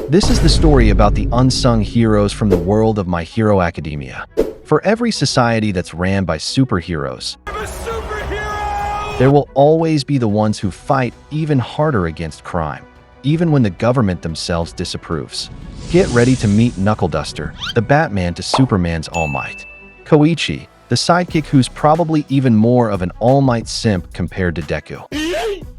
This is the story about the unsung heroes from the world of My Hero Academia. For every society that's ran by superheroes, there will always be the ones who fight even harder against crime, even when the government themselves disapproves. Get ready to meet Knuckle Duster, the Batman to Superman's All Might. Koichi, the sidekick who's probably even more of an All Might simp compared to Deku.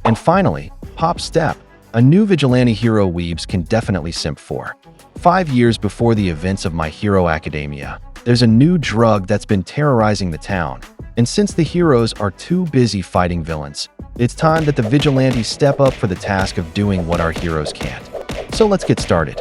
And finally, Pop Step, a new vigilante hero weebs can definitely simp for. 5 years before the events of My Hero Academia, there's a new drug that's been terrorizing the town. And since the heroes are too busy fighting villains, it's time that the vigilantes step up for the task of doing what our heroes can't. So let's get started.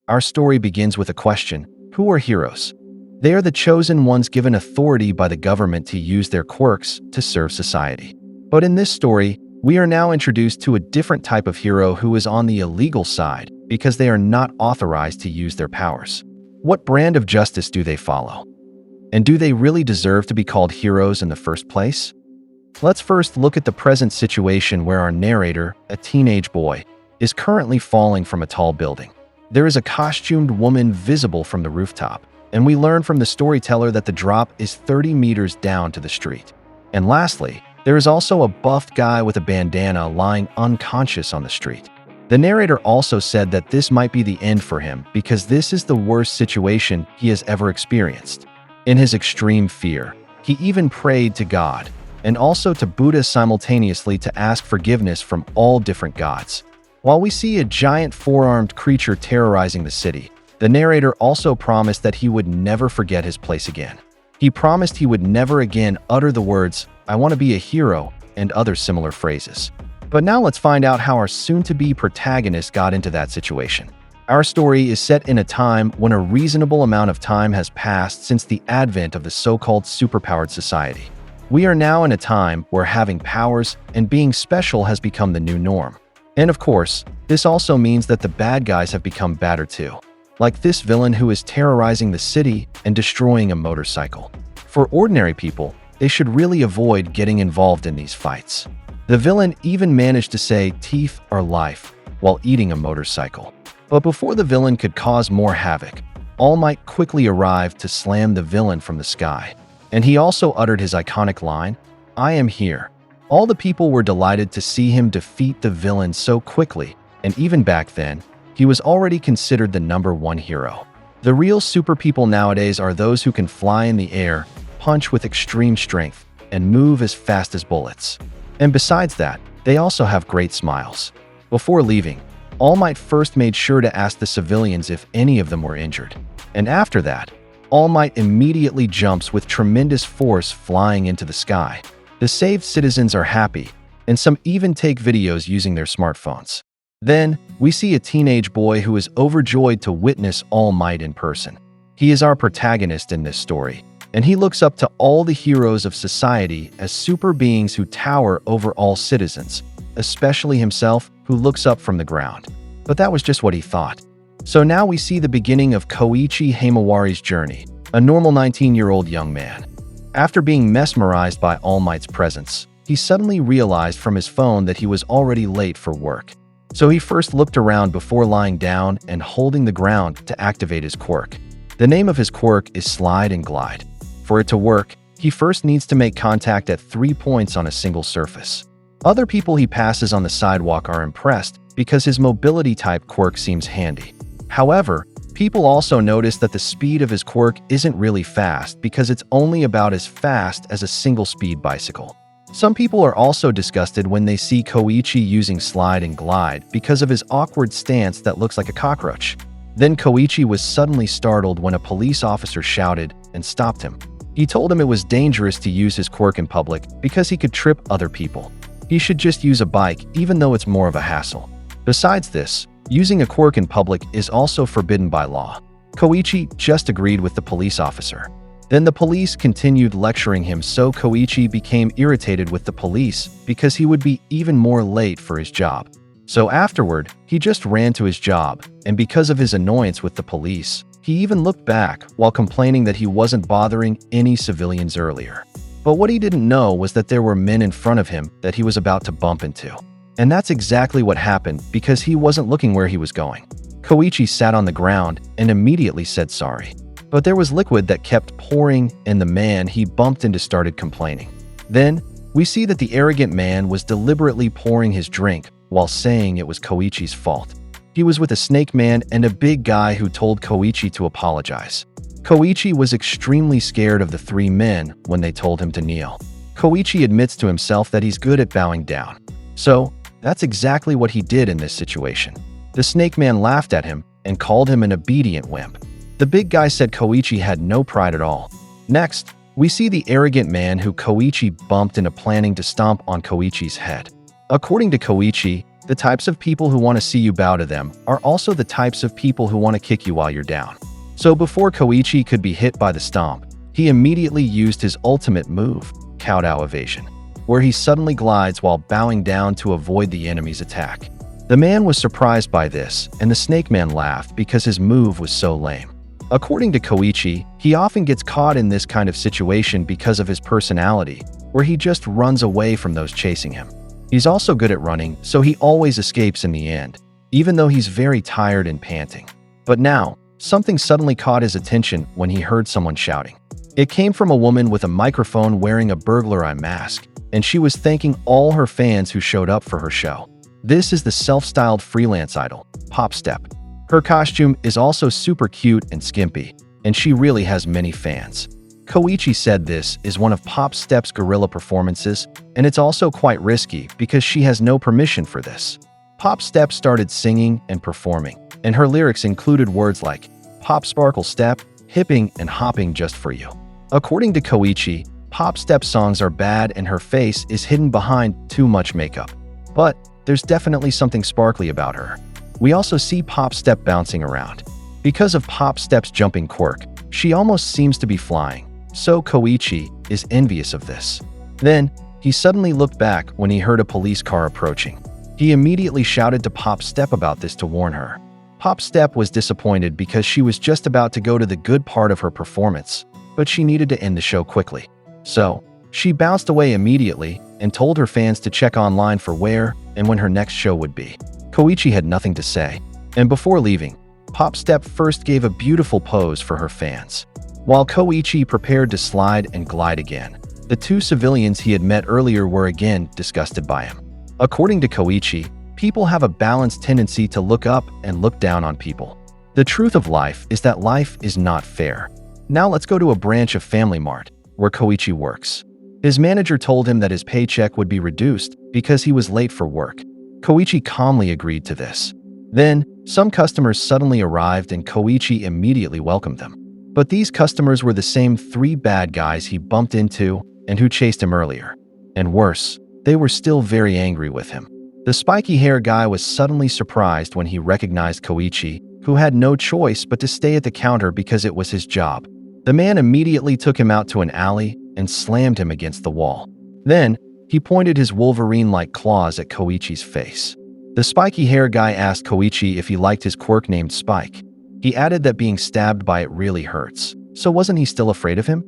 Our story begins with a question: who are heroes? They are the chosen ones given authority by the government to use their quirks to serve society. But in this story, we are now introduced to a different type of hero who is on the illegal side because they are not authorized to use their powers. What brand of justice do they follow? And do they really deserve to be called heroes in the first place? Let's first look at the present situation where our narrator, a teenage boy, is currently falling from a tall building. There is a costumed woman visible from the rooftop, and we learn from the storyteller that the drop is 30 meters down to the street. And lastly, there is also a buffed guy with a bandana lying unconscious on the street. The narrator also said that this might be the end for him because this is the worst situation he has ever experienced. In his extreme fear, he even prayed to God and also to Buddha simultaneously to ask forgiveness from all different gods. While we see a giant four-armed creature terrorizing the city, the narrator also promised that he would never forget his place again. He promised he would never again utter the words, "I want to be a hero," and other similar phrases. But now let's find out how our soon-to-be protagonist got into that situation. Our story is set in a time when a reasonable amount of time has passed since the advent of the so-called superpowered society. We are now in a time where having powers and being special has become the new norm. And of course, this also means that the bad guys have become badder too. Like this villain who is terrorizing the city and destroying a motorcycle. For ordinary people, they should really avoid getting involved in these fights. The villain even managed to say teeth are life while eating a motorcycle. But before the villain could cause more havoc, All Might quickly arrived to slam the villain from the sky. And he also uttered his iconic line, "I am here." All the people were delighted to see him defeat the villain so quickly, and even back then, he was already considered the #1 hero. The real super people nowadays are those who can fly in the air, punch with extreme strength, and move as fast as bullets. And besides that, they also have great smiles. Before leaving, All Might first made sure to ask the civilians if any of them were injured. And after that, All Might immediately jumps with tremendous force flying into the sky. The saved citizens are happy, and some even take videos using their smartphones. Then, we see a teenage boy who is overjoyed to witness All Might in person. He is our protagonist in this story, and he looks up to all the heroes of society as super beings who tower over all citizens, especially himself, who looks up from the ground. But that was just what he thought. So now we see the beginning of Koichi Himawari's journey, a normal 19-year-old young man. After being mesmerized by All Might's presence, he suddenly realized from his phone that he was already late for work. So he first looked around before lying down and holding the ground to activate his quirk. The name of his quirk is Slide and Glide. For it to work, he first needs to make contact at 3 points on a single surface. Other people he passes on the sidewalk are impressed because his mobility type quirk seems handy. However, people also notice that the speed of his quirk isn't really fast because it's only about as fast as a single-speed bicycle. Some people are also disgusted when they see Koichi using Slide and Glide because of his awkward stance that looks like a cockroach. Then Koichi was suddenly startled when a police officer shouted and stopped him. He told him it was dangerous to use his quirk in public because he could trip other people. He should just use a bike even though it's more of a hassle. Besides this, using a quirk in public is also forbidden by law. Koichi just agreed with the police officer. Then the police continued lecturing him, so Koichi became irritated with the police because he would be even more late for his job. So afterward, he just ran to his job, and because of his annoyance with the police, he even looked back while complaining that he wasn't bothering any civilians earlier. But what he didn't know was that there were men in front of him that he was about to bump into. And that's exactly what happened because he wasn't looking where he was going. Koichi sat on the ground and immediately said sorry. But there was liquid that kept pouring and the man he bumped into started complaining. Then, we see that the arrogant man was deliberately pouring his drink while saying it was Koichi's fault. He was with a snake man and a big guy who told Koichi to apologize. Koichi was extremely scared of the three men when they told him to kneel. Koichi admits to himself that he's good at bowing down. So, that's exactly what he did in this situation. The snake man laughed at him and called him an obedient wimp. The big guy said Koichi had no pride at all. Next, we see the arrogant man who Koichi bumped into planning to stomp on Koichi's head. According to Koichi, the types of people who want to see you bow to them are also the types of people who want to kick you while you're down. So before Koichi could be hit by the stomp, he immediately used his ultimate move, Kowtow evasion, where he suddenly glides while bowing down to avoid the enemy's attack. The man was surprised by this, and the snake man laughed because his move was so lame. According to Koichi, he often gets caught in this kind of situation because of his personality, where he just runs away from those chasing him. He's also good at running, so he always escapes in the end, even though he's very tired and panting. But now, something suddenly caught his attention when he heard someone shouting. It came from a woman with a microphone wearing a burglar eye mask, and she was thanking all her fans who showed up for her show. This is the self-styled freelance idol, Pop Step. Her costume is also super cute and skimpy, and she really has many fans. Koichi said this is one of Pop Step's guerrilla performances, and it's also quite risky because she has no permission for this. Pop Step started singing and performing, and her lyrics included words like Pop Sparkle Step, hipping, and hopping just for you. According to Koichi, Pop Step songs are bad and her face is hidden behind too much makeup. But there's definitely something sparkly about her. We also see Pop Step bouncing around. Because of Pop Step's jumping quirk, she almost seems to be flying, so Koichi is envious of this. Then, he suddenly looked back when he heard a police car approaching. He immediately shouted to Pop Step about this to warn her. Pop Step was disappointed because she was just about to go to the good part of her performance, but she needed to end the show quickly. So, she bounced away immediately and told her fans to check online for where and when her next show would be. Koichi had nothing to say, and before leaving, Pop Step first gave a beautiful pose for her fans. While Koichi prepared to slide and glide again, the two civilians he had met earlier were again disgusted by him. According to Koichi, people have a balanced tendency to look up and look down on people. The truth of life is that life is not fair. Now let's go to a branch of Family Mart, where Koichi works. His manager told him that his paycheck would be reduced because he was late for work. Koichi calmly agreed to this. Then, some customers suddenly arrived and Koichi immediately welcomed them. But these customers were the same three bad guys he bumped into and who chased him earlier. And worse, they were still very angry with him. The spiky hair guy was suddenly surprised when he recognized Koichi, who had no choice but to stay at the counter because it was his job. The man immediately took him out to an alley and slammed him against the wall. Then, he pointed his Wolverine-like claws at Koichi's face. The spiky hair guy asked Koichi if he liked his quirk named Spike. He added that being stabbed by it really hurts. So wasn't he still afraid of him?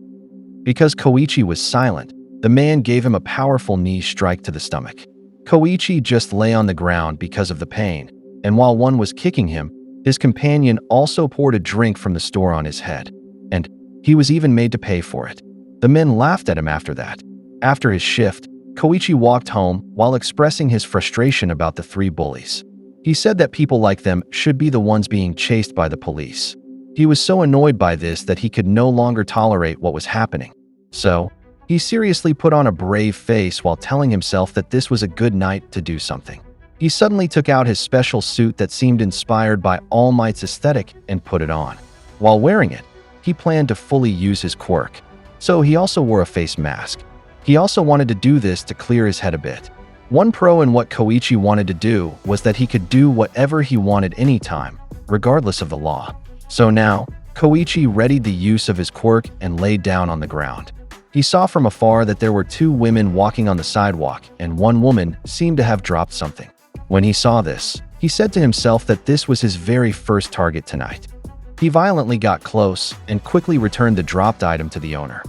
Because Koichi was silent, the man gave him a powerful knee strike to the stomach. Koichi just lay on the ground because of the pain, and while one was kicking him, his companion also poured a drink from the store on his head. And he was even made to pay for it. The men laughed at him after that. After his shift, Koichi walked home while expressing his frustration about the three bullies. He said that people like them should be the ones being chased by the police. He was so annoyed by this that he could no longer tolerate what was happening. So, he seriously put on a brave face while telling himself that this was a good night to do something. He suddenly took out his special suit that seemed inspired by All Might's aesthetic and put it on. While wearing it, he planned to fully use his quirk. So he also wore a face mask. He also wanted to do this to clear his head a bit. One pro in what Koichi wanted to do was that he could do whatever he wanted anytime, regardless of the law. So now, Koichi readied the use of his quirk and laid down on the ground. He saw from afar that there were two women walking on the sidewalk, and one woman seemed to have dropped something. When he saw this, he said to himself that this was his very first target tonight. He violently got close and quickly returned the dropped item to the owner.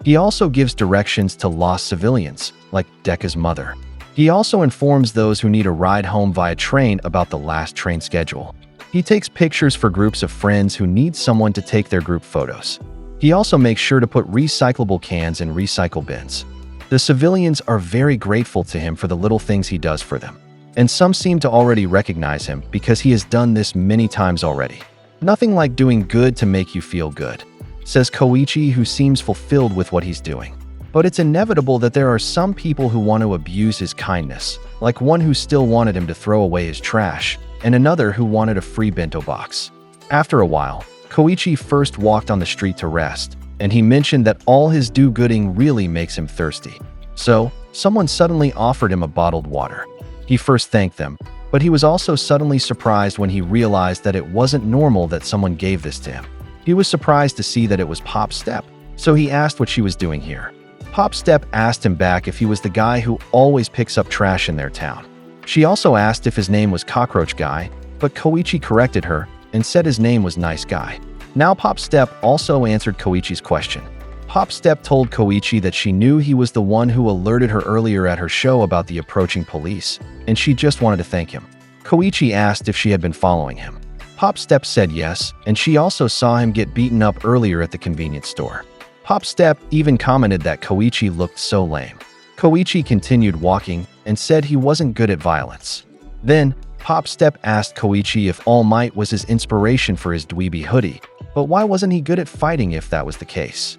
He also gives directions to lost civilians, like Deka's mother. He also informs those who need a ride home via train about the last train schedule. He takes pictures for groups of friends who need someone to take their group photos. He also makes sure to put recyclable cans in recycle bins. The civilians are very grateful to him for the little things he does for them. And some seem to already recognize him because he has done this many times already. Nothing like doing good to make you feel good, says Koichi, who seems fulfilled with what he's doing. But it's inevitable that there are some people who want to abuse his kindness, like one who still wanted him to throw away his trash, and another who wanted a free bento box. After a while, Koichi first walked on the street to rest, and he mentioned that all his do-gooding really makes him thirsty. So, someone suddenly offered him a bottled water. He first thanked them, but he was also suddenly surprised when he realized that it wasn't normal that someone gave this to him. He was surprised to see that it was Pop Step, so he asked what she was doing here. Pop Step asked him back if he was the guy who always picks up trash in their town. She also asked if his name was Cockroach Guy, but Koichi corrected her and said his name was Nice Guy. Now Pop Step also answered Koichi's question. Pop Step told Koichi that she knew he was the one who alerted her earlier at her show about the approaching police, and she just wanted to thank him. Koichi asked if she had been following him. Pop Step said yes, and she also saw him get beaten up earlier at the convenience store. Pop Step even commented that Koichi looked so lame. Koichi continued walking and said he wasn't good at violence. Then, Pop Step asked Koichi if All Might was his inspiration for his dweeby hoodie, but why wasn't he good at fighting if that was the case?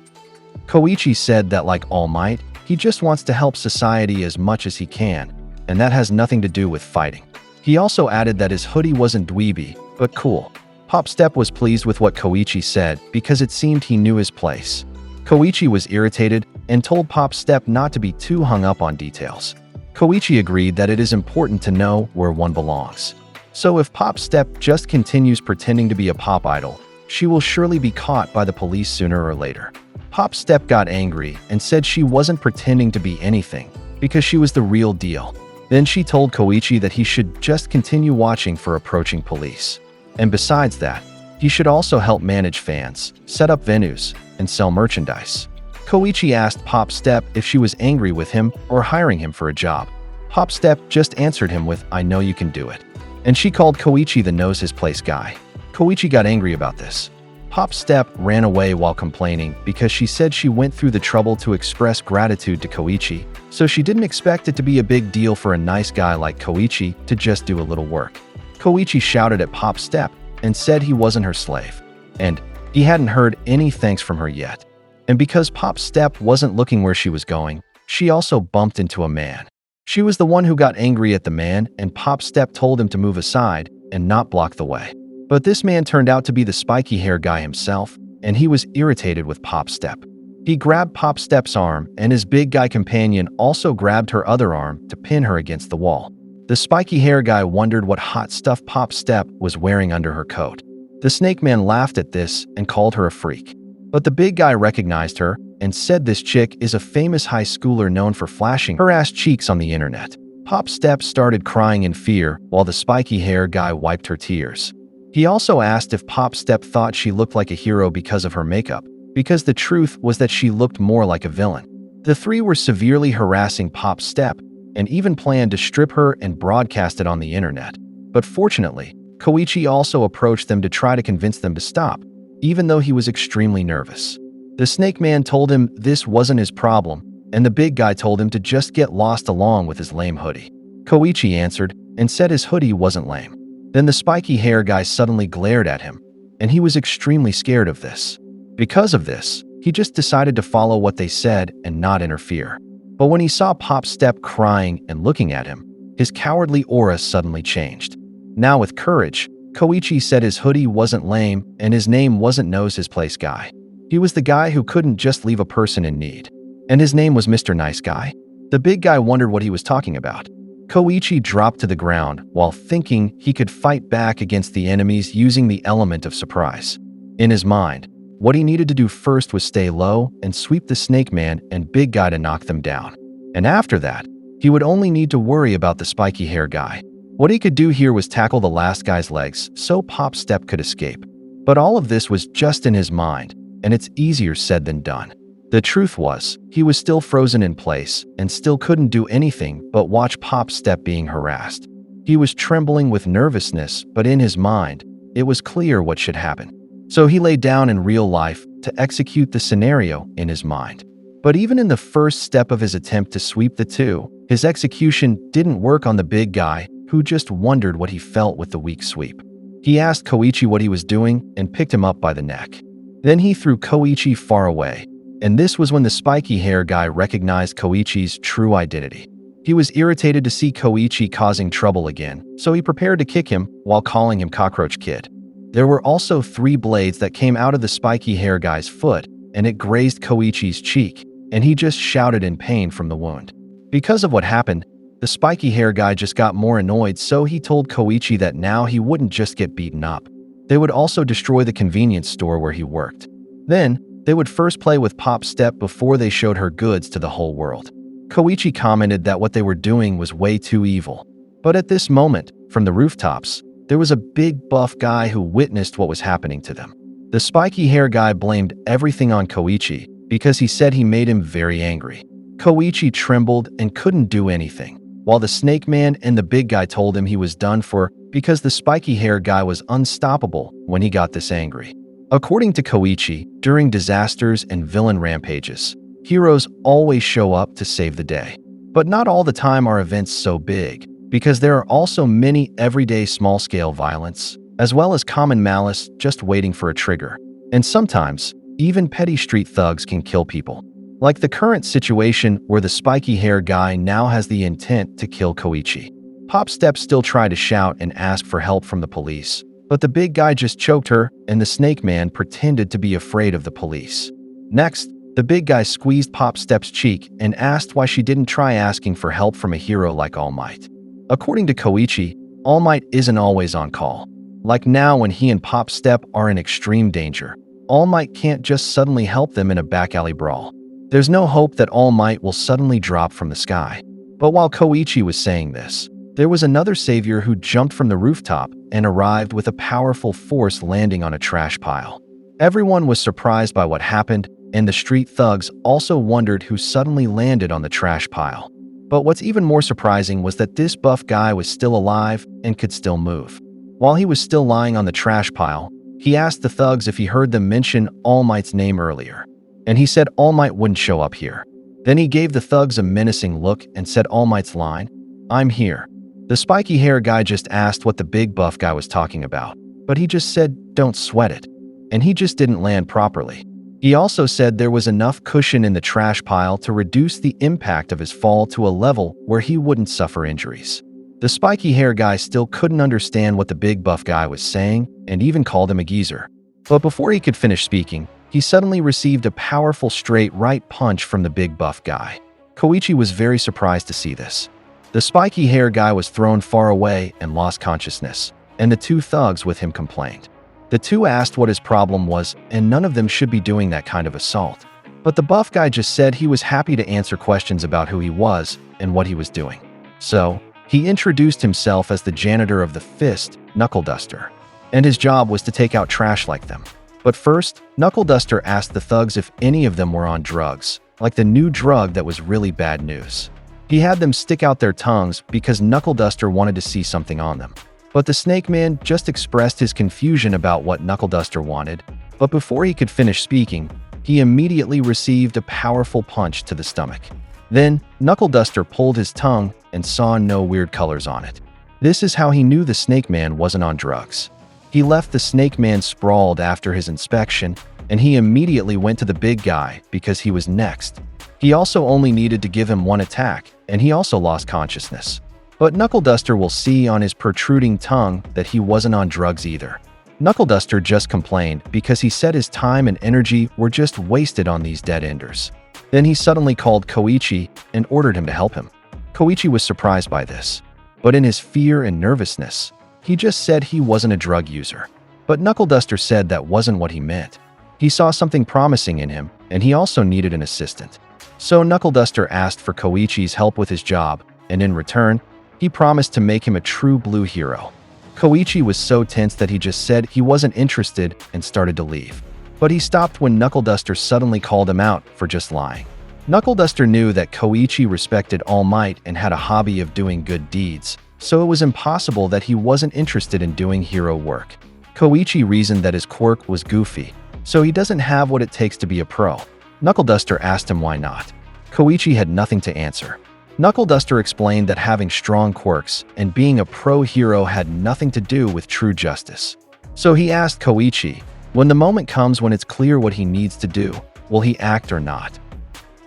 Koichi said that like All Might, he just wants to help society as much as he can, and that has nothing to do with fighting. He also added that his hoodie wasn't dweeby, but cool. Pop Step was pleased with what Koichi said because it seemed he knew his place. Koichi was irritated and told Pop Step not to be too hung up on details. Koichi agreed that it is important to know where one belongs. So if Pop Step just continues pretending to be a pop idol, she will surely be caught by the police sooner or later. Pop Step got angry and said she wasn't pretending to be anything because she was the real deal. Then she told Koichi that he should just continue watching for approaching police. And besides that, he should also help manage fans, set up venues, and sell merchandise. Koichi asked Pop Step if she was angry with him or hiring him for a job. Pop Step just answered him with, "I know you can do it." And she called Koichi the knows his place guy. Koichi got angry about this. Pop Step ran away while complaining because she said she went through the trouble to express gratitude to Koichi, so she didn't expect it to be a big deal for a nice guy like Koichi to just do a little work. Koichi shouted at Pop Step and said he wasn't her slave, and he hadn't heard any thanks from her yet. And because Pop Step wasn't looking where she was going, she also bumped into a man. She was the one who got angry at the man, and Pop Step told him to move aside and not block the way. But this man turned out to be the spiky hair guy himself, and he was irritated with Pop Step. He grabbed Pop Step's arm, and his big guy companion also grabbed her other arm to pin her against the wall. The spiky hair guy wondered what hot stuff Pop Step was wearing under her coat. The snake man laughed at this and called her a freak. But the big guy recognized her and said this chick is a famous high schooler known for flashing her ass cheeks on the internet. Pop Step started crying in fear while the spiky hair guy wiped her tears. He also asked if Pop Step thought she looked like a hero because of her makeup, because the truth was that she looked more like a villain. The three were severely harassing Pop Step and even planned to strip her and broadcast it on the internet. But fortunately, Koichi also approached them to try to convince them to stop, even though he was extremely nervous. The snake man told him this wasn't his problem, and the big guy told him to just get lost along with his lame hoodie. Koichi answered and said his hoodie wasn't lame. Then the spiky hair guy suddenly glared at him, and he was extremely scared of this. Because of this, he just decided to follow what they said and not interfere. But when he saw Pop Step crying and looking at him, his cowardly aura suddenly changed. Now with courage, Koichi said his hoodie wasn't lame and his name wasn't knows his place guy. He was the guy who couldn't just leave a person in need. And his name was Mr. Nice Guy. The big guy wondered what he was talking about. Koichi dropped to the ground while thinking he could fight back against the enemies using the element of surprise. In his mind, what he needed to do first was stay low and sweep the snake man and big guy to knock them down. And after that, he would only need to worry about the spiky hair guy. What he could do here was tackle the last guy's legs so Pop Step could escape. But all of this was just in his mind, and it's easier said than done. The truth was, he was still frozen in place and still couldn't do anything but watch Pop's step being harassed. He was trembling with nervousness, but in his mind, it was clear what should happen. So he lay down in real life to execute the scenario in his mind. But even in the first step of his attempt to sweep the two, his execution didn't work on the big guy, who just wondered what he felt with the weak sweep. He asked Koichi what he was doing and picked him up by the neck. Then he threw Koichi far away. And this was when the spiky hair guy recognized Koichi's true identity. He was irritated to see Koichi causing trouble again, so he prepared to kick him while calling him Cockroach Kid. There were also 3 blades that came out of the spiky hair guy's foot, and it grazed Koichi's cheek, and he just shouted in pain from the wound. Because of what happened, the spiky hair guy just got more annoyed, so he told Koichi that now he wouldn't just get beaten up. They would also destroy the convenience store where he worked. Then, they would first play with Pop's step before they showed her goods to the whole world. Koichi commented that what they were doing was way too evil. But at this moment, from the rooftops, there was a big buff guy who witnessed what was happening to them. The spiky hair guy blamed everything on Koichi because he said he made him very angry. Koichi trembled and couldn't do anything, while the snake man and the big guy told him he was done for because the spiky hair guy was unstoppable when he got this angry. According to Koichi, during disasters and villain rampages, heroes always show up to save the day. But not all the time are events so big, because there are also many everyday small-scale violence, as well as common malice just waiting for a trigger. And sometimes, even petty street thugs can kill people. Like the current situation where the spiky hair guy now has the intent to kill Koichi. Pop Step still tried to shout and ask for help from the police, but the big guy just choked her, and the snake man pretended to be afraid of the police. Next, the big guy squeezed Pop Step's cheek and asked why she didn't try asking for help from a hero like All Might. According to Koichi, All Might isn't always on call. Like now when he and Pop Step are in extreme danger, All Might can't just suddenly help them in a back alley brawl. There's no hope that All Might will suddenly drop from the sky. But while Koichi was saying this, there was another savior who jumped from the rooftop and arrived with a powerful force landing on a trash pile. Everyone was surprised by what happened, and the street thugs also wondered who suddenly landed on the trash pile. But what's even more surprising was that this buff guy was still alive and could still move. While he was still lying on the trash pile, he asked the thugs if he heard them mention All Might's name earlier, and he said All Might wouldn't show up here. Then he gave the thugs a menacing look and said All Might's line, "I'm here." The spiky hair guy just asked what the big buff guy was talking about, but he just said, "Don't sweat it." And he just didn't land properly. He also said there was enough cushion in the trash pile to reduce the impact of his fall to a level where he wouldn't suffer injuries. The spiky hair guy still couldn't understand what the big buff guy was saying and even called him a geezer. But before he could finish speaking, he suddenly received a powerful straight right punch from the big buff guy. Koichi was very surprised to see this. The spiky hair guy was thrown far away and lost consciousness, and the 2 thugs with him complained. The 2 asked what his problem was, and none of them should be doing that kind of assault. But the buff guy just said he was happy to answer questions about who he was and what he was doing. So, he introduced himself as the janitor of the Fist, Knuckle Duster, and his job was to take out trash like them. But first, Knuckle Duster asked the thugs if any of them were on drugs, like the new drug that was really bad news. He had them stick out their tongues because Knuckle Duster wanted to see something on them. But the Snake Man just expressed his confusion about what Knuckle Duster wanted, but before he could finish speaking, he immediately received a powerful punch to the stomach. Then, Knuckle Duster pulled his tongue and saw no weird colors on it. This is how he knew the Snake Man wasn't on drugs. He left the Snake Man sprawled after his inspection, and he immediately went to the big guy because he was next. He also only needed to give him 1 attack, and he also lost consciousness. But Knuckle Duster will see on his protruding tongue that he wasn't on drugs either. Knuckle Duster just complained because he said his time and energy were just wasted on these dead enders. Then he suddenly called Koichi and ordered him to help him. Koichi was surprised by this, but in his fear and nervousness, he just said he wasn't a drug user. But Knuckle Duster said that wasn't what he meant. He saw something promising in him, and he also needed an assistant. So Knuckle Duster asked for Koichi's help with his job, and in return, he promised to make him a true blue hero. Koichi was so tense that he just said he wasn't interested and started to leave. But he stopped when Knuckle Duster suddenly called him out for just lying. Knuckle Duster knew that Koichi respected All Might and had a hobby of doing good deeds, so it was impossible that he wasn't interested in doing hero work. Koichi reasoned that his quirk was goofy, so he doesn't have what it takes to be a pro. Knuckle Duster asked him why not. Koichi had nothing to answer. Knuckle Duster explained that having strong quirks and being a pro hero had nothing to do with true justice. So he asked Koichi, when the moment comes when it's clear what he needs to do, will he act or not?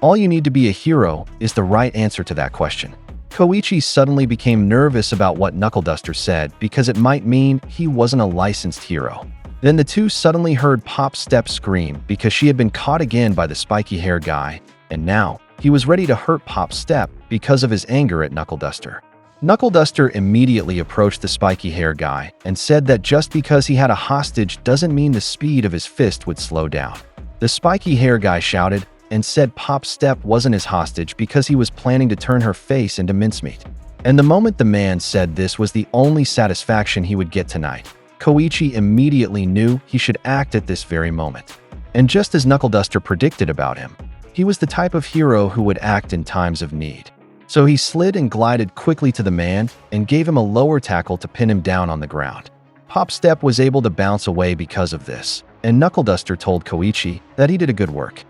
All you need to be a hero is the right answer to that question. Koichi suddenly became nervous about what Knuckle Duster said because it might mean he wasn't a licensed hero. Then the two suddenly heard Pop Step scream because she had been caught again by the spiky hair guy, and now he was ready to hurt Pop Step because of his anger at Knuckle Duster. Knuckle Duster immediately approached the spiky hair guy and said that just because he had a hostage doesn't mean the speed of his fist would slow down. The spiky hair guy shouted and said Pop Step wasn't his hostage because he was planning to turn her face into mincemeat. And the moment the man said this was the only satisfaction he would get tonight, Koichi immediately knew he should act at this very moment. And just as Knuckle Duster predicted about him, he was the type of hero who would act in times of need. So he slid and glided quickly to the man and gave him a lower tackle to pin him down on the ground. Pop Step was able to bounce away because of this, and Knuckle Duster told Koichi that he did a good work.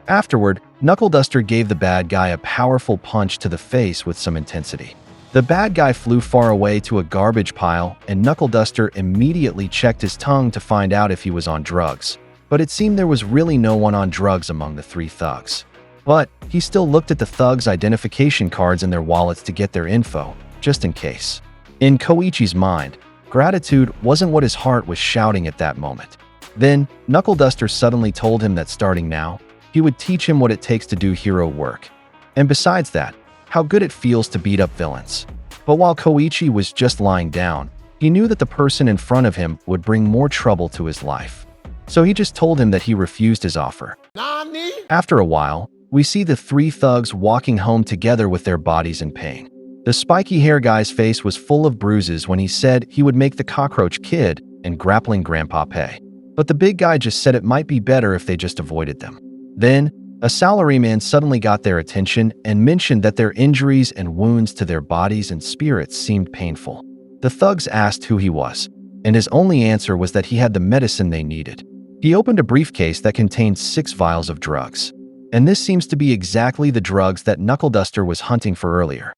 Afterward, Knuckle Duster gave the bad guy a powerful punch to the face with some intensity. The bad guy flew far away to a garbage pile, and Knuckle Duster immediately checked his tongue to find out if he was on drugs. But it seemed there was really no one on drugs among the three thugs. But he still looked at the thugs' identification cards in their wallets to get their info, just in case. In Koichi's mind, gratitude wasn't what his heart was shouting at that moment. Then, Knuckle Duster suddenly told him that starting now, he would teach him what it takes to do hero work. And besides that, how good it feels to beat up villains. But while Koichi was just lying down, he knew that the person in front of him would bring more trouble to his life. So he just told him that he refused his offer. Nani? After a while, we see the three thugs walking home together with their bodies in pain. The spiky hair guy's face was full of bruises when he said he would make the cockroach kid and grappling Grandpa pay. But the big guy just said it might be better if they just avoided them. Then, a salaryman suddenly got their attention and mentioned that their injuries and wounds to their bodies and spirits seemed painful. The thugs asked who he was, and his only answer was that he had the medicine they needed. He opened a briefcase that contained 6 vials of drugs. And this seems to be exactly the drugs that Knuckle Duster was hunting for earlier.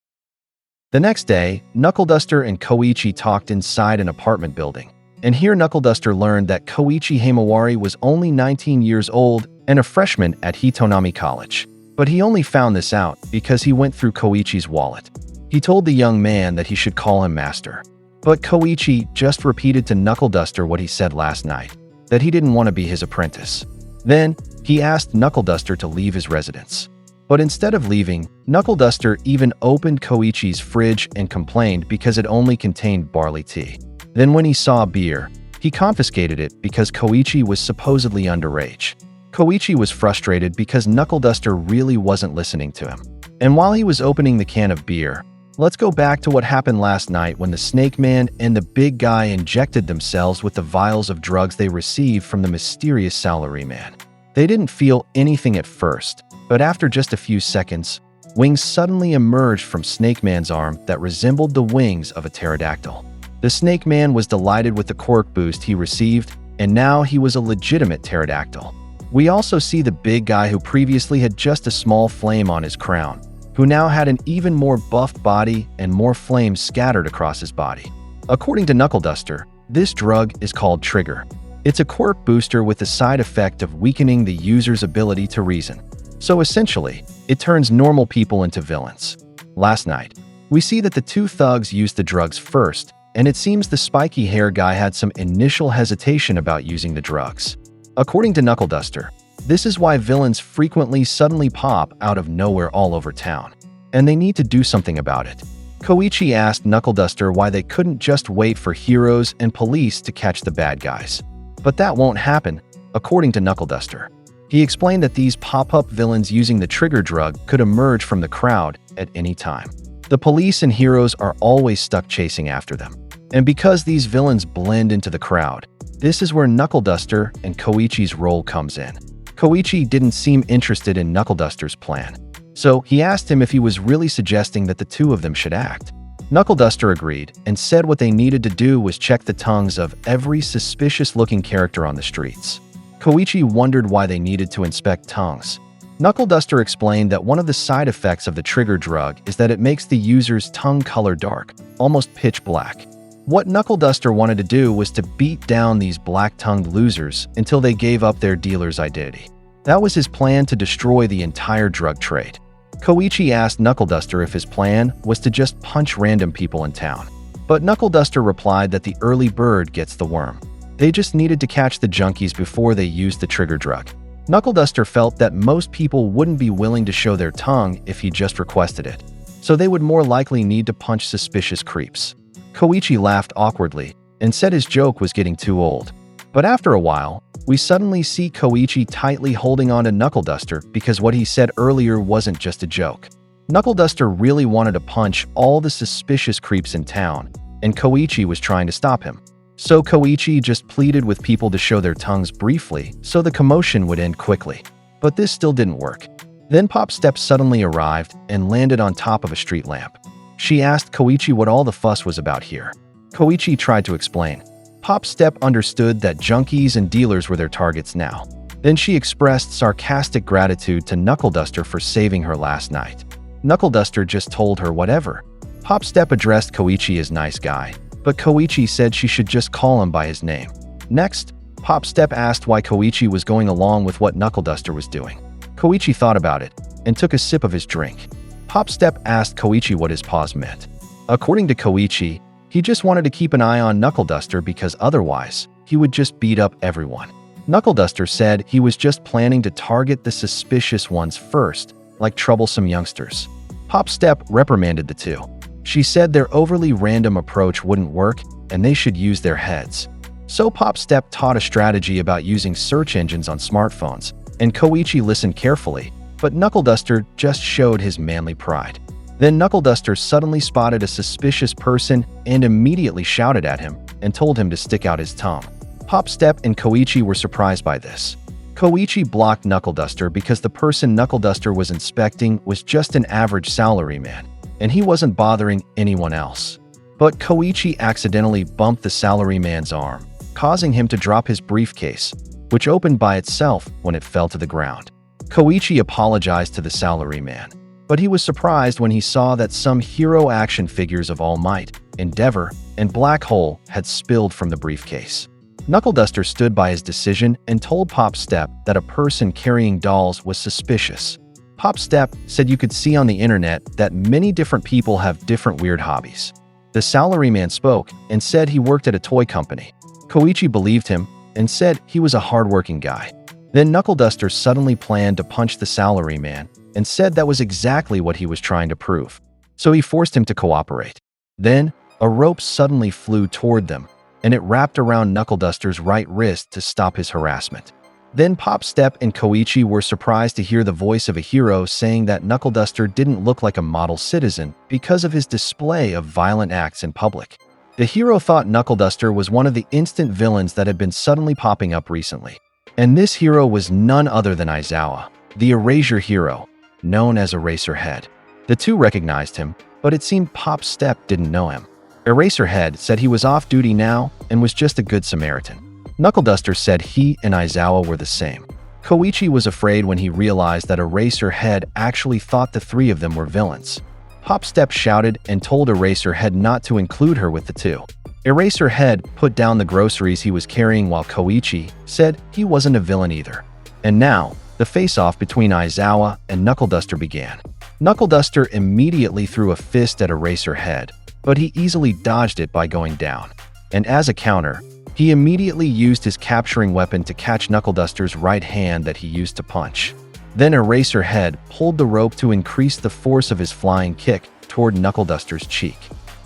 The next day, Knuckle Duster and Koichi talked inside an apartment building. And here Knuckle Duster learned that Koichi Himawari was only 19 years old and a freshman at Hitonami College. But he only found this out because he went through Koichi's wallet. He told the young man that he should call him master. But Koichi just repeated to Knuckle Duster what he said last night, that he didn't want to be his apprentice. Then, he asked Knuckle Duster to leave his residence. But instead of leaving, Knuckle Duster even opened Koichi's fridge and complained because it only contained barley tea. Then when he saw beer, he confiscated it because Koichi was supposedly underage. Koichi was frustrated because Knuckle Duster really wasn't listening to him. And while he was opening the can of beer, let's go back to what happened last night when the Snake Man and the big guy injected themselves with the vials of drugs they received from the mysterious salaryman. They didn't feel anything at first, but after just a few seconds, wings suddenly emerged from Snake Man's arm that resembled the wings of a pterodactyl. The Snake Man was delighted with the quirk boost he received, and now he was a legitimate pterodactyl. We also see the big guy who previously had just a small flame on his crown, who now had an even more buffed body and more flames scattered across his body. According to Knuckle Duster, this drug is called Trigger. It's a quirk booster with the side effect of weakening the user's ability to reason. So essentially, it turns normal people into villains. Last night, we see that the two thugs used the drugs first, and it seems the spiky hair guy had some initial hesitation about using the drugs. According to Knuckle Duster, this is why villains frequently suddenly pop out of nowhere all over town, and they need to do something about it. Koichi asked Knuckle Duster why they couldn't just wait for heroes and police to catch the bad guys. But that won't happen, according to Knuckle Duster. He explained that these pop-up villains using the trigger drug could emerge from the crowd at any time. The police and heroes are always stuck chasing after them. And because these villains blend into the crowd, This is where Knuckle Duster and Koichi's role comes in. Koichi didn't seem interested in Knuckle Duster's plan, so he asked him if he was really suggesting that the two of them should act. Knuckle Duster agreed and said what they needed to do was check the tongues of every suspicious-looking character on the streets. Koichi wondered why they needed to inspect tongues. Knuckle Duster explained that one of the side effects of the trigger drug is that it makes the user's tongue color dark, almost pitch black. What Knuckle Duster wanted to do was to beat down these black-tongued losers until they gave up their dealer's identity. That was his plan to destroy the entire drug trade. Koichi asked Knuckle Duster if his plan was to just punch random people in town. But Knuckle Duster replied that the early bird gets the worm. They just needed to catch the junkies before they used the trigger drug. Knuckle Duster felt that most people wouldn't be willing to show their tongue if he just requested it, so they would more likely need to punch suspicious creeps. Koichi laughed awkwardly and said his joke was getting too old. But after a while, we suddenly see Koichi tightly holding on to Knuckle Duster because what he said earlier wasn't just a joke. Knuckle Duster really wanted to punch all the suspicious creeps in town, and Koichi was trying to stop him. So Koichi just pleaded with people to show their tongues briefly so the commotion would end quickly. But this still didn't work. Then Pop Step suddenly arrived and landed on top of a street lamp. She asked Koichi what all the fuss was about here. Koichi tried to explain. Pop Step understood that junkies and dealers were their targets now. Then she expressed sarcastic gratitude to Knuckle Duster for saving her last night. Knuckle Duster just told her whatever. Pop Step addressed Koichi as nice guy, but Koichi said she should just call him by his name. Next, Pop Step asked why Koichi was going along with what Knuckle Duster was doing. Koichi thought about it and took a sip of his drink. Pop Step asked Koichi what his pause meant. According to Koichi, he just wanted to keep an eye on Knuckle Duster because otherwise, he would just beat up everyone. Knuckle Duster said he was just planning to target the suspicious ones first, like troublesome youngsters. Pop Step reprimanded the two. She said their overly random approach wouldn't work and they should use their heads. So Pop Step taught a strategy about using search engines on smartphones, and Koichi listened carefully, but Knuckle Duster just showed his manly pride. Then Knuckle Duster suddenly spotted a suspicious person and immediately shouted at him and told him to stick out his tongue. Pop Step and Koichi were surprised by this. Koichi blocked Knuckle Duster because the person Knuckle Duster was inspecting was just an average salaryman, and he wasn't bothering anyone else. But Koichi accidentally bumped the salaryman's arm, causing him to drop his briefcase, which opened by itself when it fell to the ground. Koichi apologized to the salaryman, but he was surprised when he saw that some hero action figures of All Might, Endeavor, and Black Hole had spilled from the briefcase. Knuckle Duster stood by his decision and told Pop Step that a person carrying dolls was suspicious. Pop Step said you could see on the internet that many different people have different weird hobbies. The salaryman spoke and said he worked at a toy company. Koichi believed him and said he was a hardworking guy. Then Knuckle Duster suddenly planned to punch the salaryman and said that was exactly what he was trying to prove. So he forced him to cooperate. Then, a rope suddenly flew toward them, and it wrapped around Knuckle Duster's right wrist to stop his harassment. Then Pop Step and Koichi were surprised to hear the voice of a hero saying that Knuckle Duster didn't look like a model citizen because of his display of violent acts in public. The hero thought Knuckle Duster was one of the instant villains that had been suddenly popping up recently. And this hero was none other than Aizawa, the Erasure hero, known as Eraserhead. The two recognized him, but it seemed Pop Step didn't know him. Eraserhead said he was off duty now and was just a good Samaritan. Knuckle Duster said he and Aizawa were the same. Koichi was afraid when he realized that Eraserhead actually thought the three of them were villains. Pop Step shouted and told Eraserhead not to include her with the two. Eraserhead put down the groceries he was carrying while Koichi said he wasn't a villain either. And now, the face-off between Aizawa and Knuckle Duster began. Knuckle Duster immediately threw a fist at Eraserhead, but he easily dodged it by going down. And as a counter, he immediately used his capturing weapon to catch Knuckle Duster's right hand that he used to punch. Then Eraserhead pulled the rope to increase the force of his flying kick toward Knuckle Duster's cheek.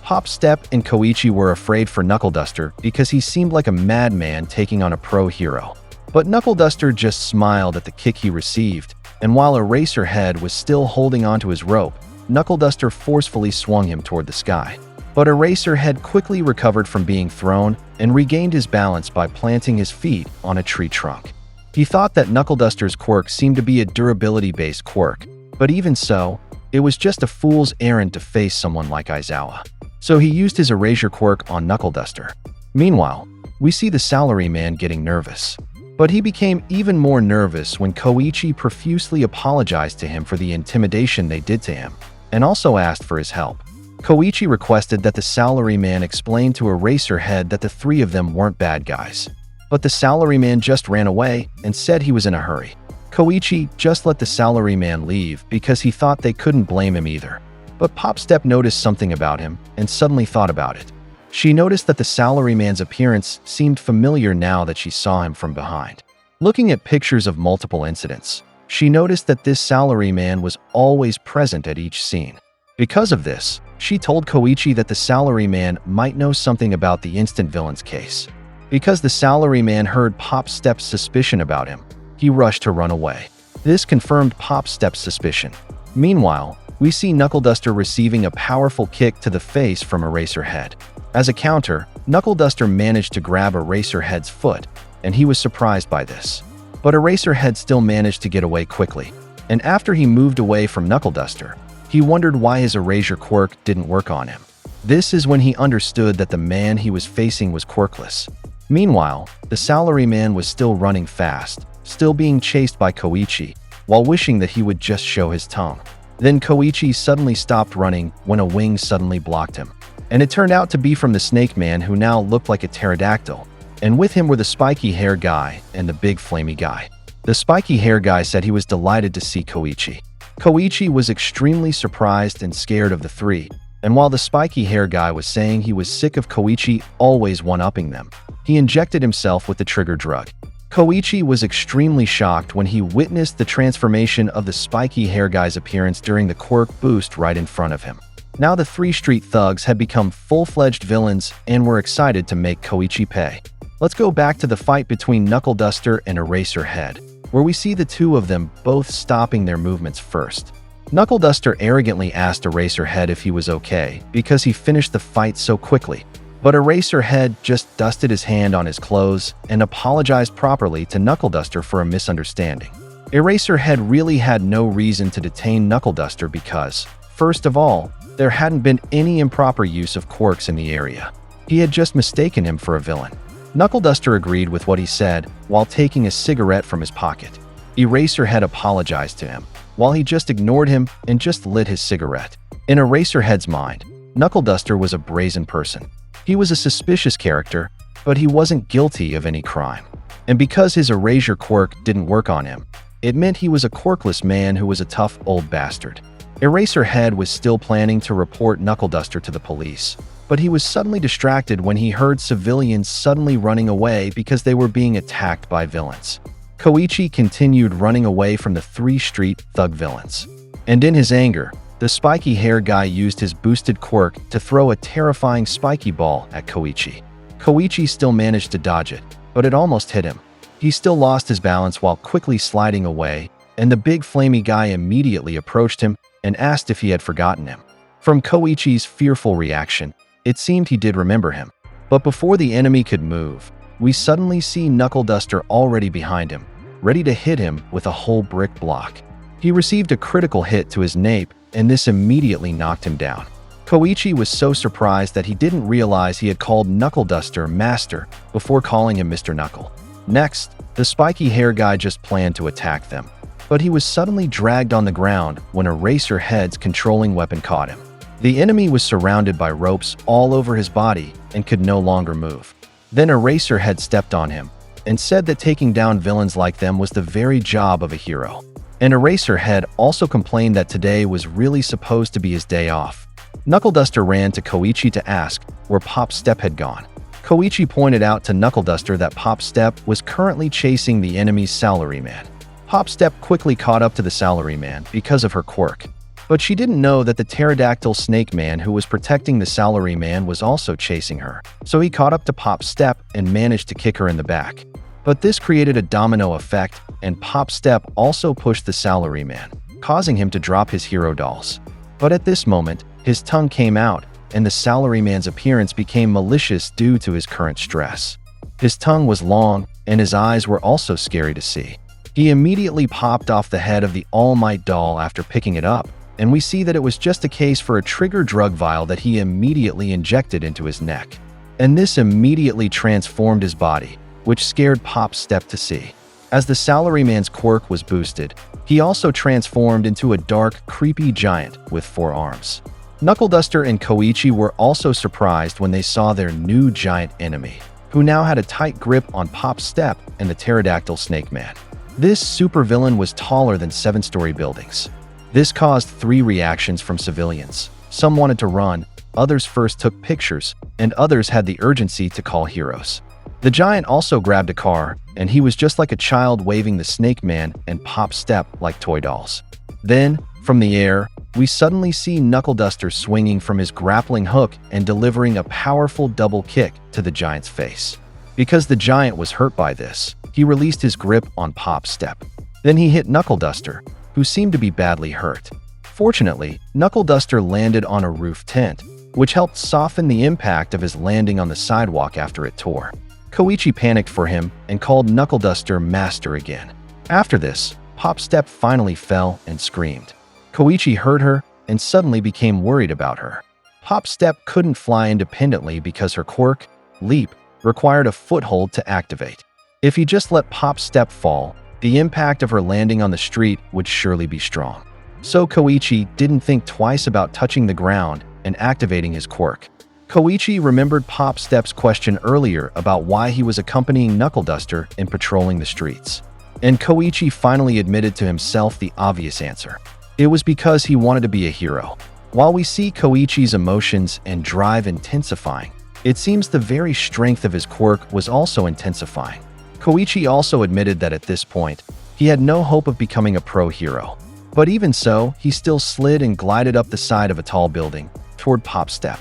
Pop Step and Koichi were afraid for Knuckle Duster because he seemed like a madman taking on a pro hero. But Knuckle Duster just smiled at the kick he received, and while Eraserhead was still holding onto his rope, Knuckle Duster forcefully swung him toward the sky. But Eraserhead quickly recovered from being thrown and regained his balance by planting his feet on a tree trunk. He thought that Knuckle Duster's quirk seemed to be a durability-based quirk, but even so, it was just a fool's errand to face someone like Aizawa. So he used his erasure quirk on Knuckle Duster. Meanwhile, we see the salaryman getting nervous. But he became even more nervous when Koichi profusely apologized to him for the intimidation they did to him, and also asked for his help. Koichi requested that the salaryman explain to Eraserhead that the three of them weren't bad guys. But the salaryman just ran away and said he was in a hurry. Koichi just let the salaryman leave because he thought they couldn't blame him either. But Popstep noticed something about him and suddenly thought about it. She noticed that the salaryman's appearance seemed familiar now that she saw him from behind. Looking at pictures of multiple incidents, she noticed that this salaryman was always present at each scene. Because of this, she told Koichi that the salaryman might know something about the instant villain's case. Because the salaryman heard Popstep's suspicion about him, he rushed to run away. This confirmed Popstep's suspicion. Meanwhile, we see Knuckle Duster receiving a powerful kick to the face from Eraserhead. As a counter, Knuckle Duster managed to grab Eraserhead's foot, and he was surprised by this. But Eraserhead still managed to get away quickly, and after he moved away from Knuckle Duster, he wondered why his erasure quirk didn't work on him. This is when he understood that the man he was facing was quirkless. Meanwhile, the salaryman was still running fast, still being chased by Koichi, while wishing that he would just show his tongue. Then Koichi suddenly stopped running when a wing suddenly blocked him. And it turned out to be from the Snake Man, who now looked like a pterodactyl, and with him were the spiky hair guy and the big flamey guy. The spiky hair guy said he was delighted to see Koichi. Koichi was extremely surprised and scared of the three, and while the spiky hair guy was saying he was sick of Koichi always one-upping them, he injected himself with the trigger drug. Koichi was extremely shocked when he witnessed the transformation of the spiky hair guy's appearance during the quirk boost right in front of him. Now the three street thugs had become full-fledged villains and were excited to make Koichi pay. Let's go back to the fight between Knuckle Duster and Eraserhead, where we see the two of them both stopping their movements first. Knuckle Duster arrogantly asked Eraserhead if he was okay because he finished the fight so quickly, but Eraserhead just dusted his hand on his clothes and apologized properly to Knuckle Duster for a misunderstanding. Eraserhead really had no reason to detain Knuckle Duster because, first of all, there hadn't been any improper use of quirks in the area. He had just mistaken him for a villain. Knuckle Duster agreed with what he said while taking a cigarette from his pocket. Eraserhead apologized to him, while he just ignored him and just lit his cigarette. In Eraserhead's mind, Knuckle Duster was a brazen person. He was a suspicious character, but he wasn't guilty of any crime. And because his erasure quirk didn't work on him, it meant he was a quirkless man who was a tough old bastard. Eraserhead was still planning to report Knuckle Duster to the police, but he was suddenly distracted when he heard civilians suddenly running away because they were being attacked by villains. Koichi continued running away from the three street thug villains. And in his anger, the spiky hair guy used his boosted quirk to throw a terrifying spiky ball at Koichi. Koichi still managed to dodge it, but it almost hit him. He still lost his balance while quickly sliding away, and the big flamey guy immediately approached him and asked if he had forgotten him. From Koichi's fearful reaction, it seemed he did remember him. But before the enemy could move, we suddenly see Knuckle Duster already behind him, ready to hit him with a whole brick block. He received a critical hit to his nape, and this immediately knocked him down. Koichi was so surprised that he didn't realize he had called Knuckle Duster Master before calling him Mr. Knuckle. Next, the spiky hair guy just planned to attack them, but he was suddenly dragged on the ground when Eraserhead's controlling weapon caught him. The enemy was surrounded by ropes all over his body and could no longer move. Then Eraserhead stepped on him and said that taking down villains like them was the very job of a hero. And Eraserhead also complained that today was really supposed to be his day off. Knuckle Duster ran to Koichi to ask where Popstep had gone. Koichi pointed out to Knuckle Duster that Popstep was currently chasing the enemy's salaryman. Popstep quickly caught up to the salaryman because of her quirk, but she didn't know that the pterodactyl snake man who was protecting the salaryman was also chasing her. So he caught up to Popstep and managed to kick her in the back. But this created a domino effect, and Popstep also pushed the salaryman, causing him to drop his hero dolls. But at this moment, his tongue came out, and the salaryman's appearance became malicious due to his current stress. His tongue was long, and his eyes were also scary to see. He immediately popped off the head of the All Might doll after picking it up, and we see that it was just a case for a trigger drug vial that he immediately injected into his neck. And this immediately transformed his body, which scared Pop Step to see. As the salaryman's quirk was boosted, he also transformed into a dark, creepy giant with 4 arms. Knuckle Duster and Koichi were also surprised when they saw their new giant enemy, who now had a tight grip on Pop Step and the pterodactyl Snake Man. This supervillain was taller than 7-story buildings. This caused 3 reactions from civilians. Some wanted to run, others first took pictures, and others had the urgency to call heroes. The giant also grabbed a car, and he was just like a child waving the Snake Man and Pop Step like toy dolls. Then, from the air, we suddenly see Knuckle Duster swinging from his grappling hook and delivering a powerful double kick to the giant's face. Because the giant was hurt by this, he released his grip on Pop Step. Then he hit Knuckle Duster, who seemed to be badly hurt. Fortunately, Knuckle Duster landed on a roof tent, which helped soften the impact of his landing on the sidewalk after it tore. Koichi panicked for him and called Knuckle Duster Master again. After this, Pop Step finally fell and screamed. Koichi heard her and suddenly became worried about her. Pop Step couldn't fly independently because her quirk, Leap, required a foothold to activate. If he just let Pop Step fall, the impact of her landing on the street would surely be strong. So Koichi didn't think twice about touching the ground and activating his quirk. Koichi remembered Pop Step's question earlier about why he was accompanying Knuckle Duster in patrolling the streets. And Koichi finally admitted to himself the obvious answer. It was because he wanted to be a hero. While we see Koichi's emotions and drive intensifying, it seems the very strength of his quirk was also intensifying. Koichi also admitted that at this point, he had no hope of becoming a pro hero. But even so, he still slid and glided up the side of a tall building toward Pop Step.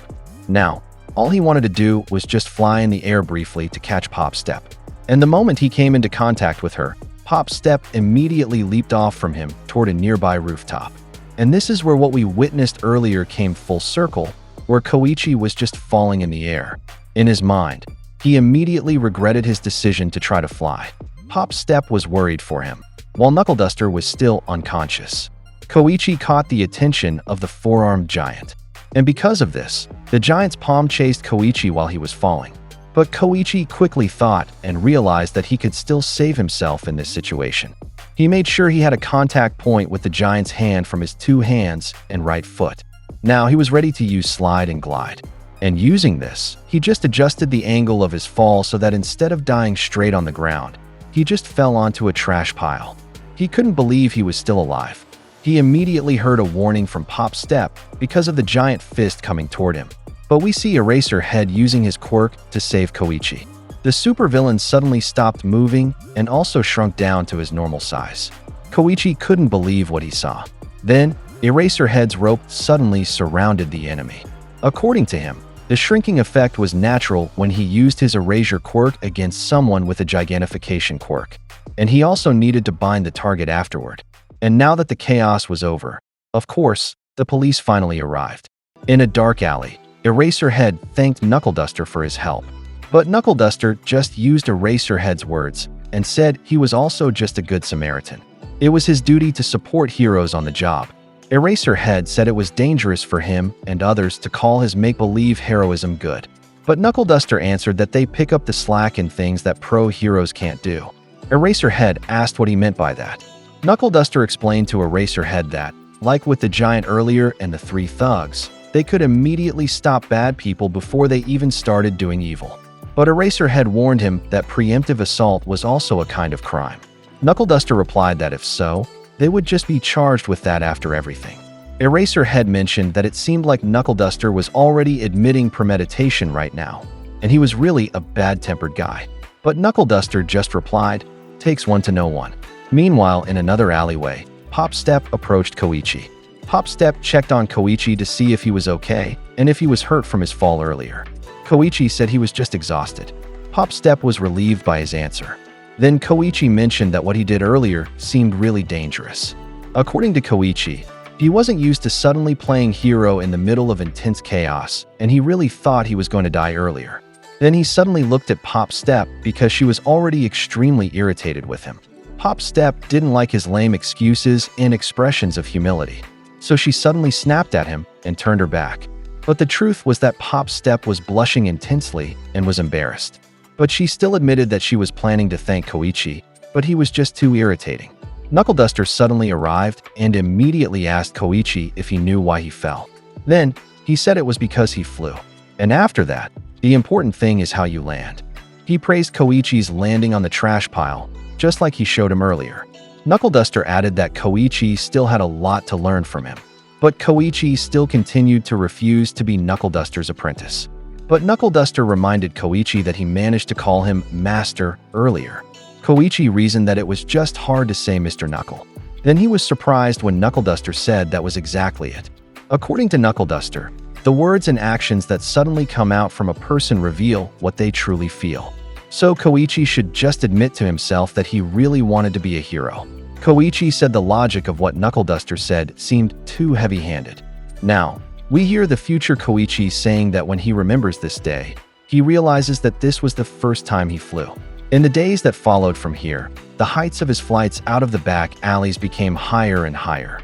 Now, all he wanted to do was just fly in the air briefly to catch Pop Step. And the moment he came into contact with her, Pop Step immediately leaped off from him toward a nearby rooftop. And this is where what we witnessed earlier came full circle, where Koichi was just falling in the air. In his mind, he immediately regretted his decision to try to fly. Pop Step was worried for him, while Knuckle Duster was still unconscious. Koichi caught the attention of the 4-armed giant. And because of this, the giant's palm chased Koichi while he was falling. But Koichi quickly thought and realized that he could still save himself in this situation. He made sure he had a contact point with the giant's hand from his 2 hands and right foot. Now he was ready to use slide and glide. And using this, he just adjusted the angle of his fall so that instead of dying straight on the ground, he just fell onto a trash pile. He couldn't believe he was still alive. He immediately heard a warning from Pop Step because of the giant fist coming toward him. But we see Eraserhead using his quirk to save Koichi. The supervillain suddenly stopped moving and also shrunk down to his normal size. Koichi couldn't believe what he saw. Then, Eraserhead's rope suddenly surrounded the enemy. According to him, the shrinking effect was natural when he used his erasure quirk against someone with a gigantification quirk. And he also needed to bind the target afterward. And now that the chaos was over, of course, the police finally arrived. In a dark alley, Eraserhead thanked Knuckle Duster for his help. But Knuckle Duster just used Eraserhead's words and said he was also just a good Samaritan. It was his duty to support heroes on the job. Eraserhead said it was dangerous for him and others to call his make-believe heroism good. But Knuckle Duster answered that they pick up the slack in things that pro heroes can't do. Eraserhead asked what he meant by that. Knuckle Duster explained to Eraserhead that, like with the giant earlier and the 3 thugs, they could immediately stop bad people before they even started doing evil. But Eraserhead warned him that preemptive assault was also a kind of crime. Knuckle Duster replied that if so, they would just be charged with that after everything. Eraserhead mentioned that it seemed like Knuckle Duster was already admitting premeditation right now, and he was really a bad-tempered guy. But Knuckle Duster just replied, "Takes one to know one." Meanwhile, in another alleyway, Pop Step approached Koichi. Pop Step checked on Koichi to see if he was okay and if he was hurt from his fall earlier. Koichi said he was just exhausted. Pop Step was relieved by his answer. Then Koichi mentioned that what he did earlier seemed really dangerous. According to Koichi, He wasn't used to suddenly playing hero in the middle of intense chaos, and he really thought he was going to die earlier. Then he suddenly looked at Pop Step because she was already extremely irritated with him. Pop Step didn't like his lame excuses and expressions of humility, so she suddenly snapped at him and turned her back. But the truth was that Pop Step was blushing intensely and was embarrassed. But she still admitted that she was planning to thank Koichi, but he was just too irritating. Knuckle Duster suddenly arrived and immediately asked Koichi if he knew why he fell. Then, he said it was because he flew. And after that, the important thing is how you land. He praised Koichi's landing on the trash pile, just like he showed him earlier. Knuckle Duster added that Koichi still had a lot to learn from him. But Koichi still continued to refuse to be Knuckle Duster's apprentice. But Knuckle Duster reminded Koichi that he managed to call him Master earlier. Koichi reasoned that it was just hard to say Mr. Knuckle. Then he was surprised when Knuckle Duster said that was exactly it. According to Knuckle Duster, the words and actions that suddenly come out from a person reveal what they truly feel. So Koichi should just admit to himself that he really wanted to be a hero. Koichi said the logic of what Knuckle Duster said seemed too heavy-handed. Now, we hear the future Koichi saying that when he remembers this day, he realizes that this was the first time he flew. In the days that followed from here, the heights of his flights out of the back alleys became higher and higher.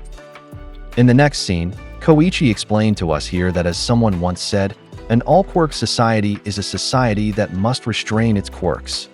In the next scene, Koichi explained to us here that as someone once said, an all-quirk society is a society that must restrain its quirks.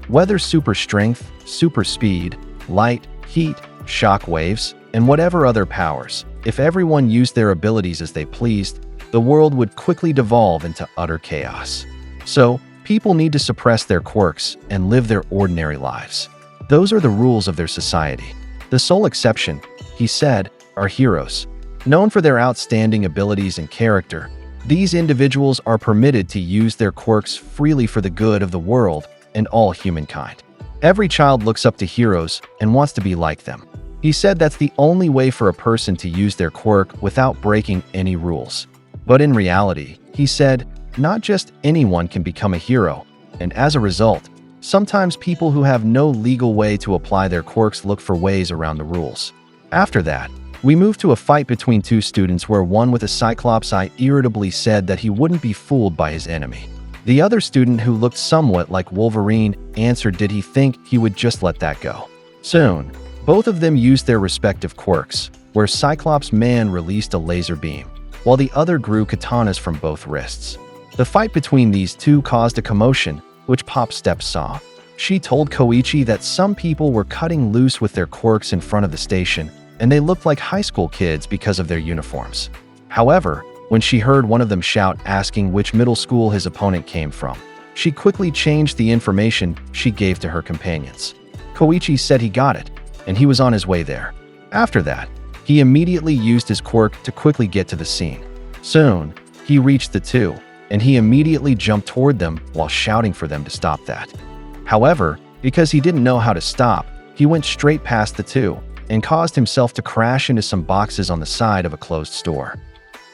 Whether super strength, super speed, light, heat, shock waves, and whatever other powers, if everyone used their abilities as they pleased, the world would quickly devolve into utter chaos. So, people need to suppress their quirks and live their ordinary lives. Those are the rules of their society. The sole exception, he said, are heroes. Known for their outstanding abilities and character, these individuals are permitted to use their quirks freely for the good of the world and all humankind. Every child looks up to heroes and wants to be like them. He said that's the only way for a person to use their quirk without breaking any rules. But in reality, he said, not just anyone can become a hero, and as a result, sometimes people who have no legal way to apply their quirks look for ways around the rules. After that, we move to a fight between two students where one with a Cyclops eye irritably said that he wouldn't be fooled by his enemy. The other student, who looked somewhat like Wolverine, answered did he think he would just let that go. Soon, both of them used their respective quirks, where Cyclops Man released a laser beam, while the other grew katanas from both wrists. The fight between these two caused a commotion, which Pop Step saw. She told Koichi that some people were cutting loose with their quirks in front of the station, and they looked like high school kids because of their uniforms. However, when she heard one of them shout asking which middle school his opponent came from, she quickly changed the information she gave to her companions. Koichi said he got it, and he was on his way there. After that, he immediately used his quirk to quickly get to the scene. Soon, he reached the two, and he immediately jumped toward them while shouting for them to stop that. However, because he didn't know how to stop, he went straight past the two and caused himself to crash into some boxes on the side of a closed store.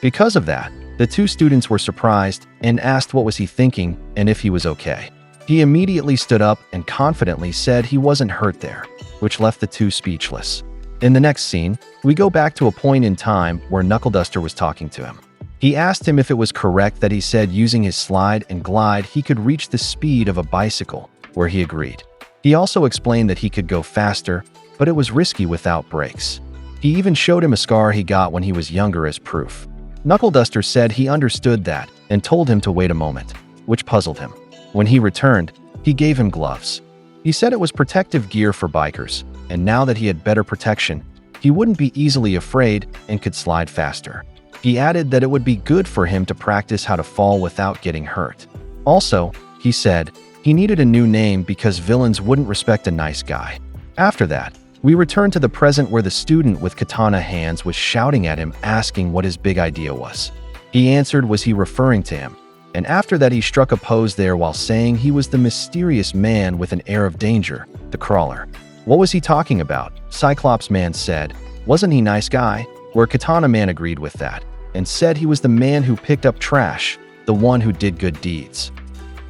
Because of that, the two students were surprised and asked what was he thinking and if he was okay. He immediately stood up and confidently said he wasn't hurt there, which left the two speechless. In the next scene, we go back to a point in time where Knuckle Duster was talking to him. He asked him if it was correct that he said using his slide and glide he could reach the speed of a bicycle, where he agreed. He also explained that he could go faster, but it was risky without brakes. He even showed him a scar he got when he was younger as proof. Knuckle Duster said he understood that and told him to wait a moment, which puzzled him. When he returned, he gave him gloves. He said it was protective gear for bikers, and now that he had better protection, he wouldn't be easily afraid and could slide faster. He added that it would be good for him to practice how to fall without getting hurt. Also, he said, he needed a new name because villains wouldn't respect a nice guy. After that, we return to the present where the student with katana hands was shouting at him asking what his big idea was. He answered was he referring to him, and after that he struck a pose there while saying he was the mysterious man with an air of danger, the crawler. What was he talking about? Cyclops Man said, wasn't he nice guy? Where Katana Man agreed with that, and said he was the man who picked up trash, the one who did good deeds.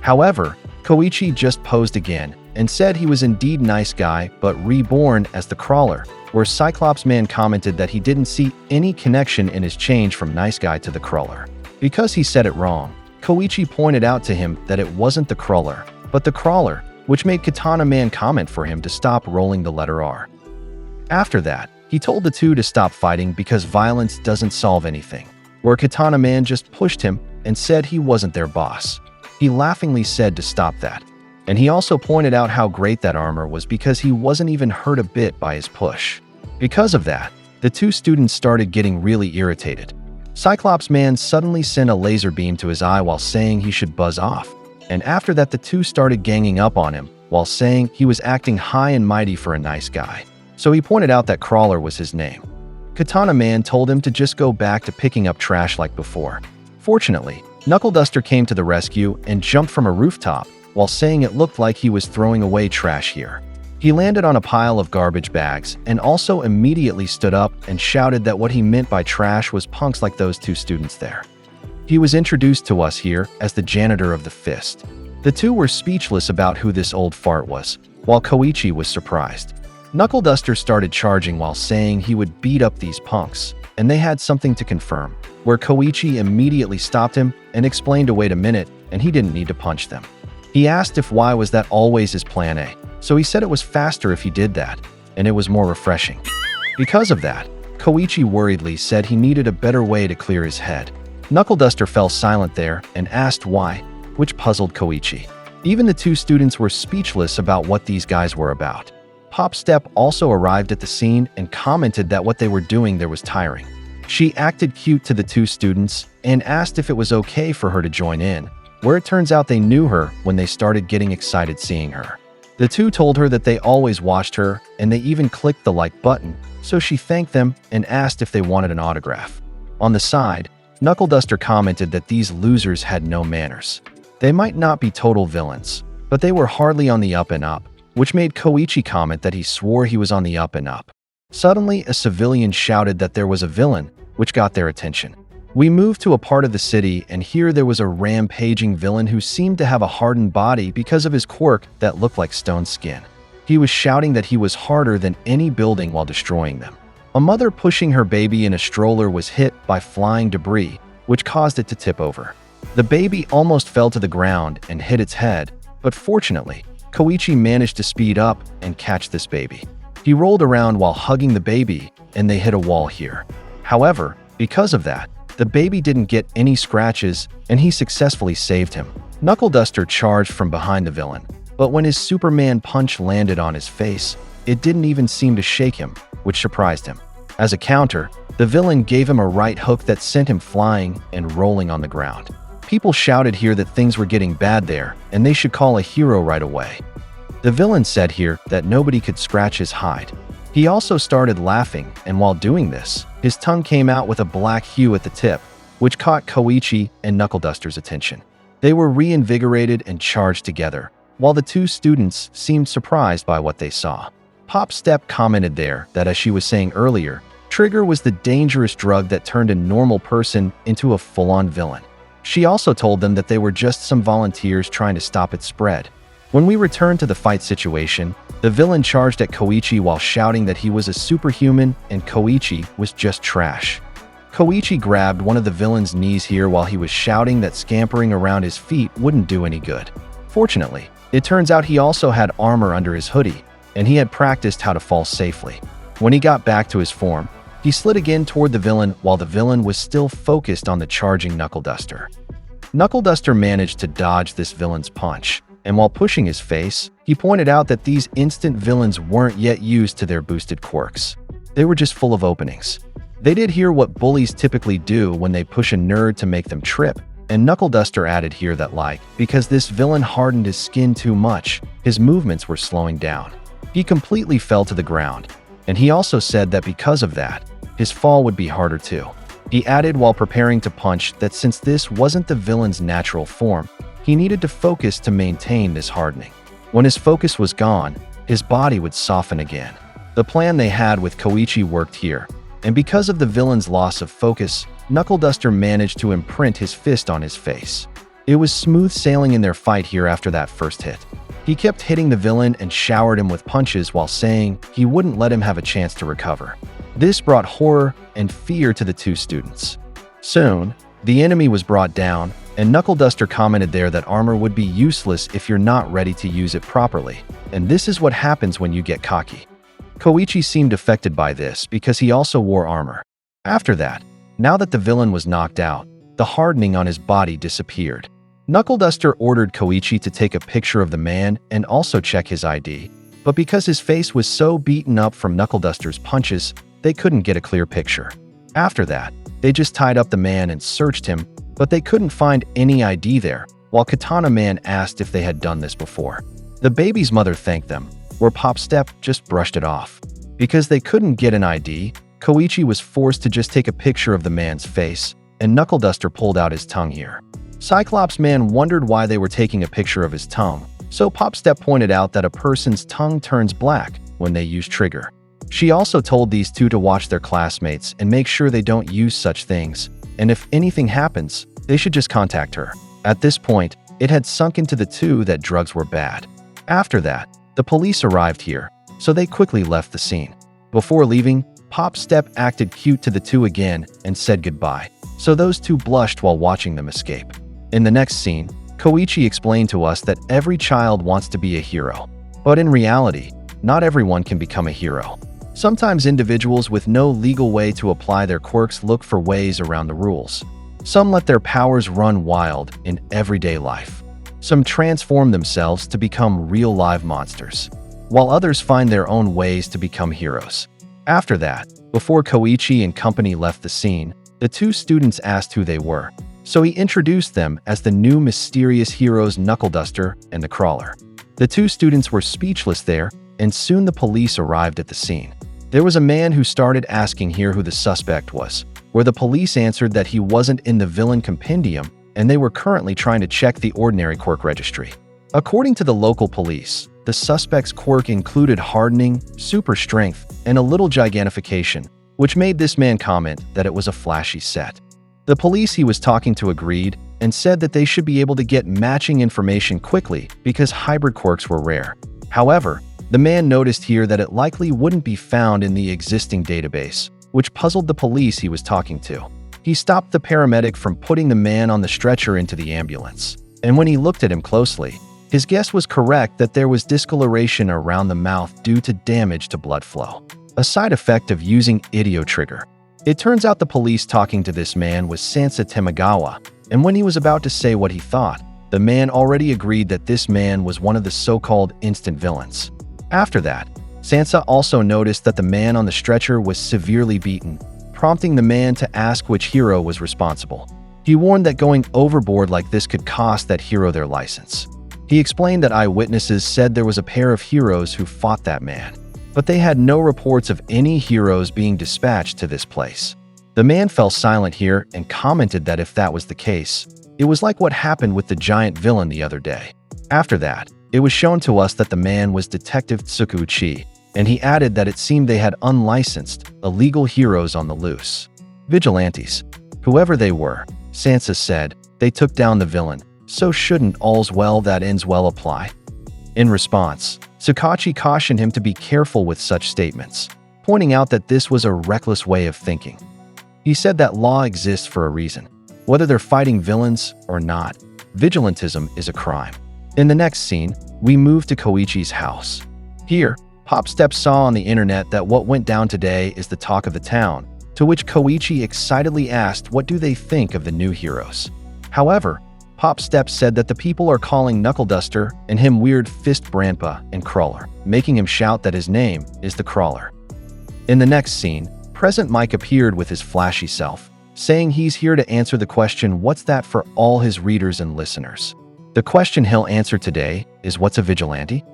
However, Koichi just posed again and said he was indeed nice guy but reborn as the Crawler, where Cyclops Man commented that he didn't see any connection in his change from nice guy to the Crawler. Because he said it wrong, Koichi pointed out to him that it wasn't the Crawler, but the Crawler, which made Katana Man comment for him to stop rolling the letter R. After that, he told the two to stop fighting because violence doesn't solve anything, where Katana Man just pushed him and said he wasn't their boss. He laughingly said to stop that, and he also pointed out how great that armor was because he wasn't even hurt a bit by his push. Because of that, the two students started getting really irritated. Cyclops Man suddenly sent a laser beam to his eye while saying he should buzz off, and after that the two started ganging up on him while saying he was acting high and mighty for a nice guy. So he pointed out that Crawler was his name. Katana Man told him to just go back to picking up trash like before. Fortunately, Knuckle Duster came to the rescue and jumped from a rooftop while saying it looked like he was throwing away trash here. He landed on a pile of garbage bags and also immediately stood up and shouted that what he meant by trash was punks like those two students there. He was introduced to us here as the janitor of the Fist. The two were speechless about who this old fart was, while Koichi was surprised. Knuckle Duster started charging while saying he would beat up these punks, and they had something to confirm, where Koichi immediately stopped him and explained to wait a minute and he didn't need to punch them. He asked if why was that always his plan A, so he said it was faster if he did that, and it was more refreshing. Because of that, Koichi worriedly said he needed a better way to clear his head. Knuckle Duster fell silent there and asked why, which puzzled Koichi. Even the two students were speechless about what these guys were about. Pop Step also arrived at the scene and commented that what they were doing there was tiring. She acted cute to the two students and asked if it was okay for her to join in, where it turns out they knew her when they started getting excited seeing her. The two told her that they always watched her and they even clicked the like button, so she thanked them and asked if they wanted an autograph. On the side, Knuckle Duster commented that these losers had no manners. They might not be total villains, but they were hardly on the up and up, which made Koichi comment that he swore he was on the up and up. Suddenly, a civilian shouted that there was a villain, which got their attention. We moved to a part of the city, and here there was a rampaging villain who seemed to have a hardened body because of his quirk that looked like stone skin. He was shouting that he was harder than any building while destroying them. A mother pushing her baby in a stroller was hit by flying debris, which caused it to tip over. The baby almost fell to the ground and hit its head, but fortunately, Koichi managed to speed up and catch this baby. He rolled around while hugging the baby, and they hit a wall here. However, because of that, the baby didn't get any scratches, and he successfully saved him. Knuckle Duster charged from behind the villain, but when his Superman punch landed on his face, it didn't even seem to shake him, which surprised him. As a counter, the villain gave him a right hook that sent him flying and rolling on the ground. People shouted here that things were getting bad there, and they should call a hero right away. The villain said here that nobody could scratch his hide. He also started laughing, and while doing this, his tongue came out with a black hue at the tip, which caught Koichi and Knuckle Duster's attention. They were reinvigorated and charged together, while the two students seemed surprised by what they saw. Pop Step commented there that, as she was saying earlier, Trigger was the dangerous drug that turned a normal person into a full-on villain. She also told them that they were just some volunteers trying to stop its spread. When we returned to the fight situation, the villain charged at Koichi while shouting that he was a superhuman and Koichi was just trash. Koichi grabbed one of the villain's knees here while he was shouting that scampering around his feet wouldn't do any good. Fortunately, it turns out he also had armor under his hoodie, and he had practiced how to fall safely. When he got back to his form, he slid again toward the villain while the villain was still focused on the charging Knuckle Duster. Knuckle Duster managed to dodge this villain's punch, and while pushing his face, he pointed out that these instant villains weren't yet used to their boosted quirks. They were just full of openings. They did hear what bullies typically do when they push a nerd to make them trip, and Knuckle Duster added here that because this villain hardened his skin too much, his movements were slowing down. He completely fell to the ground, and he also said that because of that, his fall would be harder too. He added while preparing to punch that since this wasn't the villain's natural form, he needed to focus to maintain this hardening. When his focus was gone, his body would soften again. The plan they had with Koichi worked here, and because of the villain's loss of focus, Knuckle Duster managed to imprint his fist on his face. It was smooth sailing in their fight here after that first hit. He kept hitting the villain and showered him with punches while saying he wouldn't let him have a chance to recover. This brought horror and fear to the two students. Soon, the enemy was brought down, and Knuckle Duster commented there that armor would be useless if you're not ready to use it properly, and this is what happens when you get cocky. Koichi seemed affected by this because he also wore armor. After that, now that the villain was knocked out, the hardening on his body disappeared. Knuckle Duster ordered Koichi to take a picture of the man and also check his ID, but because his face was so beaten up from Knuckle Duster's punches, they couldn't get a clear picture. After that, they just tied up the man and searched him, but they couldn't find any ID there, while Katana Man asked if they had done this before. The baby's mother thanked them, where Pop Step just brushed it off. Because they couldn't get an ID, Koichi was forced to just take a picture of the man's face, and Knuckle Duster pulled out his tongue here. Cyclops Man wondered why they were taking a picture of his tongue, so Pop Step pointed out that a person's tongue turns black when they use trigger. She also told these two to watch their classmates and make sure they don't use such things, and if anything happens, they should just contact her. At this point, it had sunk into the two that drugs were bad. After that, the police arrived here, so they quickly left the scene. Before leaving, Pop Step acted cute to the two again and said goodbye, so those two blushed while watching them escape. In the next scene, Koichi explained to us that every child wants to be a hero. But in reality, not everyone can become a hero. Sometimes individuals with no legal way to apply their quirks look for ways around the rules. Some let their powers run wild in everyday life. Some transform themselves to become real live monsters, while others find their own ways to become heroes. After that, before Koichi and company left the scene, the two students asked who they were, so he introduced them as the new mysterious heroes Knuckle Duster and the Crawler. The two students were speechless there, and soon the police arrived at the scene. There was a man who started asking here who the suspect was, where the police answered that he wasn't in the villain compendium and they were currently trying to check the ordinary quirk registry. According to the local police, the suspect's quirk included hardening, super strength, and a little gigantification, which made this man comment that it was a flashy set. The police he was talking to agreed and said that they should be able to get matching information quickly because hybrid quirks were rare. However, the man noticed here that it likely wouldn't be found in the existing database, which puzzled the police he was talking to. He stopped the paramedic from putting the man on the stretcher into the ambulance, and when he looked at him closely, his guess was correct that there was discoloration around the mouth due to damage to blood flow, a side effect of using idiotrigger. It turns out the police talking to this man was Sansa Temagawa, and when he was about to say what he thought, the man already agreed that this man was one of the so-called instant villains. After that, Sansa also noticed that the man on the stretcher was severely beaten, prompting the man to ask which hero was responsible. He warned that going overboard like this could cost that hero their license. He explained that eyewitnesses said there was a pair of heroes who fought that man, but they had no reports of any heroes being dispatched to this place. The man fell silent here and commented that if that was the case, it was like what happened with the giant villain the other day. After that, it was shown to us that the man was Detective Tsukuchi, and he added that it seemed they had unlicensed, illegal heroes on the loose. Vigilantes. Whoever they were, Sansa said, they took down the villain, so shouldn't all's well that ends well apply? In response, Tsukachi cautioned him to be careful with such statements, pointing out that this was a reckless way of thinking. He said that law exists for a reason. Whether they're fighting villains or not, vigilantism is a crime. In the next scene, we move to Koichi's house. Here, Pop Step saw on the internet that what went down today is the talk of the town, to which Koichi excitedly asked what do they think of the new heroes. However, Pop Step said that the people are calling Knuckle Duster and him Weird Fist Brandpa and Crawler, making him shout that his name is the Crawler. In the next scene, Present Mike appeared with his flashy self, saying he's here to answer the question what's that for all his readers and listeners. The question he'll answer today is what's a vigilante?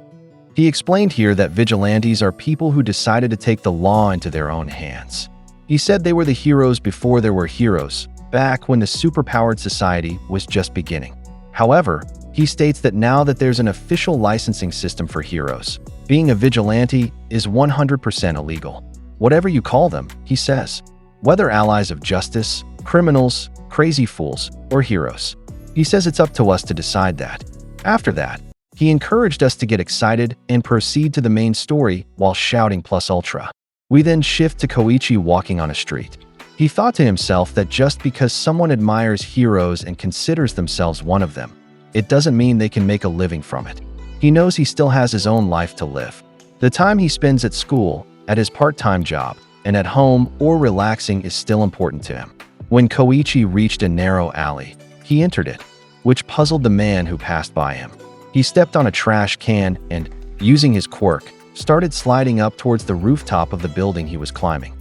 He explained here that vigilantes are people who decided to take the law into their own hands. He said they were the heroes before there were heroes, back when the superpowered society was just beginning. However, he states that now that there's an official licensing system for heroes, being a vigilante is 100% illegal. Whatever you call them, he says, whether allies of justice, criminals, crazy fools, or heroes. He says it's up to us to decide that. After that, He encouraged us to get excited and proceed to the main story while shouting plus ultra. We then shift to Koichi walking on a street. He thought to himself that just because someone admires heroes and considers themselves one of them, it doesn't mean they can make a living from it. He knows he still has his own life to live. The time he spends at school, at his part-time job, and at home or relaxing is still important to him. When Koichi reached a narrow alley, he entered it, which puzzled the man who passed by him. He stepped on a trash can and, using his quirk, started sliding up towards the rooftop of the building he was climbing.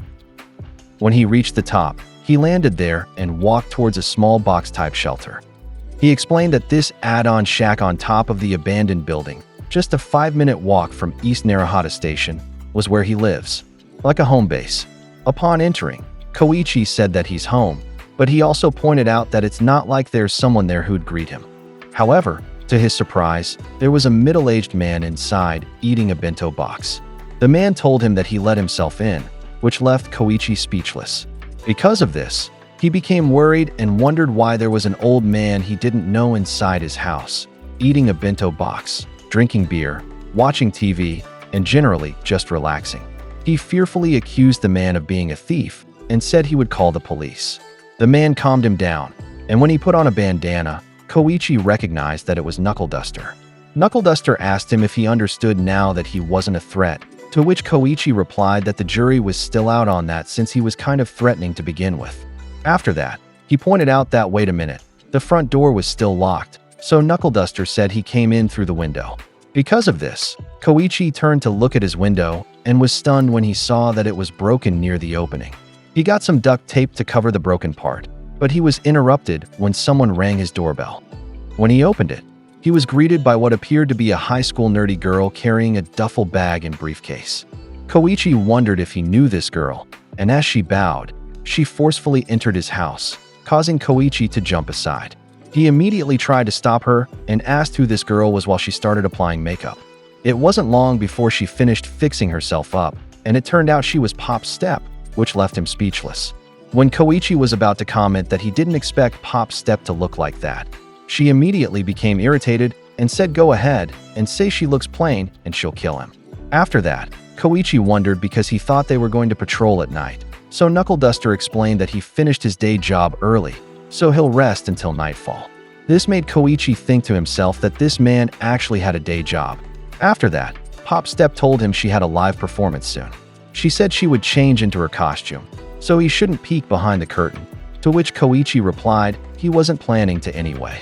When he reached the top, he landed there and walked towards a small box-type shelter. He explained that this add-on shack on top of the abandoned building, just a 5-minute walk from East Narahata Station, was where he lives, like a home base. Upon entering, Koichi said that he's home, but he also pointed out that it's not like there's someone there who'd greet him. However, to his surprise, there was a middle-aged man inside eating a bento box. The man told him that he let himself in, which left Koichi speechless. Because of this, he became worried and wondered why there was an old man he didn't know inside his house, eating a bento box, drinking beer, watching TV, and generally just relaxing. He fearfully accused the man of being a thief and said he would call the police. The man calmed him down, and when he put on a bandana, Koichi recognized that it was Knuckle Duster. Knuckle Duster asked him if he understood now that he wasn't a threat, to which Koichi replied that the jury was still out on that since he was kind of threatening to begin with. After that, he pointed out that wait a minute, the front door was still locked, so Knuckle Duster said he came in through the window. Because of this, Koichi turned to look at his window and was stunned when he saw that it was broken near the opening. He got some duct tape to cover the broken part, but he was interrupted when someone rang his doorbell. When he opened it, he was greeted by what appeared to be a high school nerdy girl carrying a duffel bag and briefcase. Koichi wondered if he knew this girl, and as she bowed, she forcefully entered his house, causing Koichi to jump aside. He immediately tried to stop her and asked who this girl was while she started applying makeup. It wasn't long before she finished fixing herself up, and it turned out she was Pop's Step, which left him speechless. When Koichi was about to comment that he didn't expect Pop's Step to look like that, she immediately became irritated and said go ahead and say she looks plain and she'll kill him. After that, Koichi wondered because he thought they were going to patrol at night, so Knuckle Duster explained that he finished his day job early, so he'll rest until nightfall. This made Koichi think to himself that this man actually had a day job. After that, Pop Step told him she had a live performance soon. She said she would change into her costume, so he shouldn't peek behind the curtain, to which Koichi replied he wasn't planning to anyway.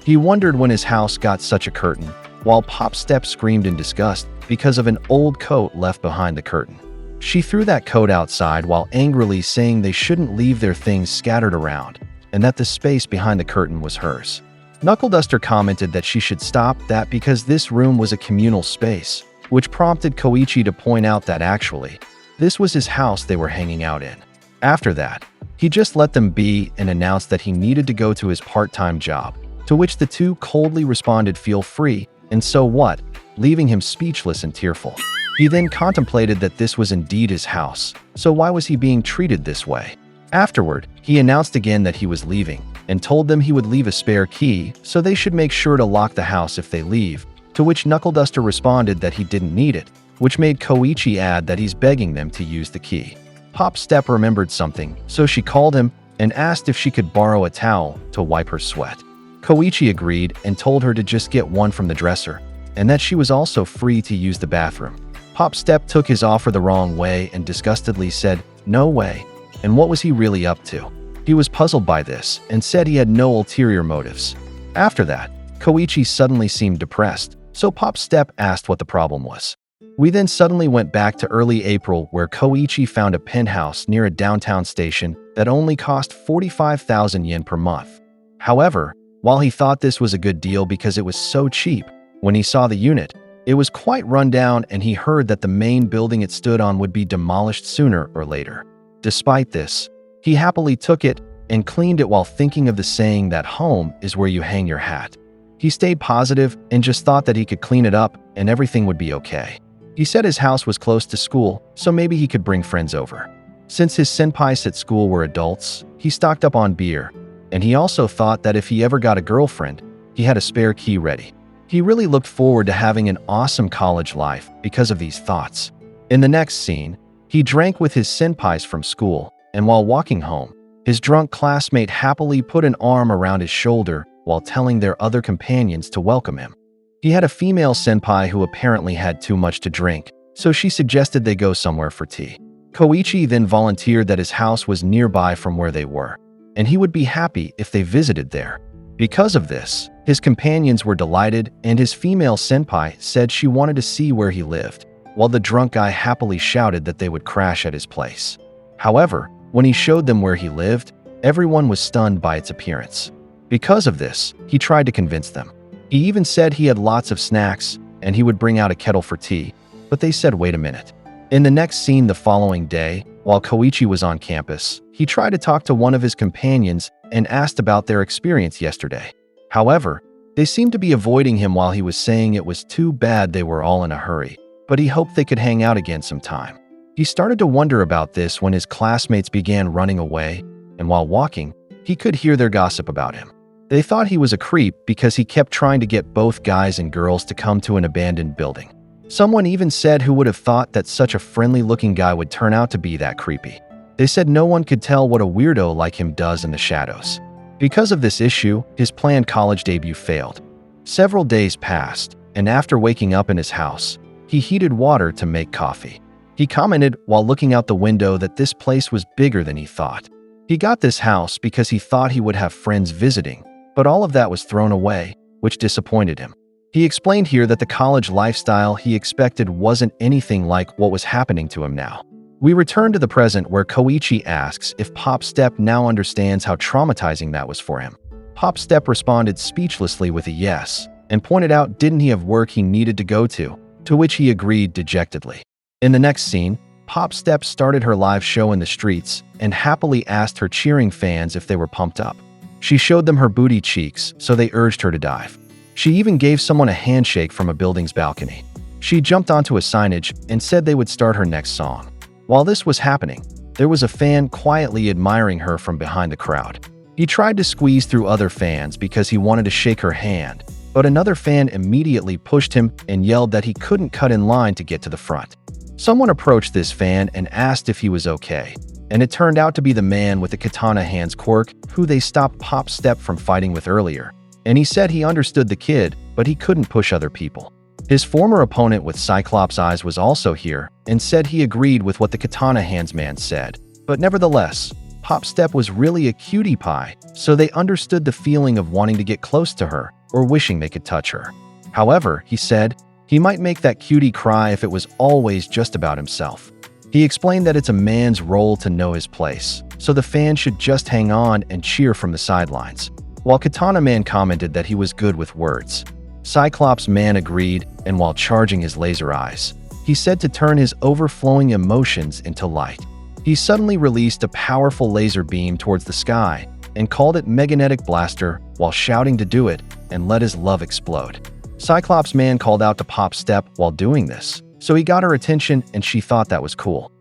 He wondered when his house got such a curtain, while Pop Step screamed in disgust because of an old coat left behind the curtain. She threw that coat outside while angrily saying they shouldn't leave their things scattered around, and that the space behind the curtain was hers. Knuckle Duster commented that she should stop that because this room was a communal space, which prompted Koichi to point out that actually, this was his house they were hanging out in. After that, he just let them be and announced that he needed to go to his part-time job, to which the two coldly responded feel free, and so what, leaving him speechless and tearful. He then contemplated that this was indeed his house, so why was he being treated this way? Afterward, he announced again that he was leaving, and told them he would leave a spare key, so they should make sure to lock the house if they leave, to which Knuckle Duster responded that he didn't need it, which made Koichi add that he's begging them to use the key. Pop Step remembered something, so she called him and asked if she could borrow a towel to wipe her sweat. Koichi agreed and told her to just get one from the dresser, and that she was also free to use the bathroom. Pop Step took his offer the wrong way and disgustedly said, "No way," and what was he really up to? He was puzzled by this and said he had no ulterior motives. After that, Koichi suddenly seemed depressed, so Pop Step asked what the problem was. We then suddenly went back to early April where Koichi found a penthouse near a downtown station that only cost 45,000 yen per month. However, while he thought this was a good deal because it was so cheap, when he saw the unit, it was quite run down and he heard that the main building it stood on would be demolished sooner or later. Despite this, he happily took it and cleaned it while thinking of the saying that home is where you hang your hat. He stayed positive and just thought that he could clean it up and everything would be okay. He said his house was close to school, so maybe he could bring friends over. Since his senpais at school were adults, he stocked up on beer, and he also thought that if he ever got a girlfriend, he had a spare key ready. He really looked forward to having an awesome college life because of these thoughts. In the next scene, he drank with his senpais from school, and while walking home, his drunk classmate happily put an arm around his shoulder while telling their other companions to welcome him. He had a female senpai who apparently had too much to drink, so she suggested they go somewhere for tea. Koichi then volunteered that his house was nearby from where they were, and he would be happy if they visited there. Because of this, his companions were delighted, and his female senpai said she wanted to see where he lived, while the drunk guy happily shouted that they would crash at his place. However, when he showed them where he lived, everyone was stunned by its appearance. Because of this, he tried to convince them. He even said he had lots of snacks, and he would bring out a kettle for tea, but they said wait a minute. In the next scene the following day, while Koichi was on campus, he tried to talk to one of his companions and asked about their experience yesterday. However, they seemed to be avoiding him while he was saying it was too bad they were all in a hurry, but he hoped they could hang out again sometime. He started to wonder about this when his classmates began running away, and while walking, he could hear their gossip about him. They thought he was a creep because he kept trying to get both guys and girls to come to an abandoned building. Someone even said who would have thought that such a friendly-looking guy would turn out to be that creepy. They said no one could tell what a weirdo like him does in the shadows. Because of this issue, his planned college debut failed. Several days passed, and after waking up in his house, he heated water to make coffee. He commented while looking out the window that this place was bigger than he thought. He got this house because he thought he would have friends visiting, but all of that was thrown away, which disappointed him. He explained here that the college lifestyle he expected wasn't anything like what was happening to him now. We return to the present where Koichi asks if Pop Step now understands how traumatizing that was for him. Pop Step responded speechlessly with a yes, and pointed out didn't he have work he needed to go to which he agreed dejectedly. In the next scene, Pop Step started her live show in the streets and happily asked her cheering fans if they were pumped up. She showed them her booty cheeks, so they urged her to dive. She even gave someone a handshake from a building's balcony. She jumped onto a signage and said they would start her next song. While this was happening, there was a fan quietly admiring her from behind the crowd. He tried to squeeze through other fans because he wanted to shake her hand, but another fan immediately pushed him and yelled that he couldn't cut in line to get to the front. Someone approached this fan and asked if he was okay, and it turned out to be the man with the katana hands quirk who they stopped Pop Step from fighting with earlier, and he said he understood the kid, but he couldn't push other people. His former opponent with Cyclops eyes was also here and said he agreed with what the katana hands man said, but nevertheless, Pop Step was really a cutie pie, so they understood the feeling of wanting to get close to her or wishing they could touch her. However, he said, he might make that cutie cry if it was always just about himself. He explained that it's a man's role to know his place, so the fans should just hang on and cheer from the sidelines, while Katana Man commented that he was good with words. Cyclops Man agreed, and while charging his laser eyes, he said to turn his overflowing emotions into light. He suddenly released a powerful laser beam towards the sky and called it Meganetic Blaster while shouting to do it and let his love explode. Cyclops Man called out to Pop Step while doing this, so he got her attention and she thought that was cool.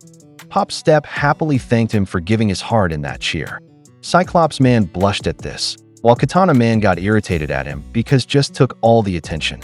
Pop Step happily thanked him for giving his heart in that cheer. Cyclops Man blushed at this, while Katana Man got irritated at him because just took all the attention.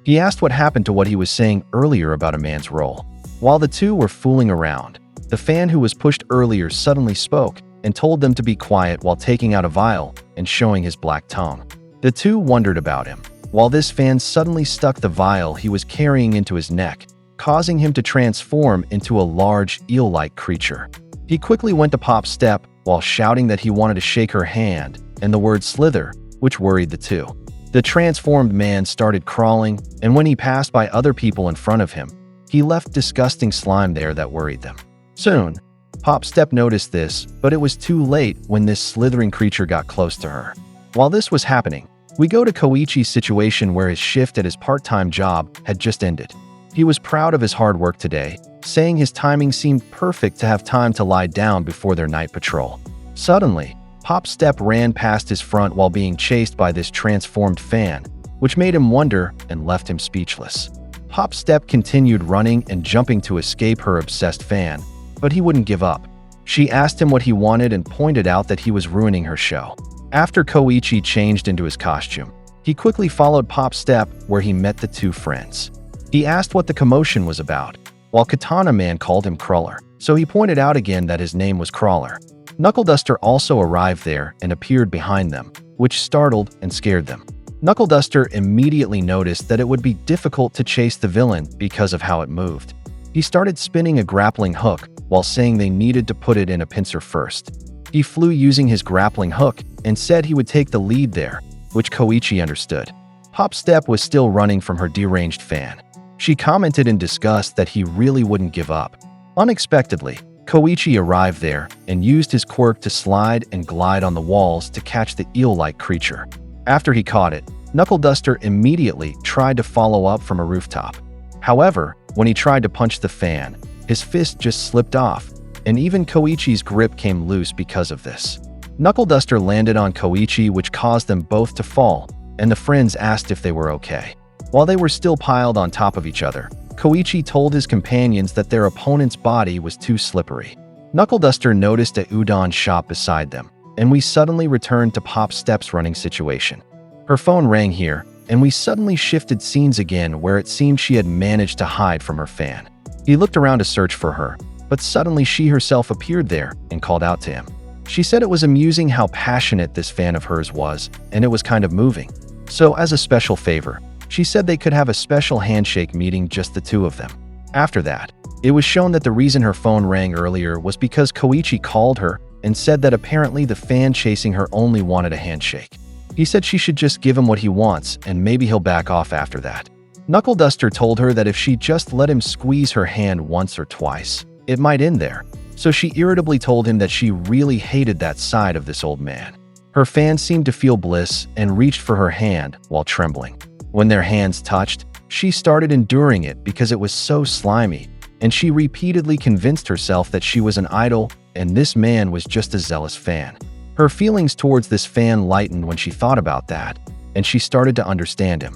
He asked what happened to what he was saying earlier about a man's role. While the two were fooling around, the fan who was pushed earlier suddenly spoke and told them to be quiet while taking out a vial and showing his black tongue. The two wondered about him, while this fan suddenly stuck the vial he was carrying into his neck, causing him to transform into a large eel-like creature. He quickly went to Pop Step while shouting that he wanted to shake her hand and the word slither, which worried the two. The transformed man started crawling, and when he passed by other people in front of him, he left disgusting slime there that worried them. Soon, Pop Step noticed this, but it was too late when this slithering creature got close to her. While this was happening, we go to Koichi's situation where his shift at his part-time job had just ended. He was proud of his hard work today, saying his timing seemed perfect to have time to lie down before their night patrol. Suddenly, Pop Step ran past his front while being chased by this transformed fan, which made him wonder and left him speechless. Pop Step continued running and jumping to escape her obsessed fan, but he wouldn't give up. She asked him what he wanted and pointed out that he was ruining her show. After Koichi changed into his costume, he He quickly followed Pop's step where he met the two friends. He asked what the commotion was about, while Katana Man called him Crawler, so he pointed out again that his name was Crawler. Knuckle Duster also arrived there and appeared behind them, which startled and scared them. Knuckle Duster immediately noticed that it would be difficult to chase the villain because of how it moved. He started spinning a grappling hook while saying they needed to put it in a pincer first. He flew using his grappling hook and said he would take the lead there, which Koichi understood. Pop Step was still running from her deranged fan. She commented in disgust that he really wouldn't give up. Unexpectedly, Koichi arrived there and used his quirk to slide and glide on the walls to catch the eel-like creature. After he caught it, Knuckle Duster immediately tried to follow up from a rooftop. However, when he tried to punch the fan, his fist just slipped off, and even Koichi's grip came loose because of this. Knuckle Duster landed on Koichi, which caused them both to fall, and the friends asked if they were okay. While they were still piled on top of each other, Koichi told his companions that their opponent's body was too slippery. Knuckle Duster noticed a udon shop beside them, and we suddenly returned to Pop Step's running situation. Her phone rang here, and we suddenly shifted scenes again where it seemed she had managed to hide from her fan. He looked around to search for her, but suddenly she herself appeared there and called out to him. She said it was amusing how passionate this fan of hers was, and it was kind of moving. So as a special favor, she said they could have a special handshake meeting, just the two of them. After that, it was shown that the reason her phone rang earlier was because Koichi called her and said that apparently the fan chasing her only wanted a handshake. He said she should just give him what he wants and maybe he'll back off after that. Knuckle Duster told her that if she just let him squeeze her hand once or twice, it might end there. So she irritably told him that she really hated that side of this old man. Her fan seemed to feel bliss and reached for her hand while trembling. When their hands touched, she started enduring it because it was so slimy, and she repeatedly convinced herself that she was an idol and this man was just a zealous fan. Her feelings towards this fan lightened when she thought about that, and she started to understand him.